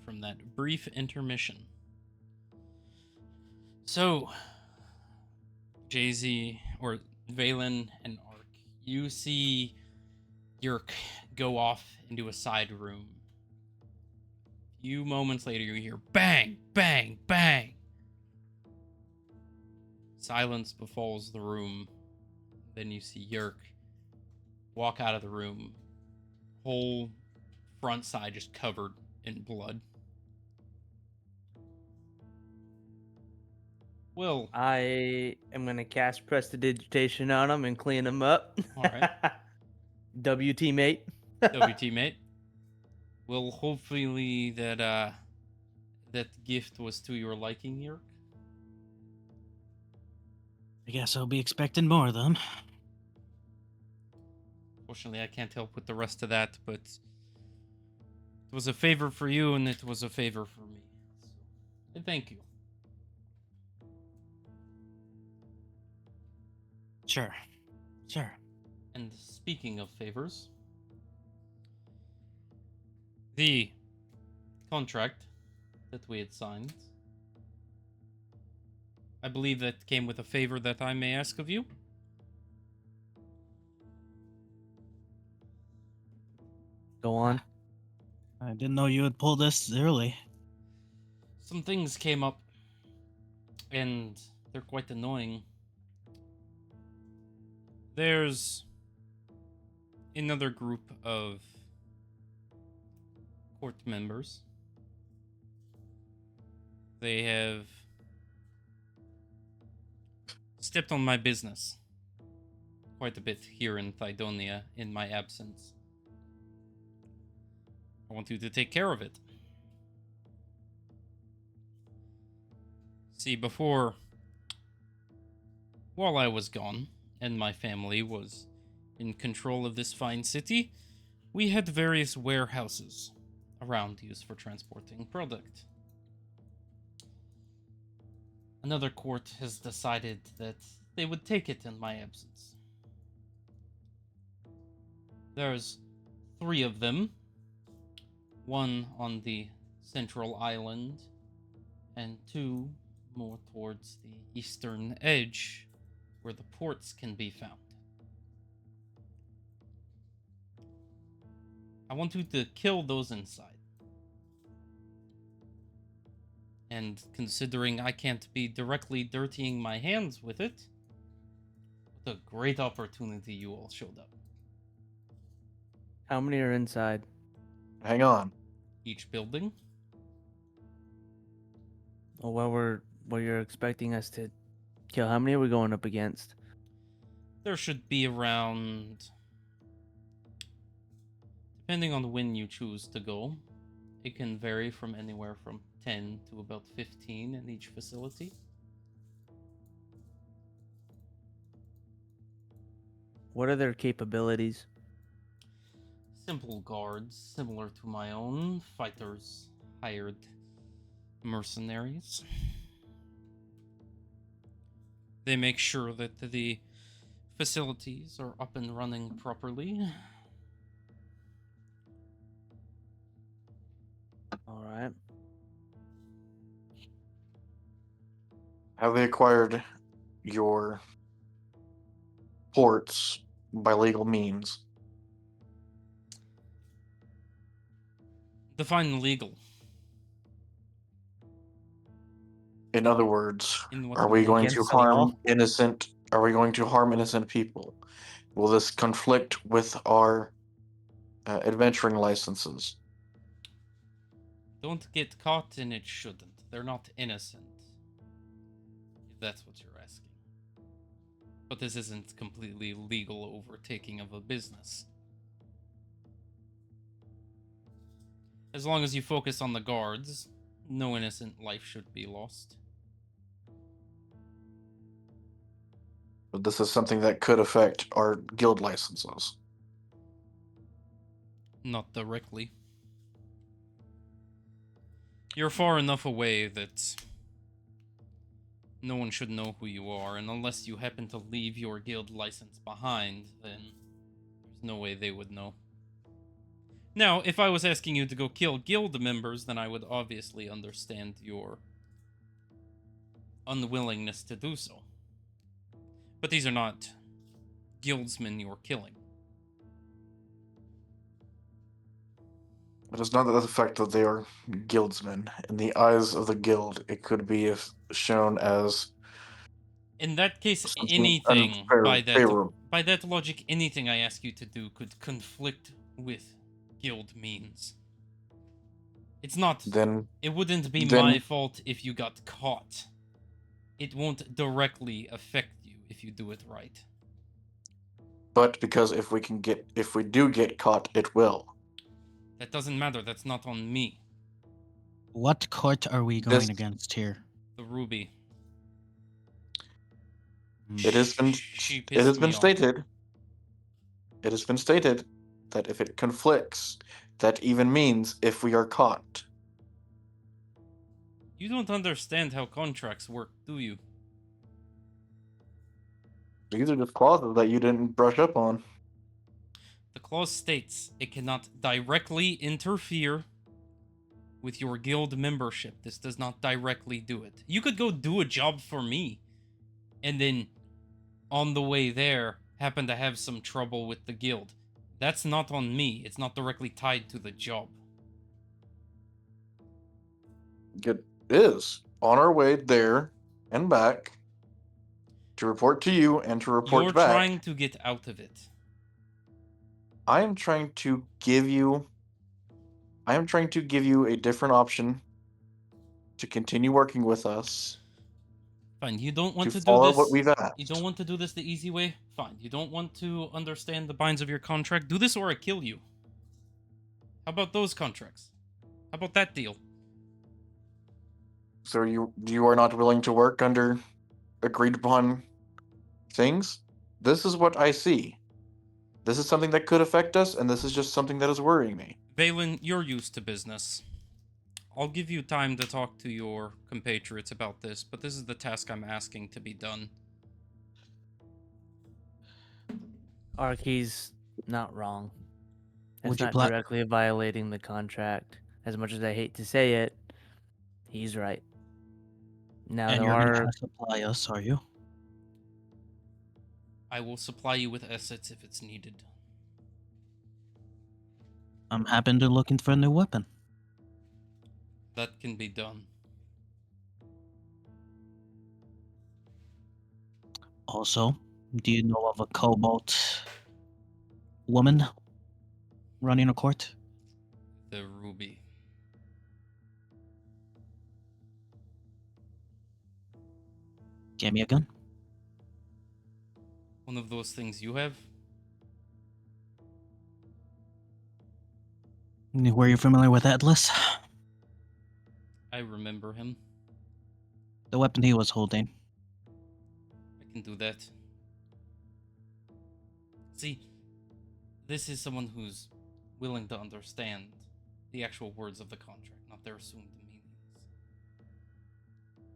from that brief intermission. So, Jay-Z, or Valen and Ark, you see Yerk go off into a side room. A few moments later, you hear bang, bang, bang. Silence befalls the room. Then you see Yerk walk out of the room, whole front side just covered in blood. Will. I am gonna cast Prestidigitation on him and clean him up. All right. W teammate. teammate. Well, hopefully that gift was to your liking, Yerk. I guess I'll be expecting more of them. Fortunately, I can't help with the rest of that, but it was a favor for you, and it was a favor for me. So, thank you. Sure. And speaking of favors, the contract that we had signed, I believe that came with a favor that I may ask of you. Go on. I didn't know you would pull this early. Some things came up, and they're quite annoying. There's another group of court members. They have stepped on my business quite a bit here in Thydonia in my absence. I want you to take care of it. See, while I was gone, and my family was in control of this fine city, we had various warehouses around used for transporting product. Another court has decided that they would take it in my absence. There's 3 of them, one on the central island, and 2 more towards the eastern edge, where the ports can be found. I want you to kill those inside. And considering I can't be directly dirtying my hands with it, what a great opportunity you all showed up. How many are inside? Hang on. Each building, Oh, what you're expecting us to kill? How many are we going up against? there should be around, depending on when you choose to go, it can vary from anywhere from 10 to about 15 in each facility. What are their capabilities? Simple guards, similar to my own, fighters, hired mercenaries. They make sure that the facilities are up and running properly. All right. Have they acquired your ports by legal means? Define legal. In other words, In what are we way? going to Against the law? harm innocent? Are we going to harm innocent people? Will this conflict with our adventuring licenses? Don't get caught and it shouldn't. They're not innocent. If that's what you're asking. But this isn't completely legal overtaking of a business. As long as you focus on the guards, no innocent life should be lost. But this is something that could affect our guild licenses. Not directly. You're far enough away that no one should know who you are, and unless you happen to leave your guild license behind, then there's no way they would know. Now, if I was asking you to go kill guild members, then I would obviously understand your unwillingness to do so. But these are not guildsmen you're killing. It is not the fact that they are guildsmen. In the eyes of the guild, it could be shown as In that case, something anything unfavorable. by that logic, anything I ask you to do could conflict with guild means. It's not. Then, It wouldn't be then, my fault if you got caught. It won't directly affect you if you do it right. but because if we do get caught, it will. That doesn't matter. That's not on me. What court are we This going against here? The Ruby. it has been She it pissed has been me off. stated. It has been stated that if it conflicts, that even means if we are caught. You don't understand how contracts work, do you? These are just clauses that you didn't brush up on. The clause states it cannot directly interfere with your guild membership. This does not directly do it. You could go do a job for me, and then on the way there happen to have some trouble with the guild. That's not on me. It's not directly tied to the job. It is on our way there and back to report to you and to report You're back. trying to get out of it. I am trying to give you a different option to continue working with us. Fine, you don't want to do follow this. what we've asked. You don't want to do this the easy way? Fine. You don't want to understand the binds of your contract? Do this or I kill you. How about those contracts? How about that deal? So you are not willing to work under agreed upon things? This is what I see. This is something that could affect us, and this is just something that is worrying me. Valen, you're used to business. I'll give you time to talk to your compatriots about this, but this is the task I'm asking to be done. Arky's not wrong. Would It's you not pla- directly violating the contract. As much as I hate to say it, he's right. Now And there you're going are to supply us, are you? I will supply you with assets if it's needed. I'm happy to looking for a new weapon. That can be done. Also, do you know of a cobalt woman running a court? The Ruby. Give me a gun. One of those things you have? Were you familiar with Atlas? I remember him. The weapon he was holding. I can do that. See, this is someone who's willing to understand the actual words of the contract, not their assumed meanings.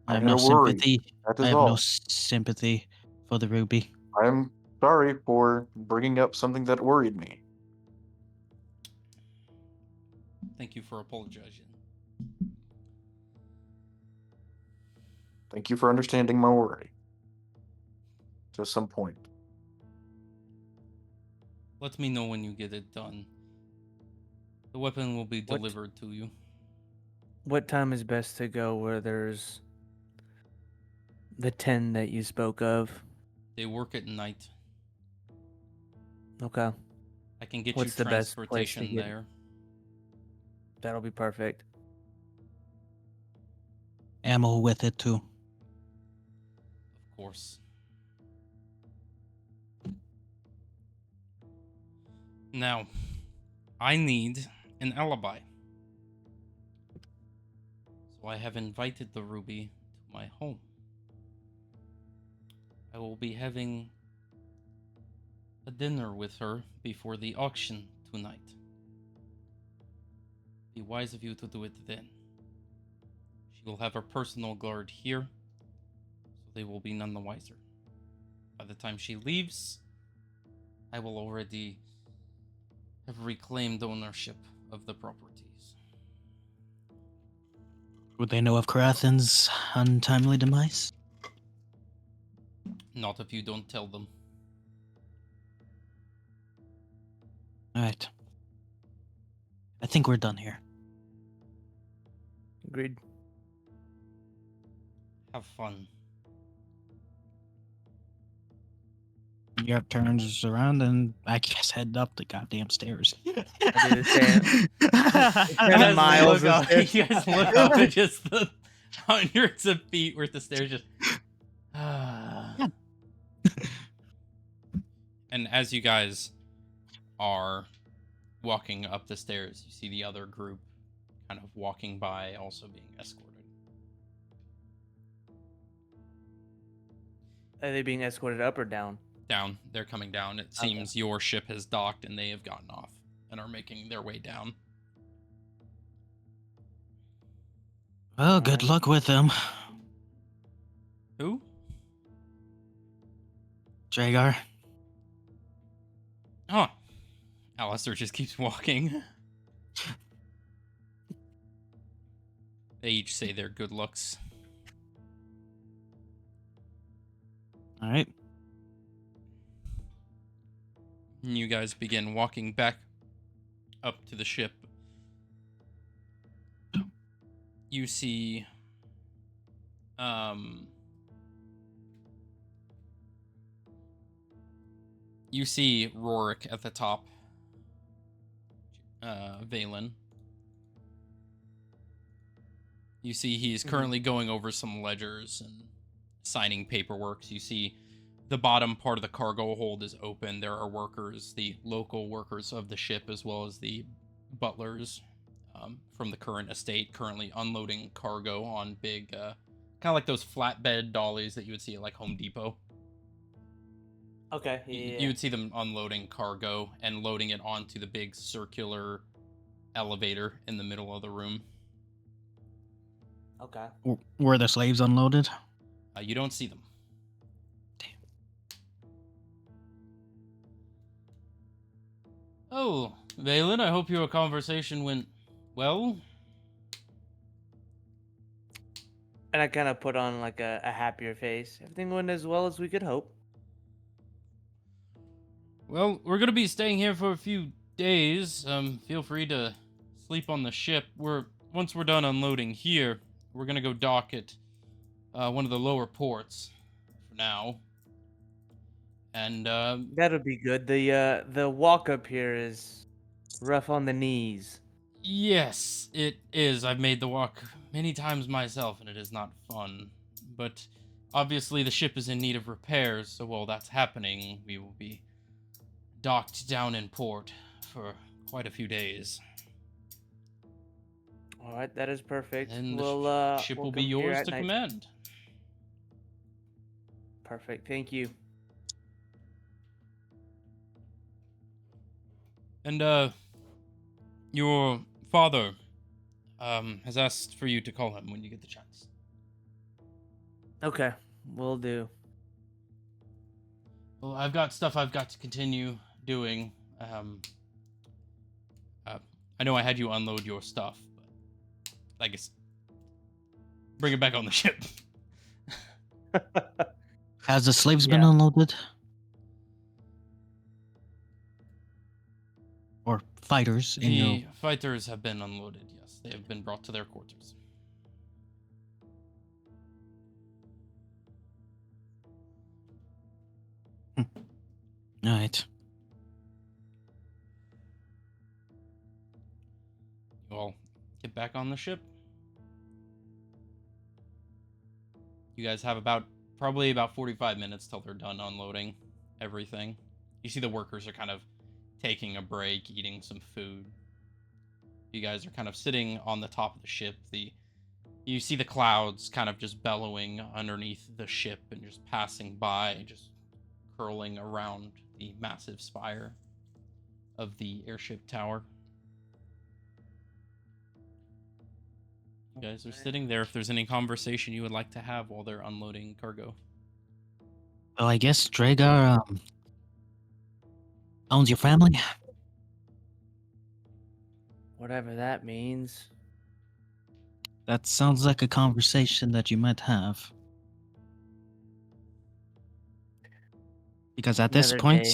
I have I'm no gonna worry. sympathy. That I is have all. no sympathy for the Ruby. I'm sorry for bringing up something that worried me. Thank you for apologizing. Thank you for understanding my worry. To some point. Let me know when you get it done. The weapon will be What? delivered to you. What time is best to go where there's the 10 that you spoke of? They work at night. Okay, I can get What's you the best place to transportation get- there. that'll be perfect. Ammo with it too. Of course. Now, I need an alibi. So I have invited the Ruby to my home. I will be having a dinner with her before the auction tonight. Be wise of you to do it then. She will have her personal guard here, so they will be none the wiser. By the time she leaves, I will already have reclaimed ownership of the properties. Would they know of Karathan's untimely demise? Not if you don't tell them. Alright. I think we're done here. Agreed. Have fun. Europe turns around and I guess head up the goddamn stairs. I do the same. You 10 guys miles look of up, stairs. you guys look up at just the hundreds of feet worth of stairs just and as you guys are walking up the stairs, you see the other group kind of walking by, also being escorted. Are they being escorted up or down? Down. They're coming down. It Okay. seems your ship has docked and they have gotten off and are making their way down. Well, good luck with them. Who? Dragar. Oh. Alistair just keeps walking. They each say their good looks. Alright. And you guys begin walking back up to the ship. You see you see Rorik at the top. Valen. You see he's currently going over some ledgers and signing paperwork. You see the bottom part of the cargo hold is open. There are workers, the local workers of the ship, as well as the butlers from the current estate, currently unloading cargo on big, kind of like those flatbed dollies that you would see at like Home Depot. Okay. You would see them unloading cargo and loading it onto the big circular elevator in the middle of the room. Okay. Were the slaves unloaded? You don't see them. Oh, Valen, I hope your conversation went well. And I kind of put on like a happier face. Everything went as well as we could hope. Well, we're gonna be staying here for a few days. Feel free to sleep on the ship. Once we're done unloading here, we're gonna go dock at one of the lower ports for now. And That'll be good. The walk up here is rough on the knees. yes, it is. I've made the walk many times myself, and it is not fun. But obviously, the ship is in need of repairs, so while that's happening, we will be docked down in port for quite a few days. All right, that is perfect. And we'll the ship we'll will be come here yours at to night. command. Perfect. Thank you. And your father has asked for you to call him when you get the chance. Okay, will do. Well, I've got stuff I've got to continue doing. I know I had you unload your stuff, but I guess bring it back on the ship. Has the slaves been Yeah. unloaded? Or fighters in your... The fighters have been unloaded, yes. They have been brought to their quarters. Alright. You all get back on the ship. You guys have probably about 45 minutes till they're done unloading everything. You see the workers are kind of taking a break, eating some food. You guys are kind of sitting on the top of the ship. You see the clouds kind of just bellowing underneath the ship and just passing by, just curling around the massive spire of the airship tower. You guys are sitting there. If there's any conversation you would like to have while they're unloading cargo. Well, I guess Dragar owns your family? Whatever that means. That sounds like a conversation that you might have. Because at this Another point, day.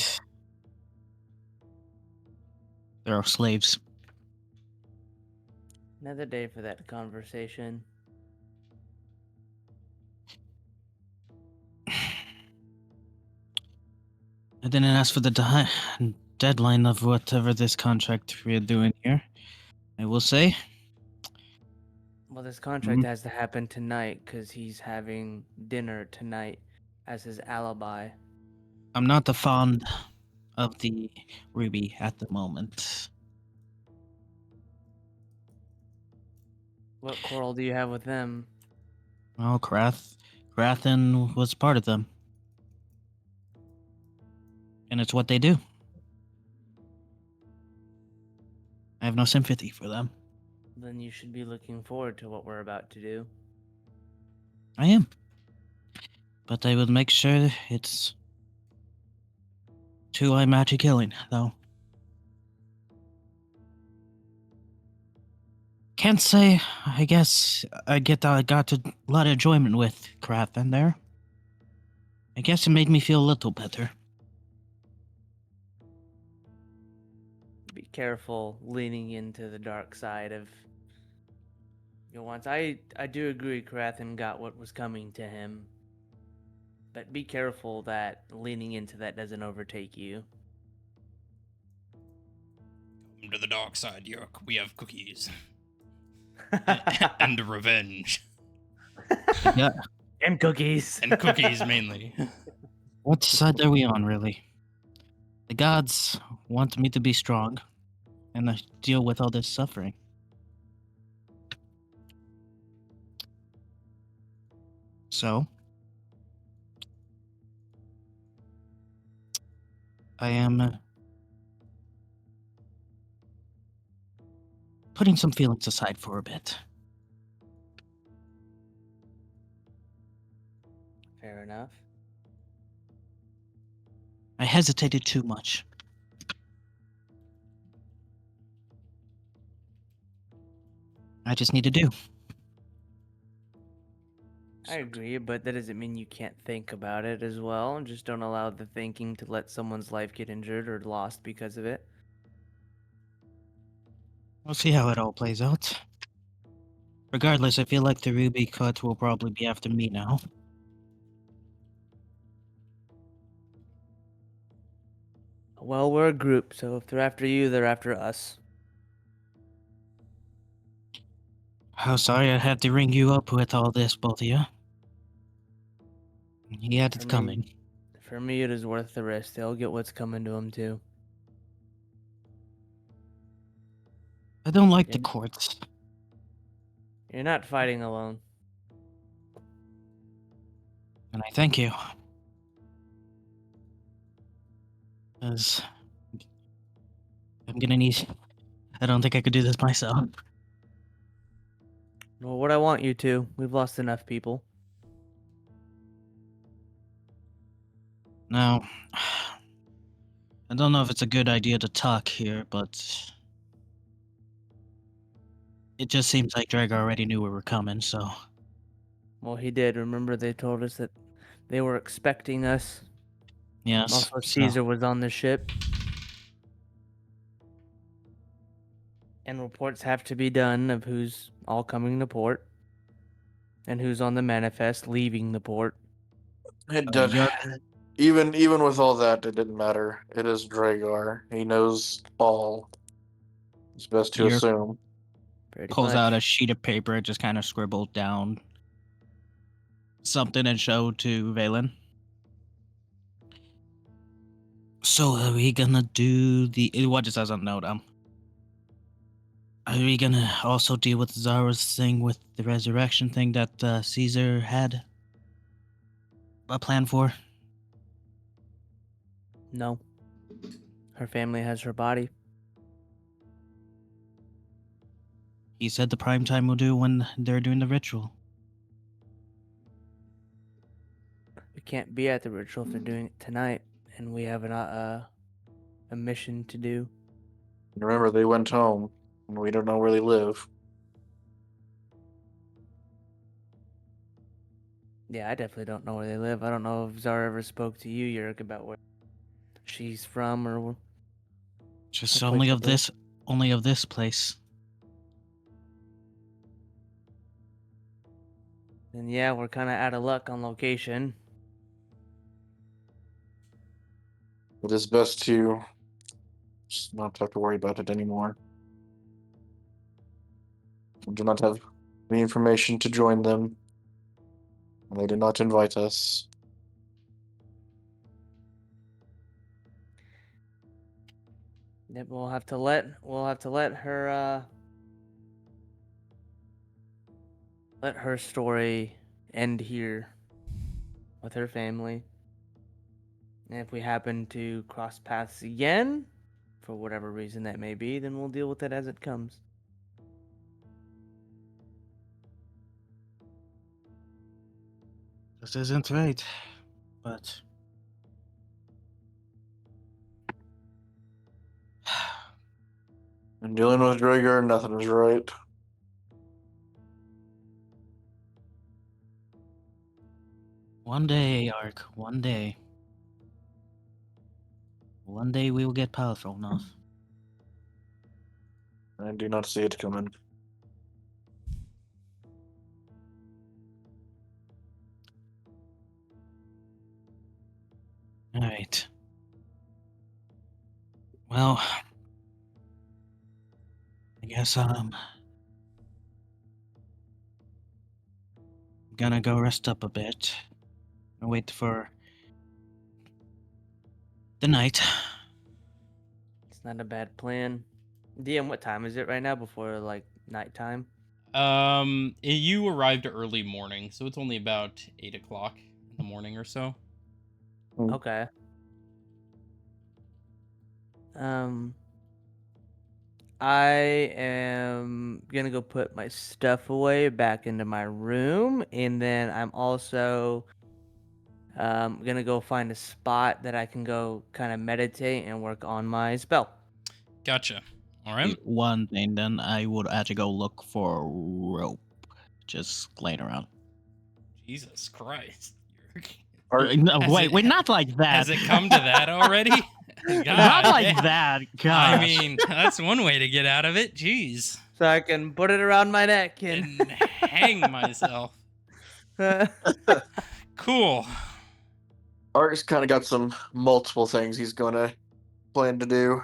there are slaves. Another day for that conversation. I didn't ask for the deadline of whatever this contract we're doing here. I will say, Well, this contract Mhm. has to happen tonight because he's having dinner tonight as his alibi. I'm not the fond of the ruby at the moment. What quarrel do you have with them? Well, Krathen was part of them. And it's what they do. I have no sympathy for them. Then you should be looking forward to what we're about to do. I am. But I will make sure it's two-eye magic killing, though. Can't say, I guess I got a lot of enjoyment with Krathen there. I guess it made me feel a little better. Be careful leaning into the dark side of your wants. I do agree Karathan got what was coming to him. But be careful that leaning into that doesn't overtake you. Come to the dark side, Yerk. We have cookies. And revenge. Yeah. And cookies. And cookies, mainly. What side are we on, really? The gods want me to be strong and deal with all this suffering. So, I am putting some feelings aside for a bit. Fair enough. I hesitated too much. I just need to do. I agree, but that doesn't mean you can't think about it as well. Just don't allow the thinking to let someone's life get injured or lost because of it. We'll see how it all plays out. Regardless, I feel like the Ruby Cut will probably be after me now. Well, we're a group, so if they're after you, they're after us. Oh, sorry I had to ring you up with all this, both of you. He had it coming. For me, it is worth the risk. They'll get what's coming to them, too. I don't like the Yeah. courts. You're not fighting alone. And I thank you. Because I'm gonna need... I don't think I could do this myself. Well, what I want you to. We've lost enough people. Now, I don't know if it's a good idea to talk here, but... It just seems like Drago already knew we were coming, so... Well, he did. Remember, they told us that they were expecting us. Yes, Also, so... Caesar was on the ship. And reports have to be done of who's all coming to port. And who's on the manifest leaving the port. It did. Even with all that, it didn't matter. It is Dragar. He knows all. It's best to You're assume. Pretty pulls much. out a sheet of paper, just kind of scribbled down something and showed to Valen. So are we gonna do what it says on note? Are we gonna also deal with Zara's thing with the resurrection thing that Caesar had a plan for? No. Her family has her body. He said the prime time will do when they're doing the ritual. We can't be at the ritual if they're doing it tonight. And we have a mission to do. Remember, they went home. And we don't know where they live. Yeah, I definitely don't know where they live. I don't know if Zara ever spoke to you, Yerk, about where she's from or Just her place of birth. only of this place. And yeah, we're kind of out of luck on location. It is best to just not have to worry about it anymore. We do not have any information to join them. And they did not invite us. Yep, we'll have to let her let her story end here with her family. And if we happen to cross paths again, for whatever reason that may be, then we'll deal with it as it comes. This isn't right, but And dealing with Drager, nothing was right. one day, Ark, one day. One day we will get powerful enough. I do not see it coming. Alright. Well, I guess I'm gonna go rest up a bit. And wait for the night. It's not a bad plan. DM, what time is it right now before like nighttime? You arrived early morning, so it's only about 8 o'clock in the morning or so. Okay. I am gonna go put my stuff away back into my room, and then I'm also gonna go find a spot that I can go kind of meditate and work on my spell. Gotcha. All right. One thing, then I would actually go look for rope. Just laying around. Jesus Christ. No, Has wait, it- wait, not like that. Has it come to that already? Not God, like yeah. that. I Gosh. mean, that's one way to get out of it. Jeez. So I can put it around my neck And hang myself. Cool. Ark's kind of got some multiple things he's going to plan to do.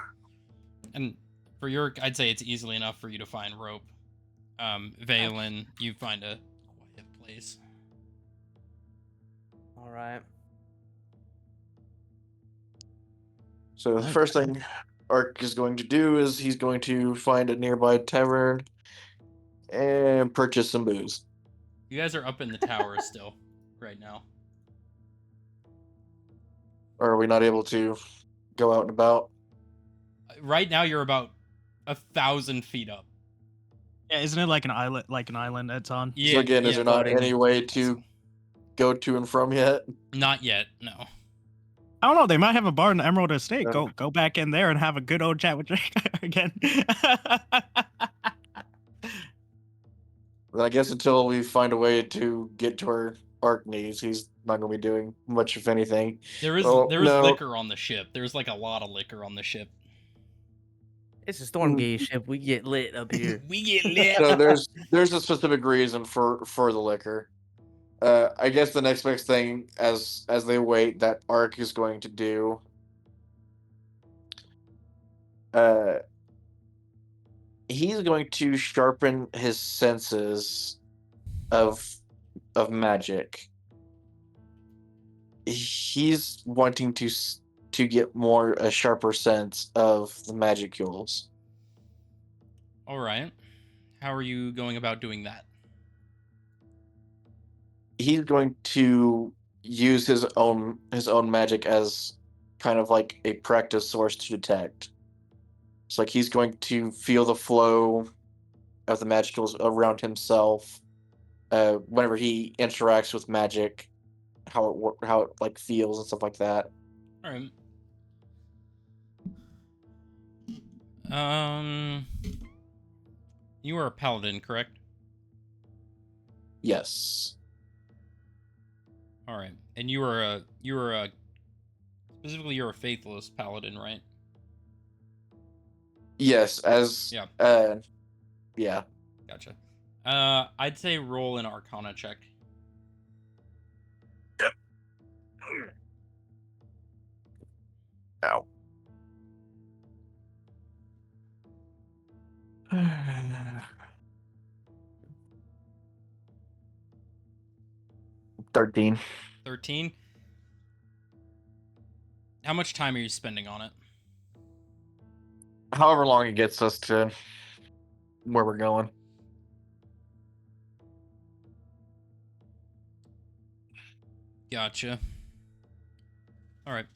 And for your, I'd say it's easily enough for you to find rope. Valen, you find a quiet place. All right. So the first thing Ark is going to do is he's going to find a nearby tavern and purchase some booze. You guys are up in the tower still, right now. Or are we not able to go out and about? Right now, you're about 1,000 feet up. Yeah, isn't it like an island? Like an island that's on? Yeah. So again, is there not floating. any way to go to and from yet? Not yet. No. I don't know. They might have a bar in the Emerald Estate. Yeah. Go back in there and have a good old chat with Drake again. Then I guess until we find a way to get to where Ark needs, he's not going to be doing much, if anything. There is Oh, there is no. liquor on the ship. There's like a lot of liquor on the ship. It's a Stormgate ship. We get lit up here. We get lit. So there's a specific reason for the liquor. I guess the next best thing as they wait that Ark is going to do. He's going to sharpen his senses of magic. He's wanting to get a sharper sense of the magicules. All right. How are you going about doing that? He's going to use his own magic as kind of like a practice source to detect. It's like he's going to feel the flow of the magicals around himself whenever he interacts with magic, how it like feels and stuff like that. All right. You are a paladin, correct? Yes. All right. And you're a specifically you're a faithless paladin, right? Yes, as Yeah. Yeah. Gotcha. I'd say roll an Arcana check. Ow. $13. 13. How much time are you spending on it? However long it gets us to where we're going. Gotcha. All right.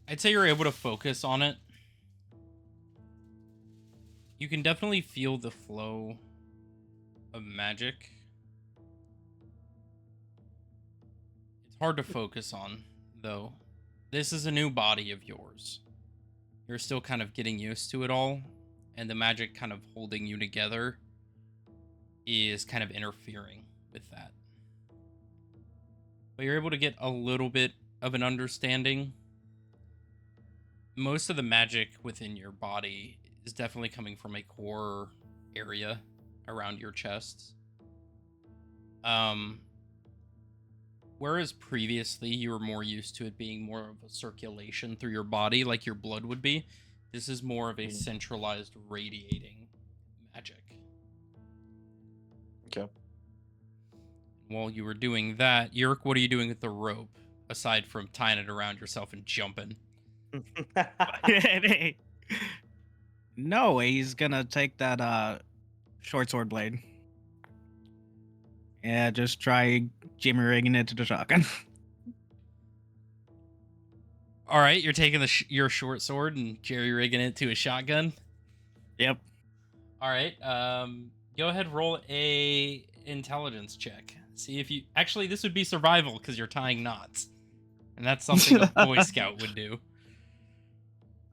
I'd say you're able to focus on it. You can definitely feel the flow of magic. It's hard to focus on, though. This is a new body of yours. You're still kind of getting used to it all, and the magic kind of holding you together is kind of interfering with that. But you're able to get a little bit of an understanding. Most of the magic within your body is definitely coming from a core area around your chest. Whereas previously you were more used to it being more of a circulation through your body, like your blood would be, this is more of a centralized radiating magic. Okay. While you were doing that, Yerk, what are you doing with the rope aside from tying it around yourself and jumping? No, he's gonna take that short sword blade. Yeah, just try Jimmy rigging it to the shotgun. All right, you're taking your short sword and jerry rigging it to a shotgun. Yep. All right. Go ahead, roll a intelligence check. See if you actually this would be survival because you're tying knots, and that's something a Boy Scout would do.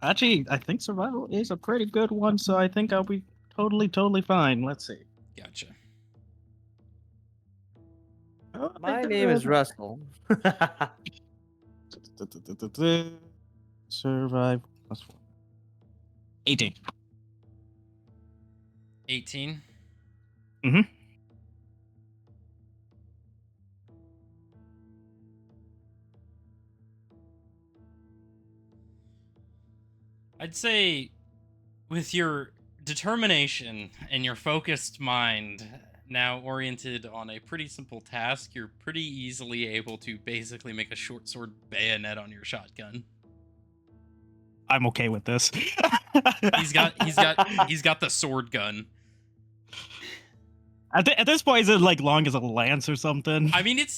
Actually, I think survival is a pretty good one, so I think I'll be totally fine. Let's see. Gotcha. My name is Russell. Survive plus 4. 18. 18. Mhm. I'd say with your determination and your focused mind now oriented on a pretty simple task, you're pretty easily able to basically make a short sword bayonet on your shotgun. I'm okay with this. He's got the sword gun. At this point, is it like long as a lance or something? I mean, it's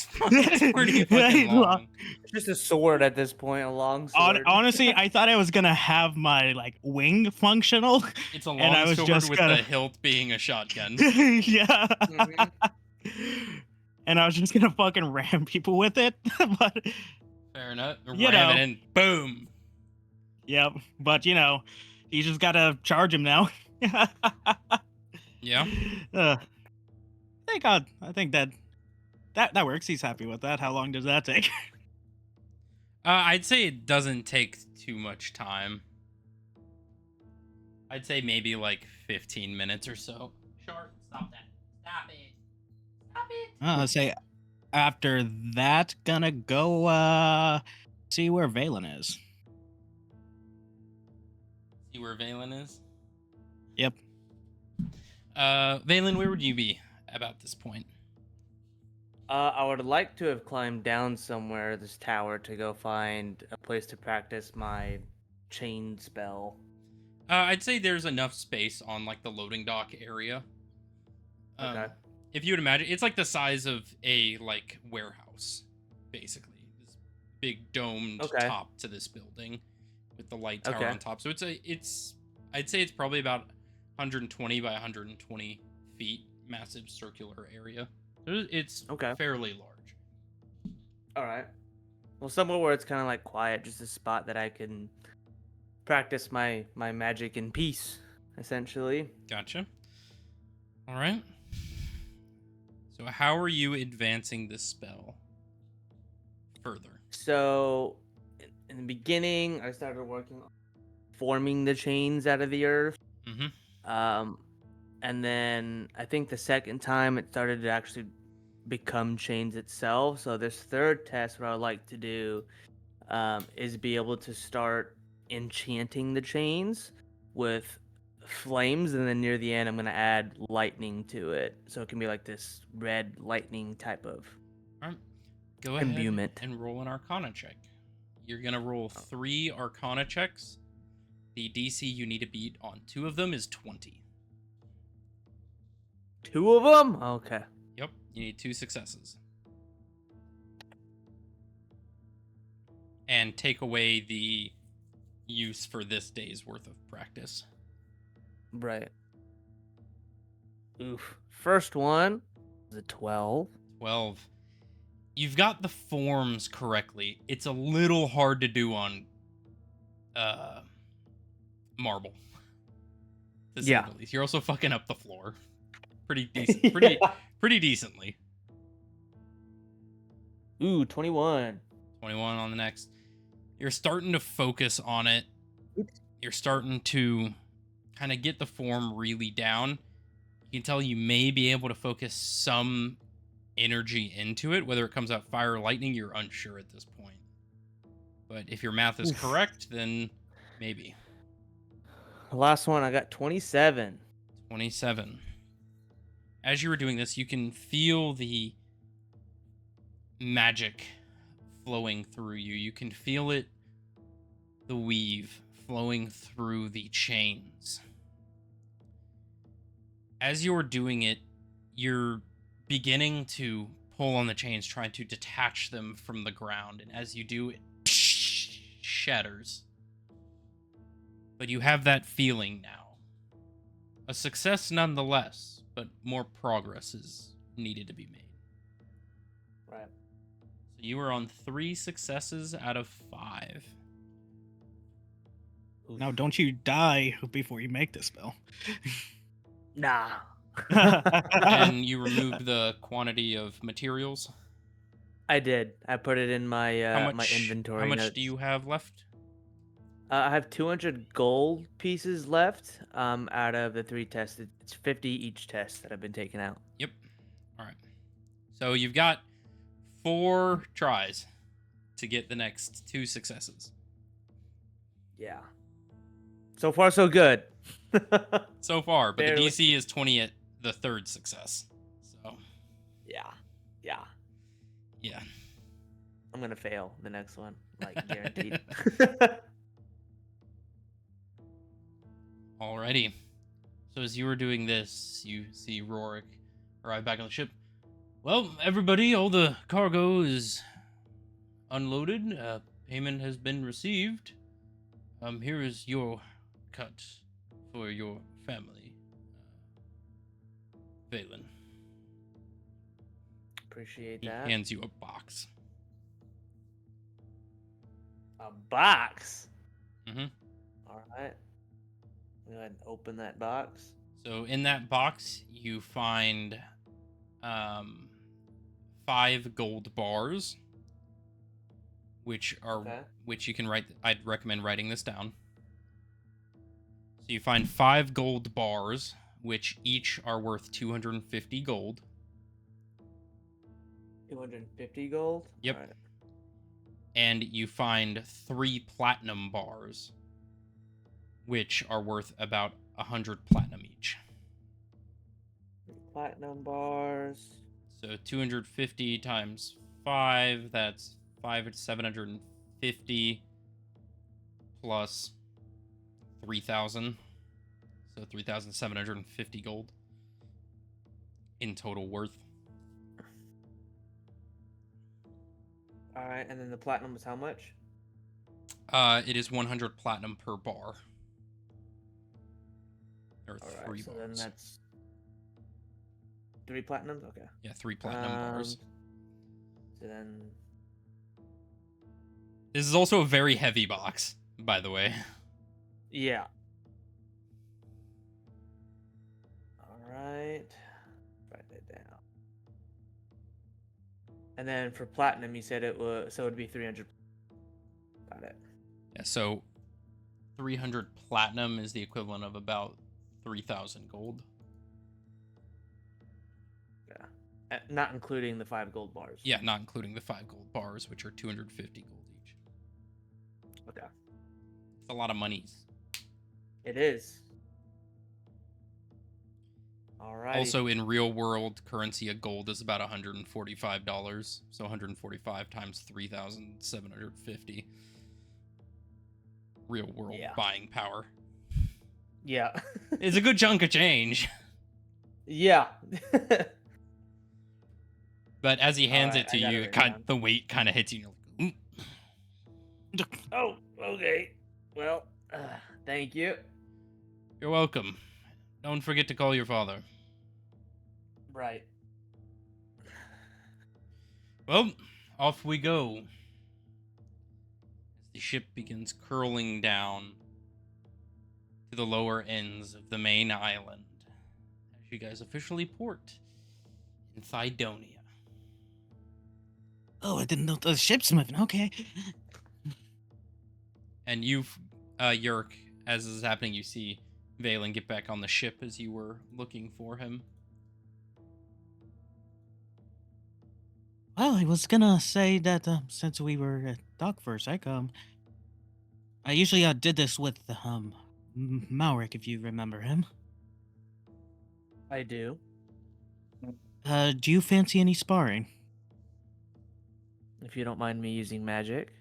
pretty fucking long. It's just a sword at this point, a long sword. Honestly, I thought I was gonna have my like wing functional. It's a long and I was sword just with gonna... the hilt being a shotgun. Yeah. Mhm. And I was just gonna fucking ram people with it. But Fair enough. You Ram it know. in. Boom. yep. But you just gotta charge him now. Yeah. Thank God. I think that works. He's happy with that. How long does that take? I'd say it doesn't take too much time. I'd say maybe like 15 minutes or so. Short, stop that. Stop it. Stop it. Say after that, gonna go see where Valen is. See where Valen is? Yep. Valen, where would you be about this point? I would like to have climbed down somewhere this tower to go find a place to practice my chain spell. I'd say there's enough space on like the loading dock area. Okay. If you would imagine, it's like the size of a like warehouse, basically. This big domed Okay. top to this building with the light tower Okay. on top. So I'd say it's probably about 120 by 120 feet, massive circular area. So it's Okay. fairly large. All right. Well, somewhere where it's kind of like quiet, just a spot that I can practice my magic in peace. essentially. Gotcha. All right. So how are you advancing this spell further? So, in the beginning, I started working on forming the chains out of the earth. Mm-hmm. And then I think the second time it started to actually become chains itself. So this third test, what I would like to do is be able to start enchanting the chains with flames, and then near the end, I'm gonna add lightning to it, so it can be like this red lightning type of All right. Go ahead imbuement. and roll an Arcana check. You're gonna roll 3 Arcana checks. The DC you need to beat on 2 of them is 20. 2 of them? Okay. Yep. You need 2 successes. And take away the use for this day's worth of practice. Right. Oof. First one is a 12. 12. You've got the forms correctly. It's a little hard to do on marble. To say the least. You're also fucking up the floor. Pretty decent. Pretty decently. Ooh, 21. 21 on the next. You're starting to focus on it. You're starting to kind of get the form really down. You can tell you may be able to focus some energy into it. Whether it comes out fire or lightning, you're unsure at this point. But if your math is correct, then maybe. The last one, I got 27. 27. As you were doing this, you can feel the magic flowing through you. You can feel it, the weave flowing through the chains. As you're doing it, you're beginning to pull on the chains, trying to detach them from the ground. And as you do, it shatters. But you have that feeling now. A success nonetheless, but more progress is needed to be made. Right. So you are on 3 successes out of 5. Now, don't you die before you make this spell. Nah. And you removed the quantity of materials. I did. I put it in my my inventory. How much notes. do you have left? I have 200 gold pieces left. Out of the 3 tests, it's 50 each test that have been taken out. Yep. All right. So you've got 4 tries to get the next 2 successes. Yeah. So far, so good. So far, but Barely. the DC is 20 at the 3rd success. So Yeah. yeah. I'm gonna fail the next one, like guaranteed. Alrighty. So as you were doing this, you see Rorik arrive back on the ship. Well, everybody, all the cargo is unloaded. Payment has been received. Here is your cut for your family. Valen. Appreciate He that. hands you a box. A box. Mm-hmm. All right. Go ahead and open that box. So in that box, you find 5 gold bars, which you can write. I'd recommend writing this down. So you find 5 gold bars, which each are worth 250 gold. 250 gold. Yep. All right. And you find 3 platinum bars, which are worth about 100 platinum each. Platinum bars. So 250 times 5, that's 750 plus 3,000. So 3,750 gold in total worth. All right, and then the platinum was how much? It is 100 platinum per bar. Or All 3 right, so bars. then that's 3 platinums. Okay. Yeah, 3 platinum bars. So then, This is also a very heavy box, by the way. yeah. And then for platinum, you said it was so it'd be 300. Got it. Yeah, so 300 platinum is the equivalent of about 3,000 gold. Yeah, not including the 5 gold bars. Yeah, not including the 5 gold bars, which are 250 gold each. Okay. It's a lot of monies. It is. All right. Also, in real world currency, a gold is about $145. So 145 times 3,750. Real world buying power. Yeah. It's a good chunk of change. Yeah. But as he hands Alright, it to I got you, it written down. the weight kind of hits you. And you're like, Oh, okay. Well, thank you. you're welcome. Don't forget to call your father. Right. Well, off we go. As the ship begins curling down to the lower ends of the main island, as you guys officially port in Cydonia. Oh, I didn't know the ship's moving. Okay. And you've, Yerk, as this is happening, you see Valen get back on the ship as you were looking for him. Well, I was gonna say that since we were at dock for a sec, I usually did this with Maurik, if you remember him. I do. Do you fancy any sparring? If you don't mind me using magic.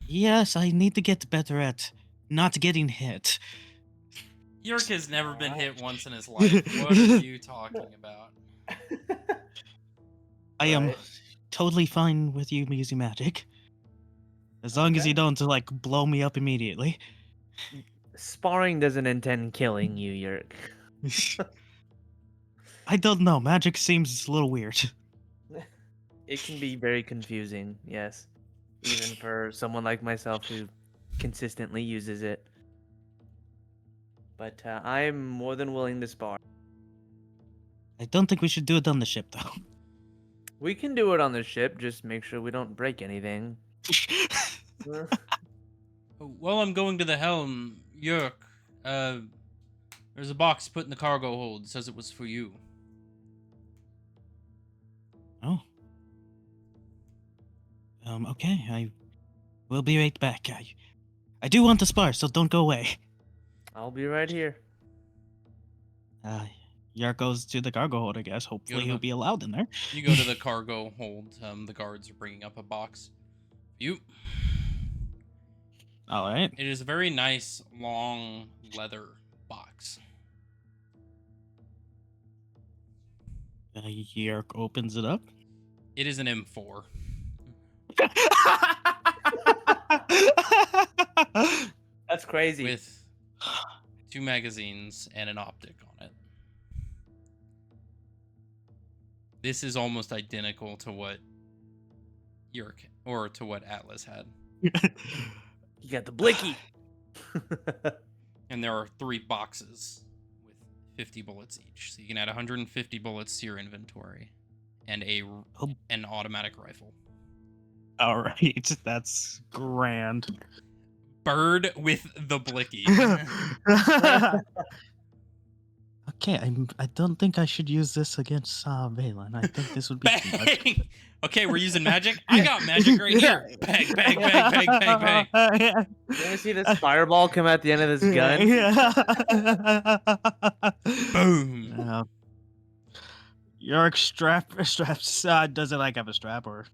Yes, I need to get better at not getting hit. Yerk has never been hit once in his life. What are you talking about? I am Right. totally fine with you using magic. As long as Okay. you don't, like, blow me up immediately. Sparring doesn't intend killing you, Yerk. I don't know. Magic seems a little weird. It can be very confusing, yes. Even for someone like myself who consistently uses it. But I'm more than willing to spar. I don't think we should do it on the ship, though. We can do it on the ship, just make sure we don't break anything. While I'm going to the helm, Yerk, there's a box put in the cargo hold. It says it was for you. Oh. Okay, I will be right back. I do want to spar, so don't go away. I'll be right here. Yark goes to the cargo hold, I guess. Hopefully he'll be allowed in there. You go to the cargo hold. The guards are bringing up a box. You. All right. It is a very nice, long leather box. Yark opens it up. It is an M4. That's crazy. With 2 magazines and an optic on it. This is almost identical to what Yerk, or to what Atlas had. You got the blicky. And there are 3 boxes with 50 bullets each. So you can add 150 bullets to your inventory. And an automatic rifle. All right, that's grand. Bird with the blicky. Okay, I don't think I should use this against Valen. I think this would be too much. Bang! Okay, we're using magic. I got magic right here. Bang, bang, bang, bang, bang, bang. You ever see this fireball come at the end of this gun? Boom. Yark straps does it like have a strap or?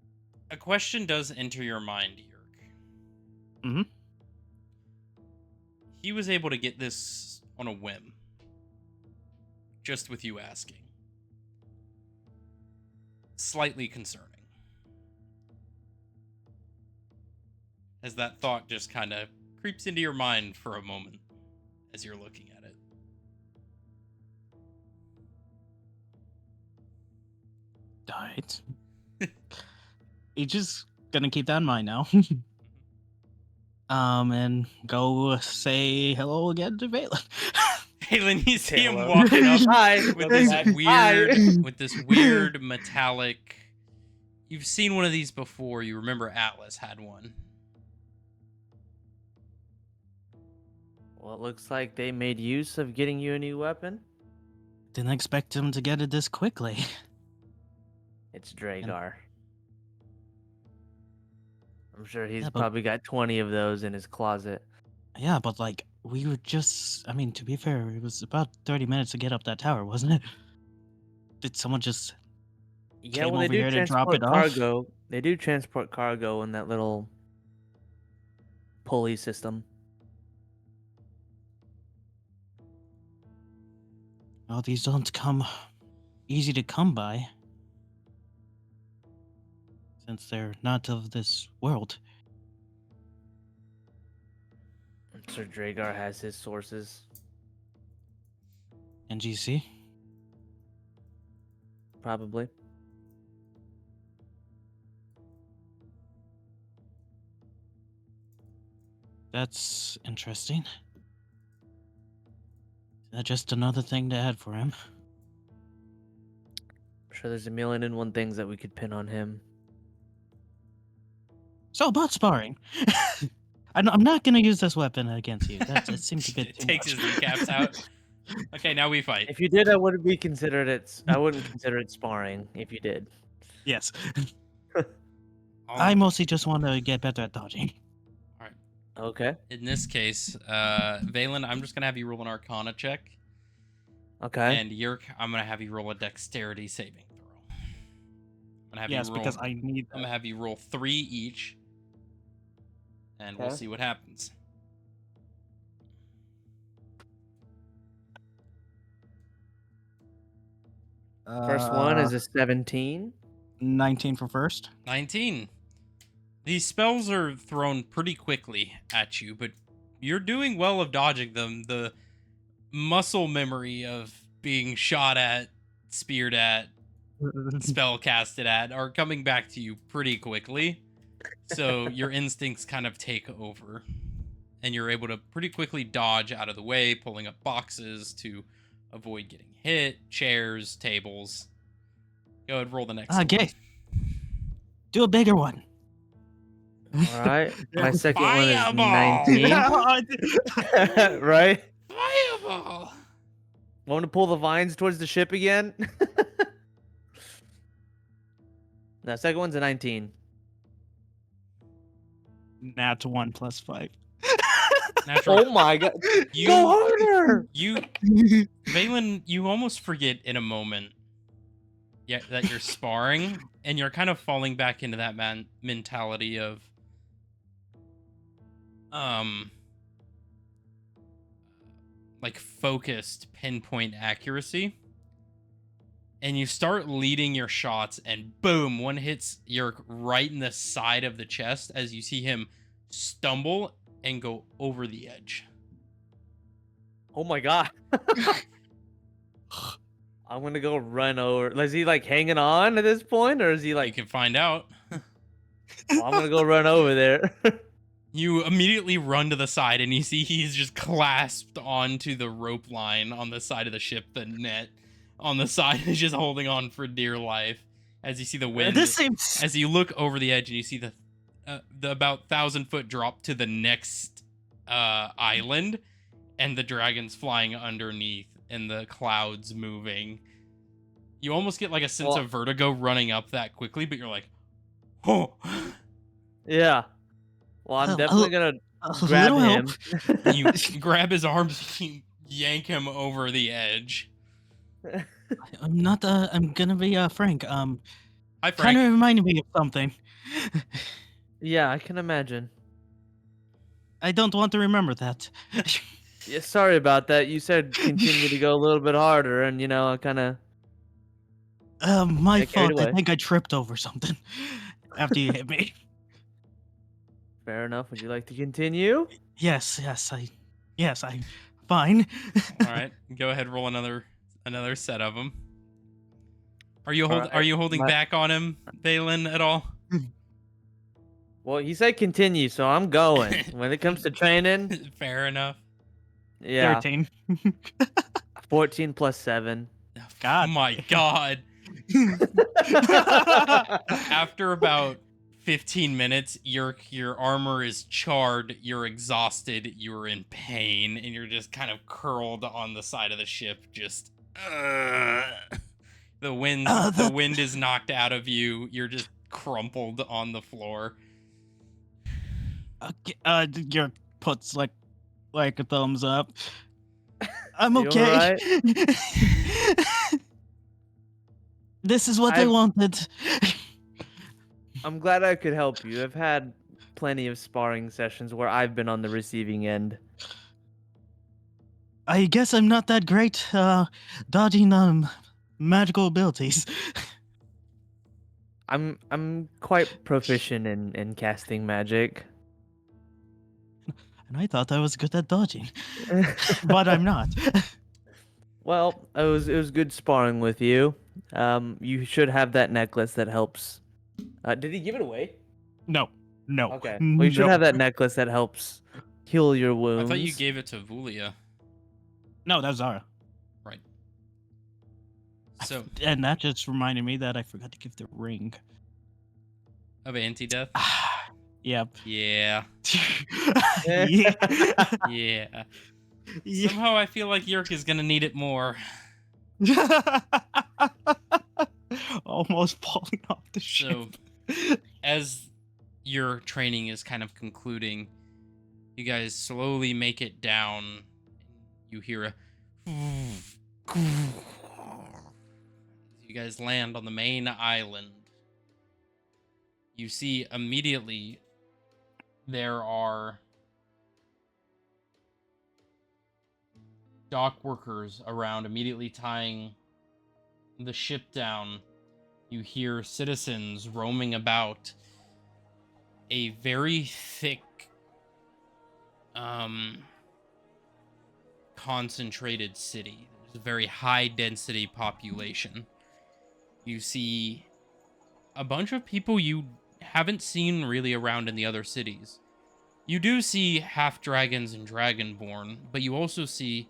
A question does enter your mind, Yerk. Mm-hmm. He was able to get this on a whim. Just with you asking. Slightly concerning. As that thought just kind of creeps into your mind for a moment as you're looking at it. Alright. You're just gonna keep that in mind now. And go say hello again to Valen. Valen, you see him Hello. walking up Hi. with Welcome this back. weird, with this weird metallic you've seen one of these before. You remember Atlas had one. Well, it looks like they made use of getting you a new weapon. Didn't expect him to get it this quickly. It's Dragar. I'm sure he's Yeah, but- probably got 20 of those in his closet. Yeah, but like we were just. I mean, to be fair, it was about 30 minutes to get up that tower, wasn't it? Did someone just? Yeah, Came well, they over do here to drop transport it off? cargo. They do transport cargo in that little pulley system. Oh, these don't come easy to come by. Since they're not of this world. Sir Dragar has his sources. NGC? Probably. That's interesting. Just another thing to add for him. I'm sure there's a million and one things that we could pin on him. So about sparring. I'm not gonna use this weapon against you. It seems a bit It too takes much. his kneecaps out. Okay, now we fight. If you did, I wouldn't be considered it. I wouldn't consider it sparring. If you did. Yes. All I mostly just want to get better at dodging. right. Okay. In this case, Valen, I'm just gonna have you roll an Arcana check, Okay. and Yerk, I'm gonna have you roll a Dexterity saving throw. I'm gonna have Yes, you roll. because I need I'm gonna have you roll 3 each, and we'll Okay. see what happens. First one is a 17. 19 for first. 19. These spells are thrown pretty quickly at you, but you're doing well of dodging them. The muscle memory of being shot at, speared at, spell casted at are coming back to you pretty quickly. So your instincts kind of take over. And you're able to pretty quickly dodge out of the way, pulling up boxes to avoid getting hit, chairs, tables. Go ahead, roll the next one. Okay. Do a bigger one. All right. My second one is Fireball! 19. Right? Fireball! Want to pull the vines towards the ship again? No, second one's a 19. Nat 1 plus 5. Natural. Oh my god. You- Go harder! You, Valen, you almost forget in a moment that you're sparring, and you're kind of falling back into that mentality of, like focused pinpoint accuracy. And you start leading your shots, and boom, one hits Yerk right in the side of the chest as you see him stumble and go over the edge. Oh my god. I'm gonna go run over. Is he like hanging on at this point, or is he You like? can find out. Well, I'm gonna go run over there. You immediately run to the side, and you see he's just clasped onto the rope line on the side of the ship. The net on the side is just holding on for dear life as you see the wind. This seems. As you look over the edge, and you see the about 1,000-foot drop to the next island, and the dragons flying underneath, and the clouds moving. You almost get like a sense of vertigo running up that quickly, but you're like, oh. Yeah. Well, I'm A definitely gonna A grab little him. help. You grab his arms, you yank him over the edge. I'm not. I'm gonna be frank. Hi, Kind Frank. of reminded me of something. Yeah, I can imagine. I don't want to remember that. Yeah, sorry about that. You said continue to go a little bit harder, and I kind of. My Get carried fault. I away. think I tripped over something after you hit me. Fair enough. Would you like to continue? Yes, I'm fine. All right, go ahead, roll another set of them. Are you All right, are you holding my- back on him, Valen, at all? Well, he said continue, so I'm going. When it comes to training, Fair enough. yeah, 13. 14 plus 7. God. Oh my god. After about 15 minutes, your armor is charred, you're exhausted, you're in pain, and you're just kind of curled on the side of the ship, just the wind is knocked out of you, you're just crumpled on the floor. Your puts like a thumbs up. I'm You okay. alright? This is what I I've- wanted. I'm glad I could help you. I've had plenty of sparring sessions where I've been on the receiving end. I guess I'm not that great dodging magical abilities. I'm quite proficient in casting magic. And I thought I was good at dodging. But I'm not. Well, it was good sparring with you. You should have that necklace that helps. Did he give it away? No. Okay. Well, you should no. have that necklace that helps heal your I wounds. thought you gave it to Vulia. No, that was Zara. Right. So, And that just reminded me that I forgot to give the ring. of anti-death? Yep. Yeah. Yeah. Yeah. Yeah. Somehow I feel like Yerk is gonna need it more. Almost falling off the ship. So, as your training is kind of concluding, you guys slowly make it down. You hear a. You guys land on the main island. You see immediately there are dock workers around, immediately tying the ship down. You hear citizens roaming about. A very thick, concentrated city. There's a very high density population. You see a bunch of people you haven't seen really around in the other cities. You do see half dragons and dragonborn, but you also see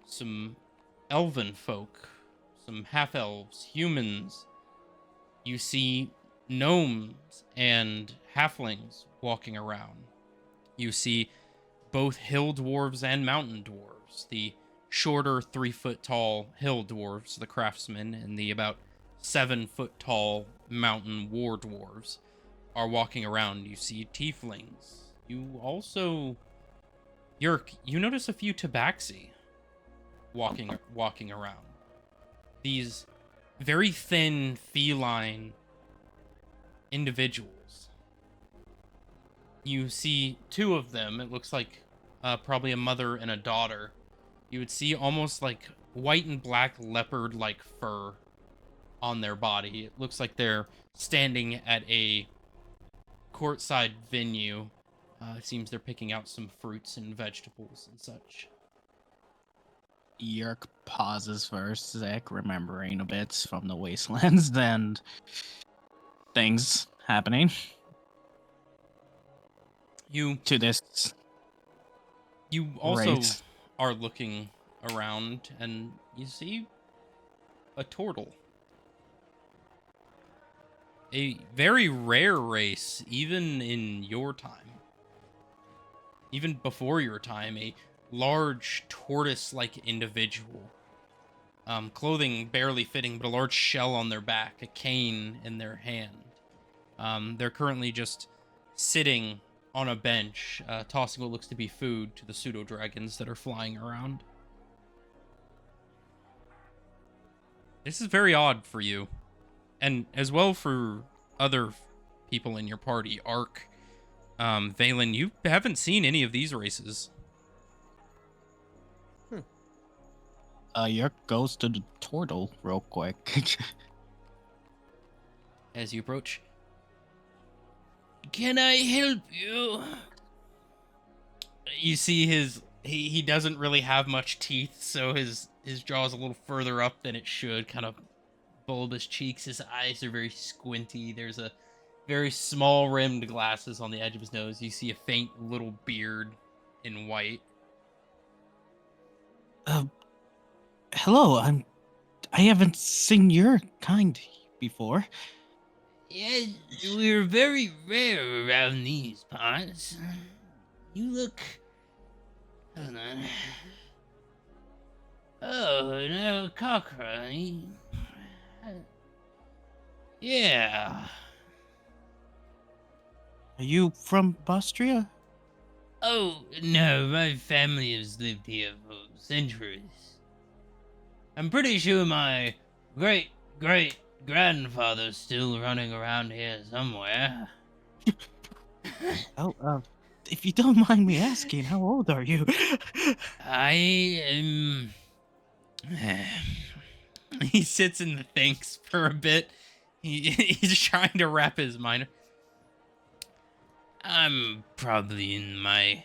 some elven folk, some half elves, humans. You see gnomes and halflings walking around. You see both hill dwarves and mountain dwarves. The shorter 3-foot tall hill dwarves, the craftsmen, and the about 7-foot tall mountain war dwarves are walking around. You see tieflings. You also, Yerk, you notice a few tabaxi walking around. These very thin feline individuals. You see 2 of them. It looks like probably a mother and a daughter. You would see almost like white and black leopard-like fur on their body. It looks like they're standing at a courtside venue. It seems they're picking out some fruits and vegetables and such. Yerk pauses first, Zach, remembering a bit from the wastelands and things happening You to this. also Right. are looking around and you see a turtle. A very rare race, even in your time. Even before your time, a large tortoise-like individual. Clothing barely fitting, but a large shell on their back, a cane in their hand. They're currently just sitting on a bench, tossing what looks to be food to the pseudo-dragons that are flying around. This is very odd for you, and as well for other people in your party. Ark, Valen, you haven't seen any of these races. Yerk goes to the turtle real quick. As you approach, can I help you? You see he doesn't really have much teeth, so his jaw's a little further up than it should, kind of bulbous cheeks. His eyes are very squinty. There's a very small rimmed glasses on the edge of his nose. You see a faint little beard in white. Hello, I haven't seen your kind before. Yeah, we're very rare around these parts. You look... Hold on. Oh, no, Cockra. Yeah. Are you from Bostria? Oh, no, my family has lived here for centuries. I'm pretty sure my great-great-grandfather's still running around here somewhere. Oh, if you don't mind me asking, how old are you? I am... He sits and thinks for a bit. He's trying to wrap his mind. I'm probably in my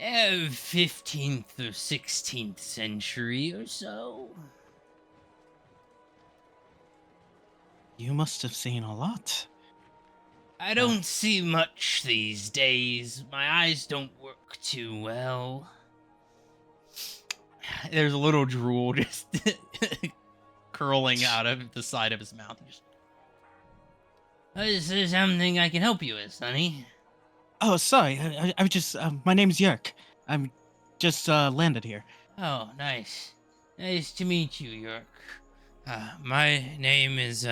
15th or 16th century or so. You must have seen a lot. I don't see much these days. My eyes don't work too well. There's a little drool just curling out of the side of his mouth. Is there something I can help you with, Sonny? Oh, sorry. I was just. My name's Yerk. I'm just landed here. Oh, nice. Nice to meet you, York. My name is,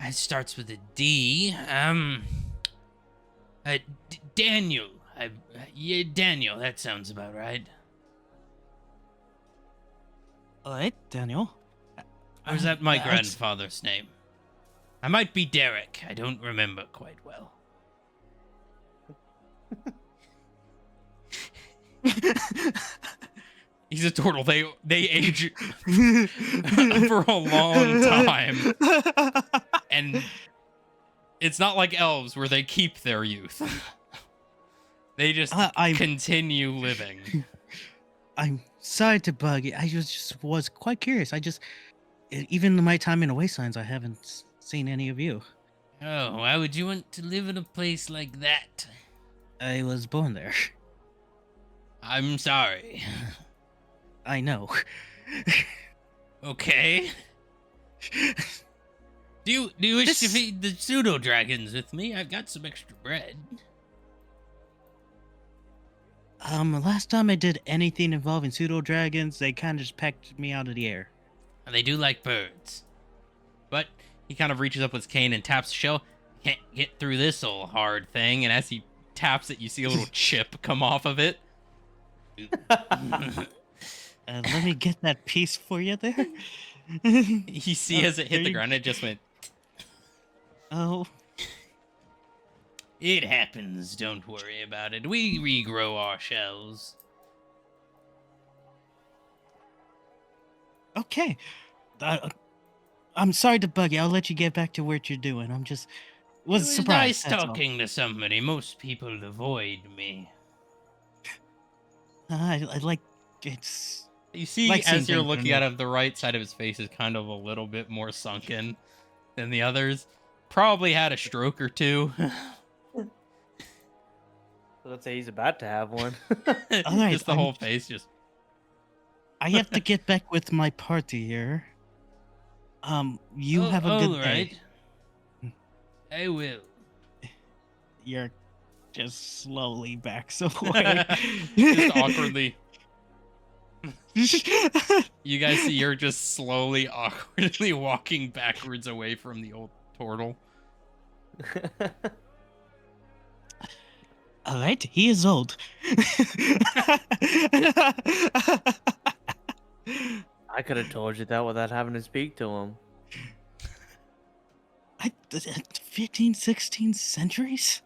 it starts with a D. Daniel. Yeah, Daniel, that sounds about right. All right, Daniel. Or is that my That's- grandfather's name? I might be Derek. I don't remember quite well. He's a turtle. They age for a long time. And it's not like elves where they keep their youth. They just continue living. I'm sorry to bug you. I was quite curious. Even in my time in the wastelands, I haven't seen any of you. Oh, why would you want to live in a place like that? I was born there. I'm sorry. I know. Okay. Do you wish to feed the pseudo dragons with me? I've got some extra bread. Last time I did anything involving pseudo dragons, they kind of just pecked me out of the air. They do like birds. But he kind of reaches up with his cane and taps the shell. Can't get through this old hard thing. And as he taps it, you see a little chip come off of it. Let me get that piece for you there. You see as it hit the ground, it just went... Oh. It happens, don't worry about it. We regrow our shells. Okay. I'm sorry to bug you. I'll let you get back to what you're doing. Was It was surprised. nice that's all. talking to somebody. Most people avoid me. I like it's. You see, Like seeing as you're things looking from at you. him, the right side of his face is kind of a little bit more sunken than the others. Probably had a stroke or two. Let's say he's about to have one. right, Just the whole face, just... I have to get back with my party here. You have a good day. Right. I will. You're just slowly backs away. Just awkwardly. You guys see you're just slowly, awkwardly walking backwards away from the old turtle. All right, he is old. I could have told you that without having to speak to him. 15, 16 centuries?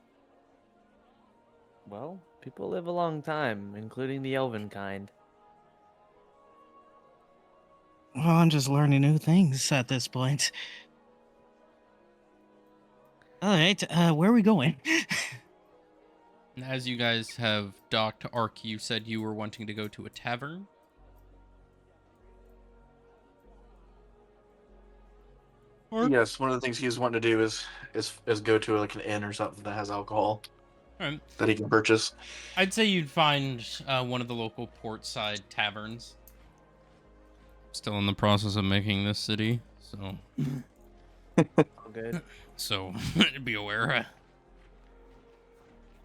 Well, people live a long time, including the elven kind. Well, I'm just learning new things at this point. All right, where are we going? As you guys have docked Ark, you said you were wanting to go to a tavern. Yes, one of the things he's wanting to do is go to like an inn or something that has alcohol. All right. that he can purchase? I'd say you'd find one of the local portside taverns. Still in the process of making this city, so All good. so be aware.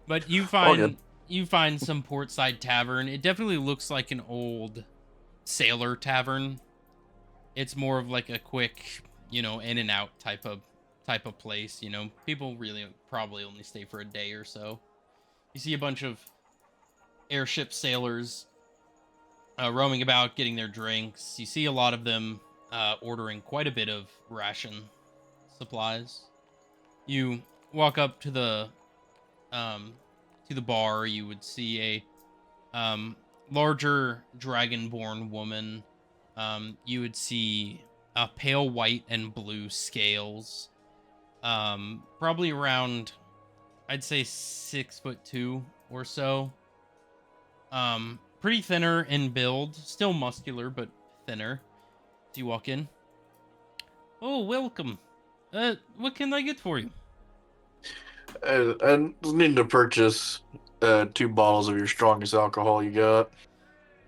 But All good. you find some portside tavern. It definitely looks like an old sailor tavern. It's more of like a quick, in and out type of place. People really probably only stay for a day or so. You see a bunch of airship sailors roaming about, getting their drinks. You see a lot of them ordering quite a bit of ration supplies. You walk up to the bar. You would see a larger dragonborn woman. You would see pale white and blue scales. Probably around, I'd say 6'2" or so. Pretty thinner in build, still muscular, but thinner. Do you walk in? Oh, welcome. What can I get for you? I just need to purchase 2 bottles of your strongest alcohol you got.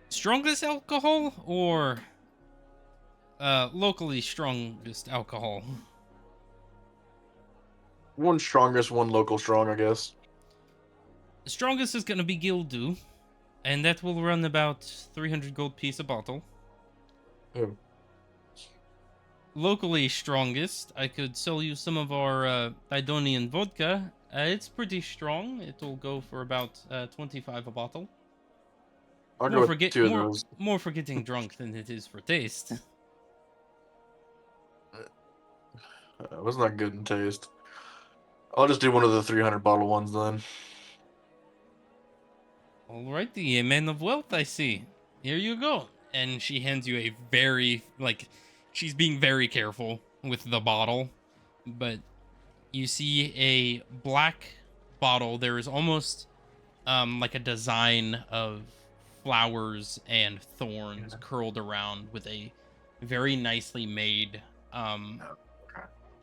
Strongest alcohol or locally strongest alcohol? One strongest, one local strong, I guess. The strongest is gonna be Gildu, and that will run about 300 gold piece a bottle. Oh. Locally strongest, I could sell you some of our Didonian vodka. It's pretty strong. It'll go for about 25 a bottle. I'll go with 2 of more those. more for getting drunk than it is for taste. It was not good in taste. I'll just do one of the 300 bottle ones then. Alrighty, a man of wealth, I see. Here you go. And she hands you a very, she's being very careful with the bottle. But you see a black bottle. There is almost like a design of flowers and thorns curled around with a very nicely made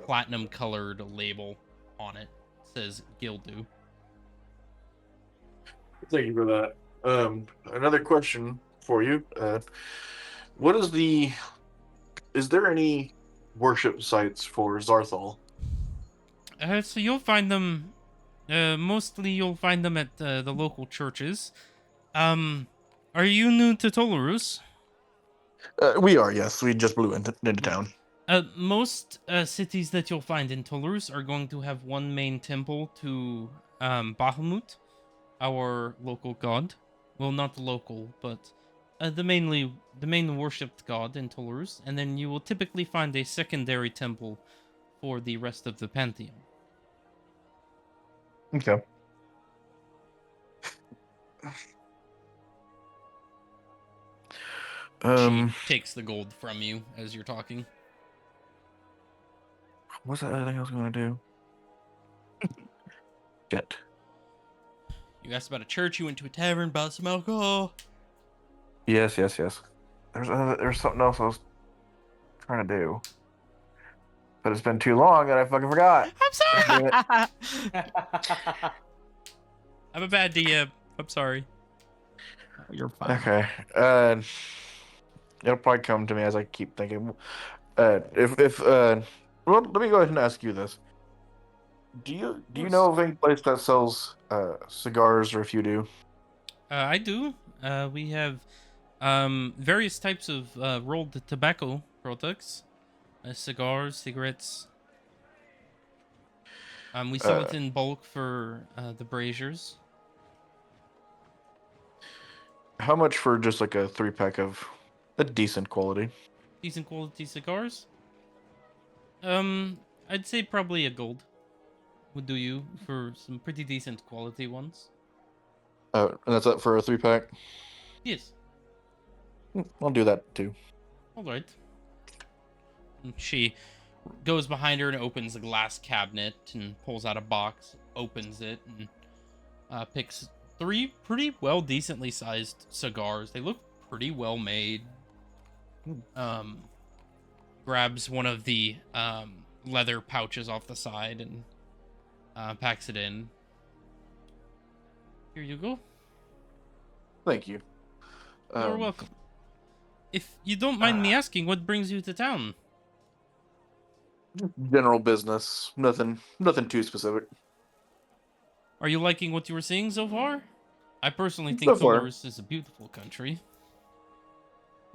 platinum colored label on it. It says Gildu. Thank you for that. Another question for you. What is is there any worship sites for Zarthal? So you'll find them, mostly you'll find them at the local churches. Are you new to Tolarus? We are, yes. We just blew into town. Most cities that you'll find in Tolarus are going to have one main temple to Bahamut, our local god. Well, not the local, but the main worshipped god in Tolarus, and then you will typically find a secondary temple for the rest of the pantheon. Okay. She takes the gold from you as you're talking. What's that other thing I was going to do? Shit. You asked about a church, you went to a tavern, bought some alcohol. Yes. There's something else I was trying to do, but it's been too long that I fucking forgot. I'm sorry! Damn it. I'm a bad DM. I'm sorry. You're fine. Okay. It'll probably come to me as I keep thinking. Well, let me go ahead and ask you this. Do you know of any place that sells cigars, or if you do? I do. We have various types of rolled tobacco products, cigars, cigarettes. We sell it in bulk for the braziers. How much for just like a 3-pack of a decent quality? Decent quality cigars. I'd say probably a gold would do you for some pretty decent quality ones. And that's up for a 3-pack? Yes. I'll do that too. All right. And she goes behind her and opens a glass cabinet and pulls out a box, opens it, and picks 3 pretty well decently sized cigars. They look pretty well made. Grabs one of the leather pouches off the side and packs it in. Here you go. Thank you. You're welcome. If you don't mind me asking, what brings you to town? General business. Nothing too specific. Are you liking what you were seeing so far? I personally think So far. Dolores is a beautiful country.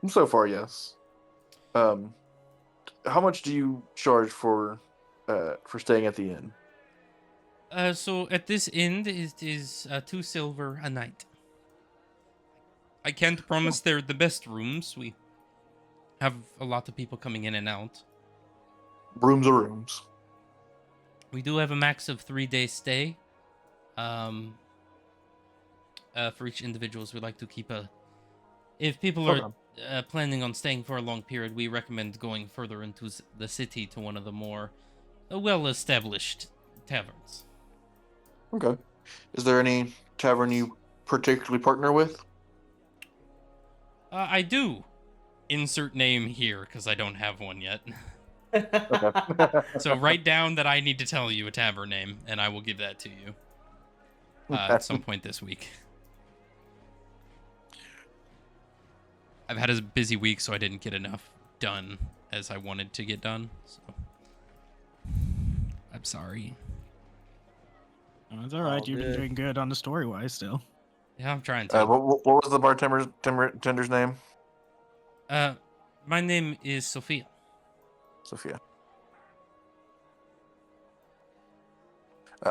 So far, yes. How much do you charge for staying at the inn? So at this inn, it is 2 silver a night. I can't promise they're the best rooms. We have a lot of people coming in and out. Rooms are rooms. We do have a max of 3 days stay. For each individuals, we like to keep a. If people are planning on staying for a long period, we recommend going further into the city to one of the more well-established taverns. Okay. Is there any tavern you particularly partner with? I do. Insert name here because I don't have one yet. Okay. So write down that I need to tell you a tavern name, and I will give that to you at some point this week. I've had a busy week, so I didn't get enough done as I wanted to get done. So I'm sorry. Oh, it's all right. All You've been good. doing good on the story wise still. Yeah, I'm trying to. What was the bartender's name? My name is Sophia. Sophia.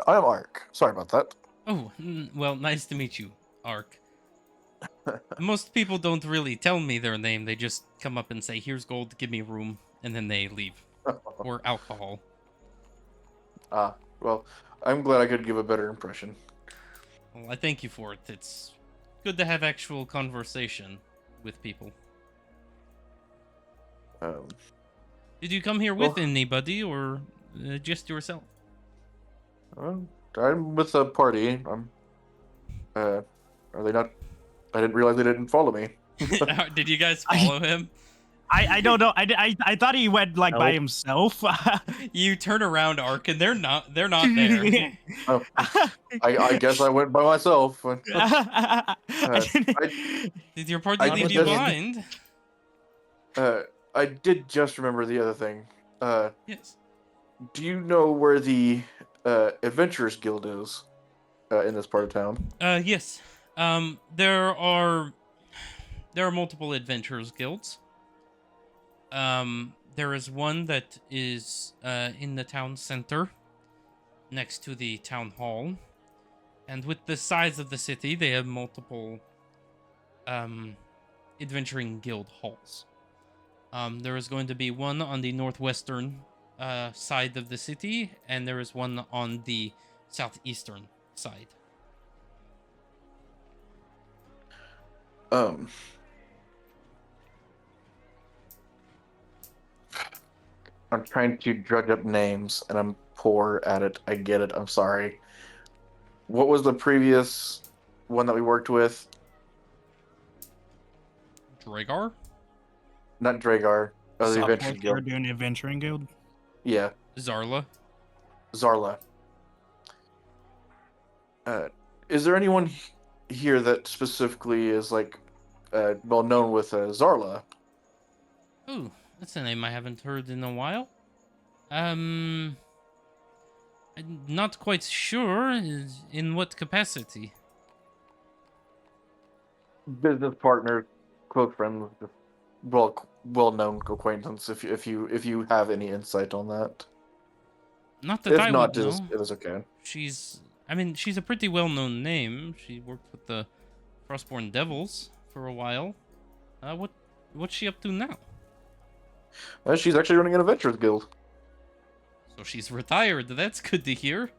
I am Ark. Sorry about that. Oh, well, nice to meet you, Ark. Most people don't really tell me their name. They just come up and say, "Here's gold, give me room," and then they leave. Or alcohol. Well, I'm glad I could give a better impression. Well, I thank you for it. It's good to have actual conversation with people. Did you come here with anybody or just yourself? I'm with a party. Are they not? I didn't realize they didn't follow me. Did you guys follow him? I don't know. I thought he went like by himself. You turn around, Ark, and they're not there. Oh, I guess I went by myself. Did your party leave you behind? I did just remember the other thing. Yes. Do you know where the Adventurers Guild is in this part of town? Yes. There are multiple adventurers guilds. There is one that is in the town center, next to the town hall, and with the size of the city, they have multiple adventuring guild halls. There is going to be one on the northwestern side of the city, and there is one on the southeastern side. I'm trying to drudge up names, and I'm poor at it. I get it. I'm sorry. What was the previous one that we worked with? Dragar? Not Dragar. The Adventure You're Guild. doing the adventuring guild. Yeah, Zarla? Zarla. Is there anyone here that specifically is like well known with Zarla? Ooh, that's a name I haven't heard in a while. I'm not quite sure in what capacity. Business partner, close friend, just well known acquaintance. If you have any insight on that. Not that If I not, would know. it is okay. She's a pretty well-known name. She worked with the Frostborn Devils for a while. What's she up to now? She's actually running an Adventurers Guild. So she's retired. That's good to hear.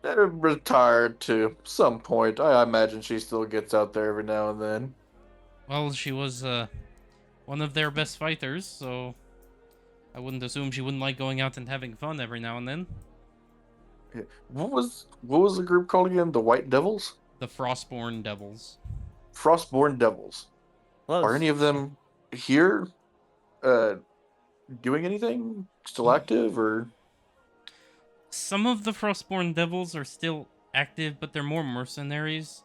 Retired to some point. I imagine she still gets out there every now and then. Well, she was one of their best fighters, so I wouldn't assume she wouldn't like going out and having fun every now and then. Yeah. What was the group called again? The White Devils? The Frostborn Devils. Frostborn Devils. Close. Are any of them here doing anything? Still active or Some of the Frostborn Devils are still active, but they're more mercenaries.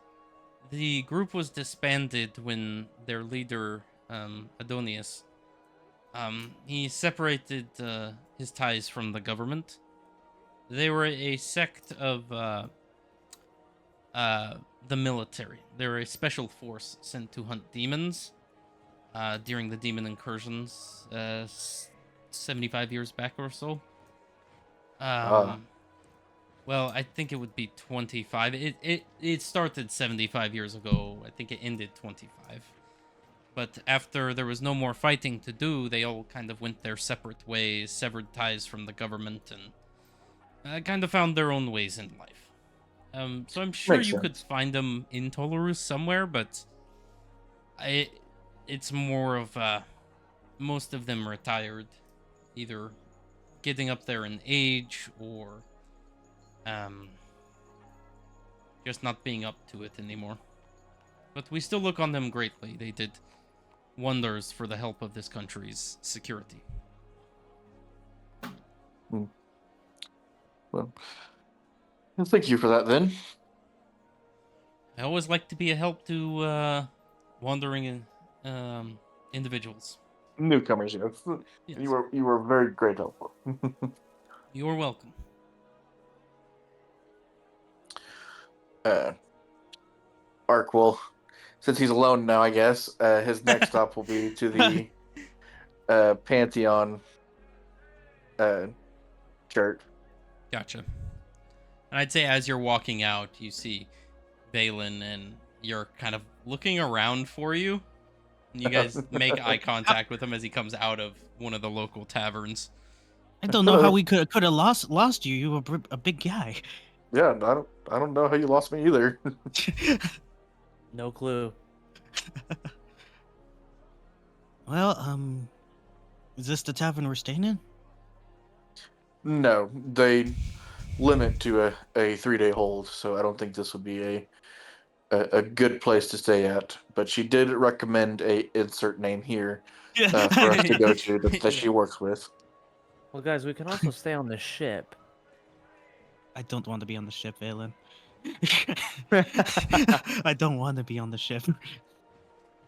The group was disbanded when their leader, Adonius, he separated his ties from the government. They were a sect of the military. They're a special force sent to hunt demons during the demon incursions 75 years back or so. Ah. Well, I think it would be 25. It started 75 years ago. I think it ended 25. But after there was no more fighting to do, they all kind of went their separate ways, severed ties from the government, and kind of found their own ways in life. So I'm sure Makes you could sense. find them in Tolarus somewhere, but it's more of most of them retired, either getting up there in age or um, just not being up to it anymore. But we still look on them greatly. They did wonders for the help of this country's security. Well, thank you for that then. I always like to be a help to wandering individuals. Newcomers, Yes. You were very great help. You're welcome. Ark will, since he's alone now, I guess, his next stop will be to the Pantheon church. Gotcha. And I'd say as you're walking out, you see Balin, and you're kind of looking around for you. And you guys make eye contact with him as he comes out of one of the local taverns. I don't know how we could have lost you. You were a big guy. Yeah, I don't know how you lost me either. No clue. Well, is this the tavern we're staying in? No, they limit to a 3-day hold, so I don't think this would be a good place to stay at. But she did recommend a insert name here for us to go to that she works with. Well, guys, we can also stay on the ship. I don't want to be on the ship, Valen. I don't want to be on the ship.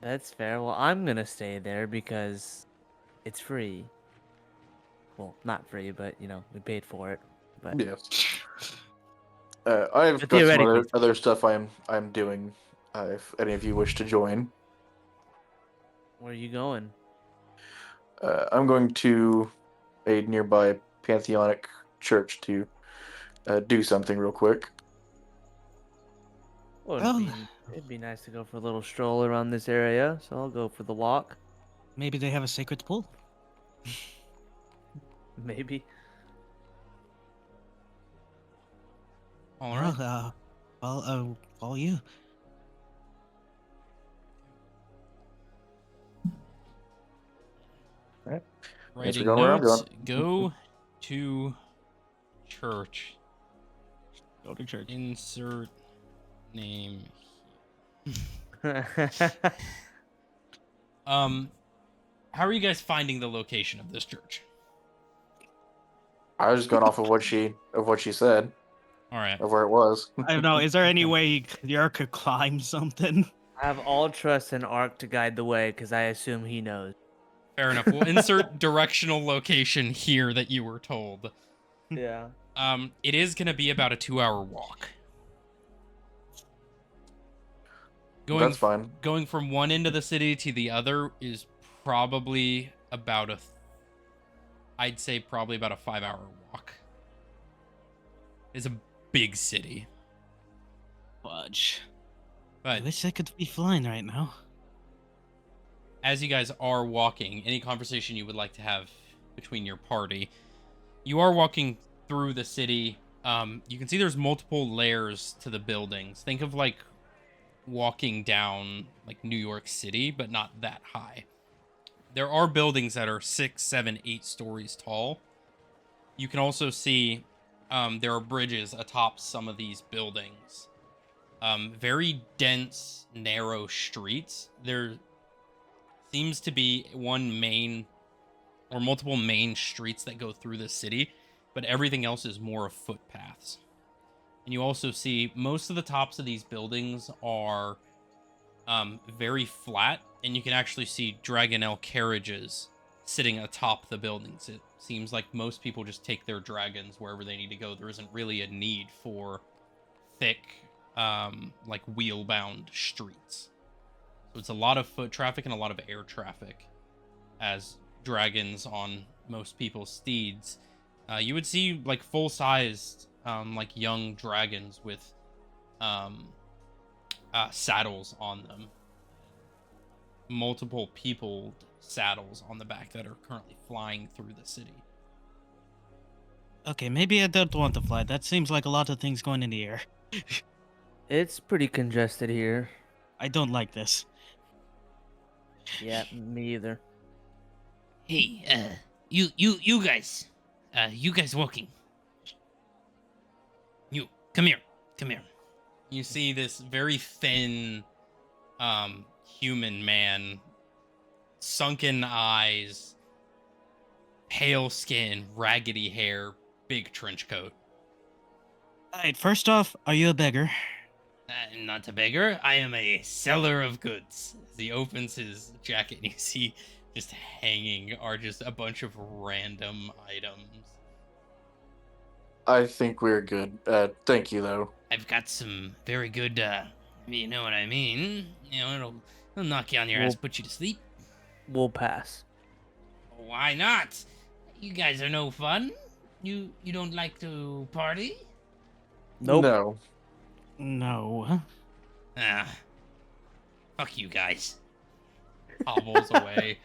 That's fair. Well, I'm gonna stay there because it's free. Well, not free, but you know, we paid for it. But Yes. I've But got some theoretically- other stuff I'm doing. If any of you wish to join, where are you going? I'm going to a nearby Pantheonic church to do something real quick. Well, Well- it'd be nice to go for a little stroll around this area, so I'll go for the walk. Maybe they have a sacred pool. Maybe. All right. Well, follow you. Guess Writing we're going where I'm notes. Go to church. Go to church. Insert name. How are you guys finding the location of this church? I was just going off of what she said, All right. of where it was. I don't know. Is there any way you could climb something? I have all trust in Ark to guide the way because I assume he knows. Fair enough. We'll insert directional location here that you were told. Yeah. It is gonna be about a 2-hour walk. That's fine. Going from one end of the city to the other is probably about I'd say probably about a 5-hour walk. It's a big city. Fudge. I But wish I could be flying right now. as you guys are walking, any conversation you would like to have between your party, you are walking through the city. You can see there's multiple layers to the buildings. Think of like walking down like New York City, but not that high. There are buildings that are 6, 7, 8 stories tall. You can also see there are bridges atop some of these buildings. Very dense, narrow streets. There seems to be one main or multiple main streets that go through the city, but everything else is more of footpaths. And you also see most of the tops of these buildings are very flat, and you can actually see Dragonel carriages sitting atop the buildings. It seems like most people just take their dragons wherever they need to go. There isn't really a need for thick, like wheel-bound streets. So it's a lot of foot traffic and a lot of air traffic as dragons on most people's steeds. You would see like full-sized, like young dragons with saddles on them. Multiple peopled saddles on the back that are currently flying through the city. Okay, maybe I don't want to fly. That seems like a lot of things going in the air. It's pretty congested here. I don't like this. Yeah, me either. Hey, you guys walking. You, come here. You see this very thin, human man, sunken eyes, pale skin, raggedy hair, big trench coat. Alright, first off, are you a beggar? Not a beggar. I am a seller of goods. As he opens his jacket, and you see just hanging are just a bunch of random items. I think we're good. Thank you, though. I've got some very good, you know what I mean. You know, it'll knock you on your Well- ass, put you to sleep. We'll pass. Why not? You guys are no fun. You don't like to party? Nope. No. No. Ah, fuck you guys. Hobbles away.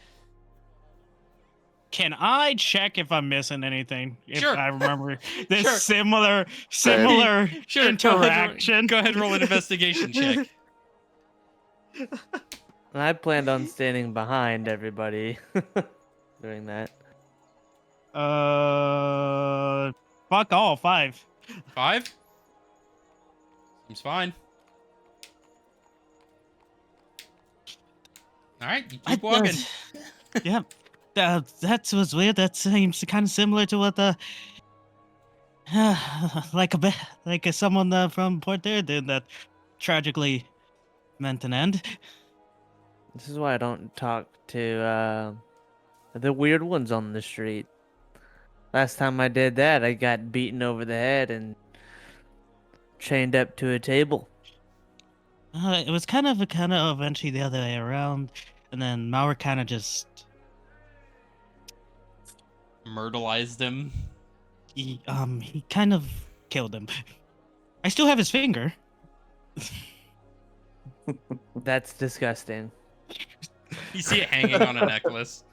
Can I check if I'm missing anything? If Sure. I remember this Sure. similar Sure, interaction. Go ahead, roll an investigation check. And I planned on standing behind everybody doing that. Fuck all, 5. 5? Seems fine. All right, you keep walking. Yeah. That was weird. That seems kind of similar to what the like someone from Port there did that tragically meant an end. This is why I don't talk to the weird ones on the street. Last time I did that, I got beaten over the head and chained up to a table. It was kind of eventually the other way around, and then Mauer kind of just Myrtleized him. he kind of killed him. I still have his finger. That's disgusting. You see it hanging on a necklace.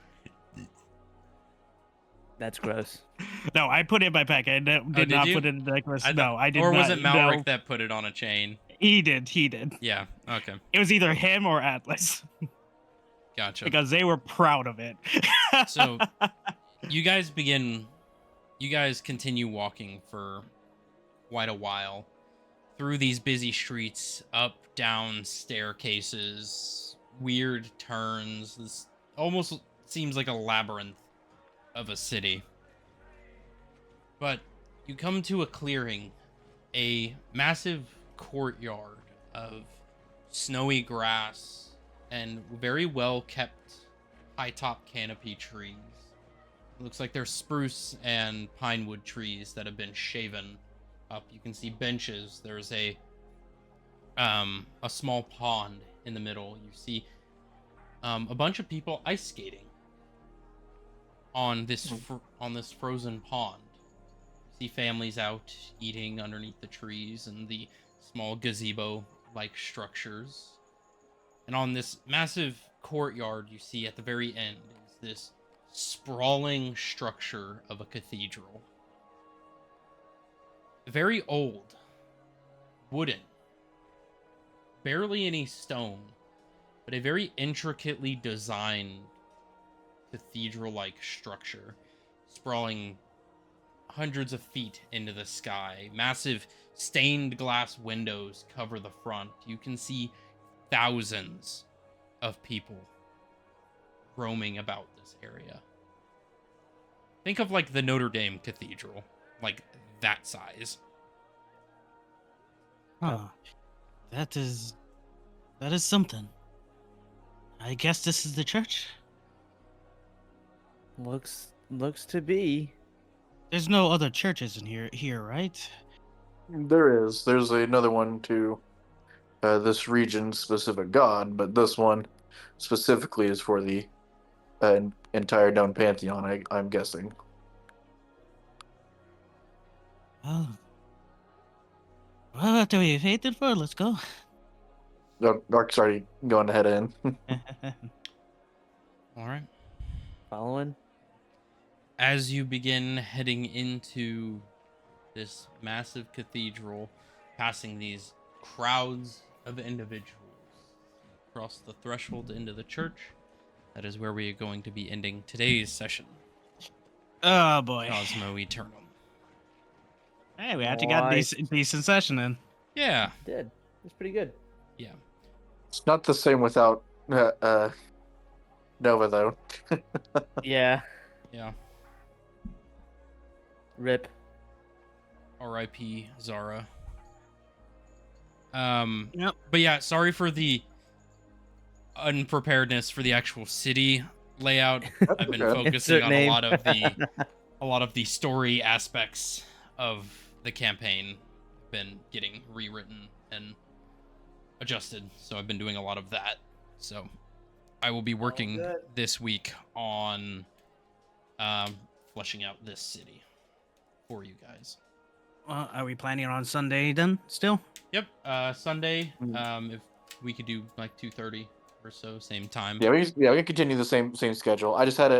That's gross. No, I put it in my pack. I did did not you? put it in the necklace. I No, I did or not. was it Malric No, that put it on a chain? he did. Yeah, okay. It was either him or Atlas Gotcha. because they were proud of it. So you guys continue walking for quite a while through these busy streets, up, down staircases, weird turns. This almost seems like a labyrinth of a city. But you come to a clearing, a massive courtyard of snowy grass and very well kept high top canopy trees. It looks like they're spruce and pinewood trees that have been shaven up. You can see benches. There's a small pond in the middle. You see a bunch of people ice skating on this frozen pond. You see families out eating underneath the trees and the small gazebo-like structures. And on this massive courtyard, you see at the very end is this sprawling structure of a cathedral. Very old, wooden, barely any stone, but a very intricately designed cathedral-like structure, sprawling hundreds of feet into the sky. Massive stained glass windows cover the front. You can see thousands of people roaming about this area. Think of like the Notre Dame Cathedral, like that size. Huh. That is something. I guess this is the church. Looks to be. There's no other churches in here, right? There is. There's another one to this region's specific god, but this one specifically is for the entire known pantheon. I'm guessing. Oh. Well, what are we waiting for? Let's go. Dark's already going ahead in. All right. Following. As you begin heading into this massive cathedral, passing these crowds of individuals across the threshold into the church, that is where we are going to be ending today's session. Oh boy. Cosmo Eternum. Hey, we actually got a Nice. decent session in. Yeah. Did. It's pretty good. Yeah. It's not the same without Nova, though. Yeah. Yeah. Rip. R.I.P. Zara. Yep. But yeah, sorry for the unpreparedness for the actual city layout. I've been Okay. focusing on name. a lot of the story aspects of the campaign. Been getting rewritten and adjusted, so I've been doing a lot of that. So I will be working good. this week on fleshing out this city for you guys. Well, are we planning on Sunday then? Still? Yep. Sunday. If we could do like 2:30 or so, same time. Yeah, we can continue the same schedule. I just had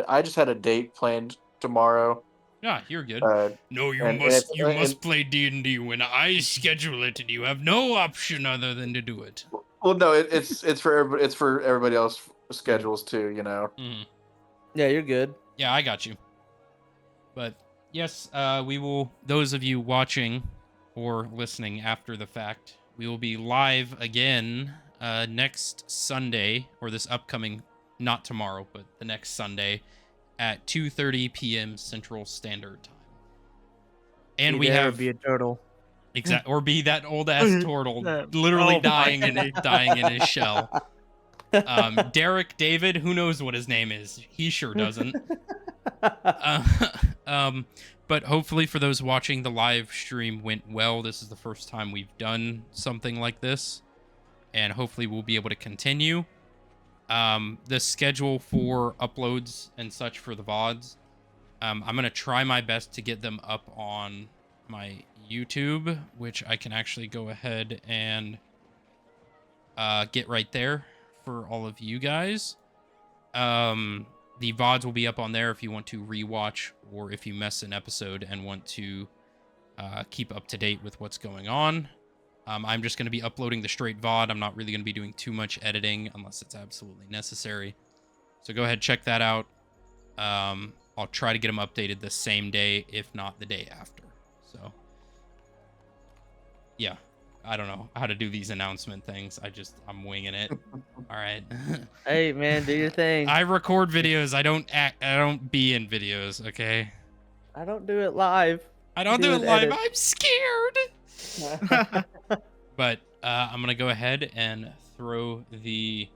a date planned tomorrow. Yeah, you're good. No, you And must it's- play D&D when I schedule it, and you have no option other than to do it. Well, no, it's for everybody else schedules too. You know. Mhm. Yeah, you're good. Yeah, I got you. But yes, we will. Those of you watching or listening after the fact, we will be live again next Sunday, or this upcoming, not tomorrow, but the next Sunday at 2:30 p.m. Central Standard Time. And Be we there or have be a turtle. or be that old ass turtle, literally Oh my dying in his shell. Derek, David, who knows what his name is? He sure doesn't. But hopefully for those watching, the live stream went well. This is the first time we've done something like this, and hopefully we'll be able to continue. The schedule for uploads and such for the VODs, I'm gonna try my best to get them up on my YouTube, which I can actually go ahead and get right there for all of you guys. The VODs will be up on there if you want to rewatch, or if you miss an episode and want to keep up to date with what's going on. I'm just going to be uploading the straight VOD. I'm not really going to be doing too much editing unless it's absolutely necessary. So go ahead, check that out. I'll try to get them updated the same day, if not the day after. So, yeah. I don't know how to do these announcement things. I'm winging it. All right. Hey, man, do your thing. I record videos. I don't be in videos, okay? I don't do it live. I don't Do do it an live. edit. I'm scared. But I'm going to go ahead and throw the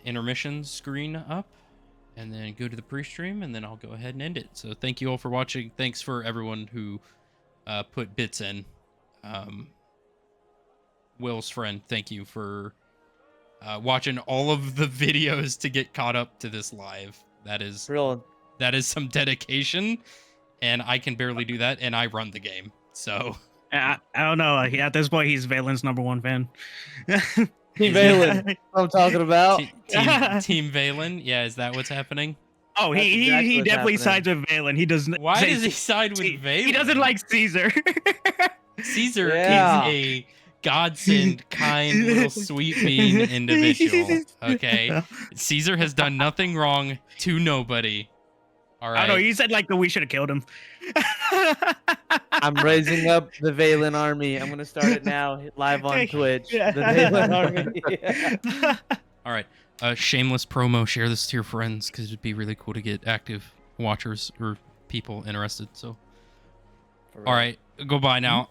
intermission screen up and then go to the pre-stream, and then I'll go ahead and end it. So thank you all for watching. Thanks for everyone who put bits in. Will's friend, thank you for watching all of the videos to get caught up to this live. That is some dedication, and I can barely do that, and I run the game. So I don't know. At this point, he's Valen's #1 fan. Team Valen. I'm talking about. Team Valen. Yeah, is that what's happening? Oh, That's he exactly what's definitely happening. sides with Valen. He doesn't. Why does he side with Valen? He doesn't like Caesar. Caesar Yeah. is a godsend, kind little sweet bean individual. Okay, Caesar has done nothing wrong to nobody. All I don't know. right. He said like we should have killed him. I'm raising up the Valen army. I'm gonna start it now, live on Twitch. Yeah. The Valen army. Yeah. All right. Shameless promo. Share this to your friends because it'd be really cool to get active watchers or people interested. So, For real. all right, go bye now.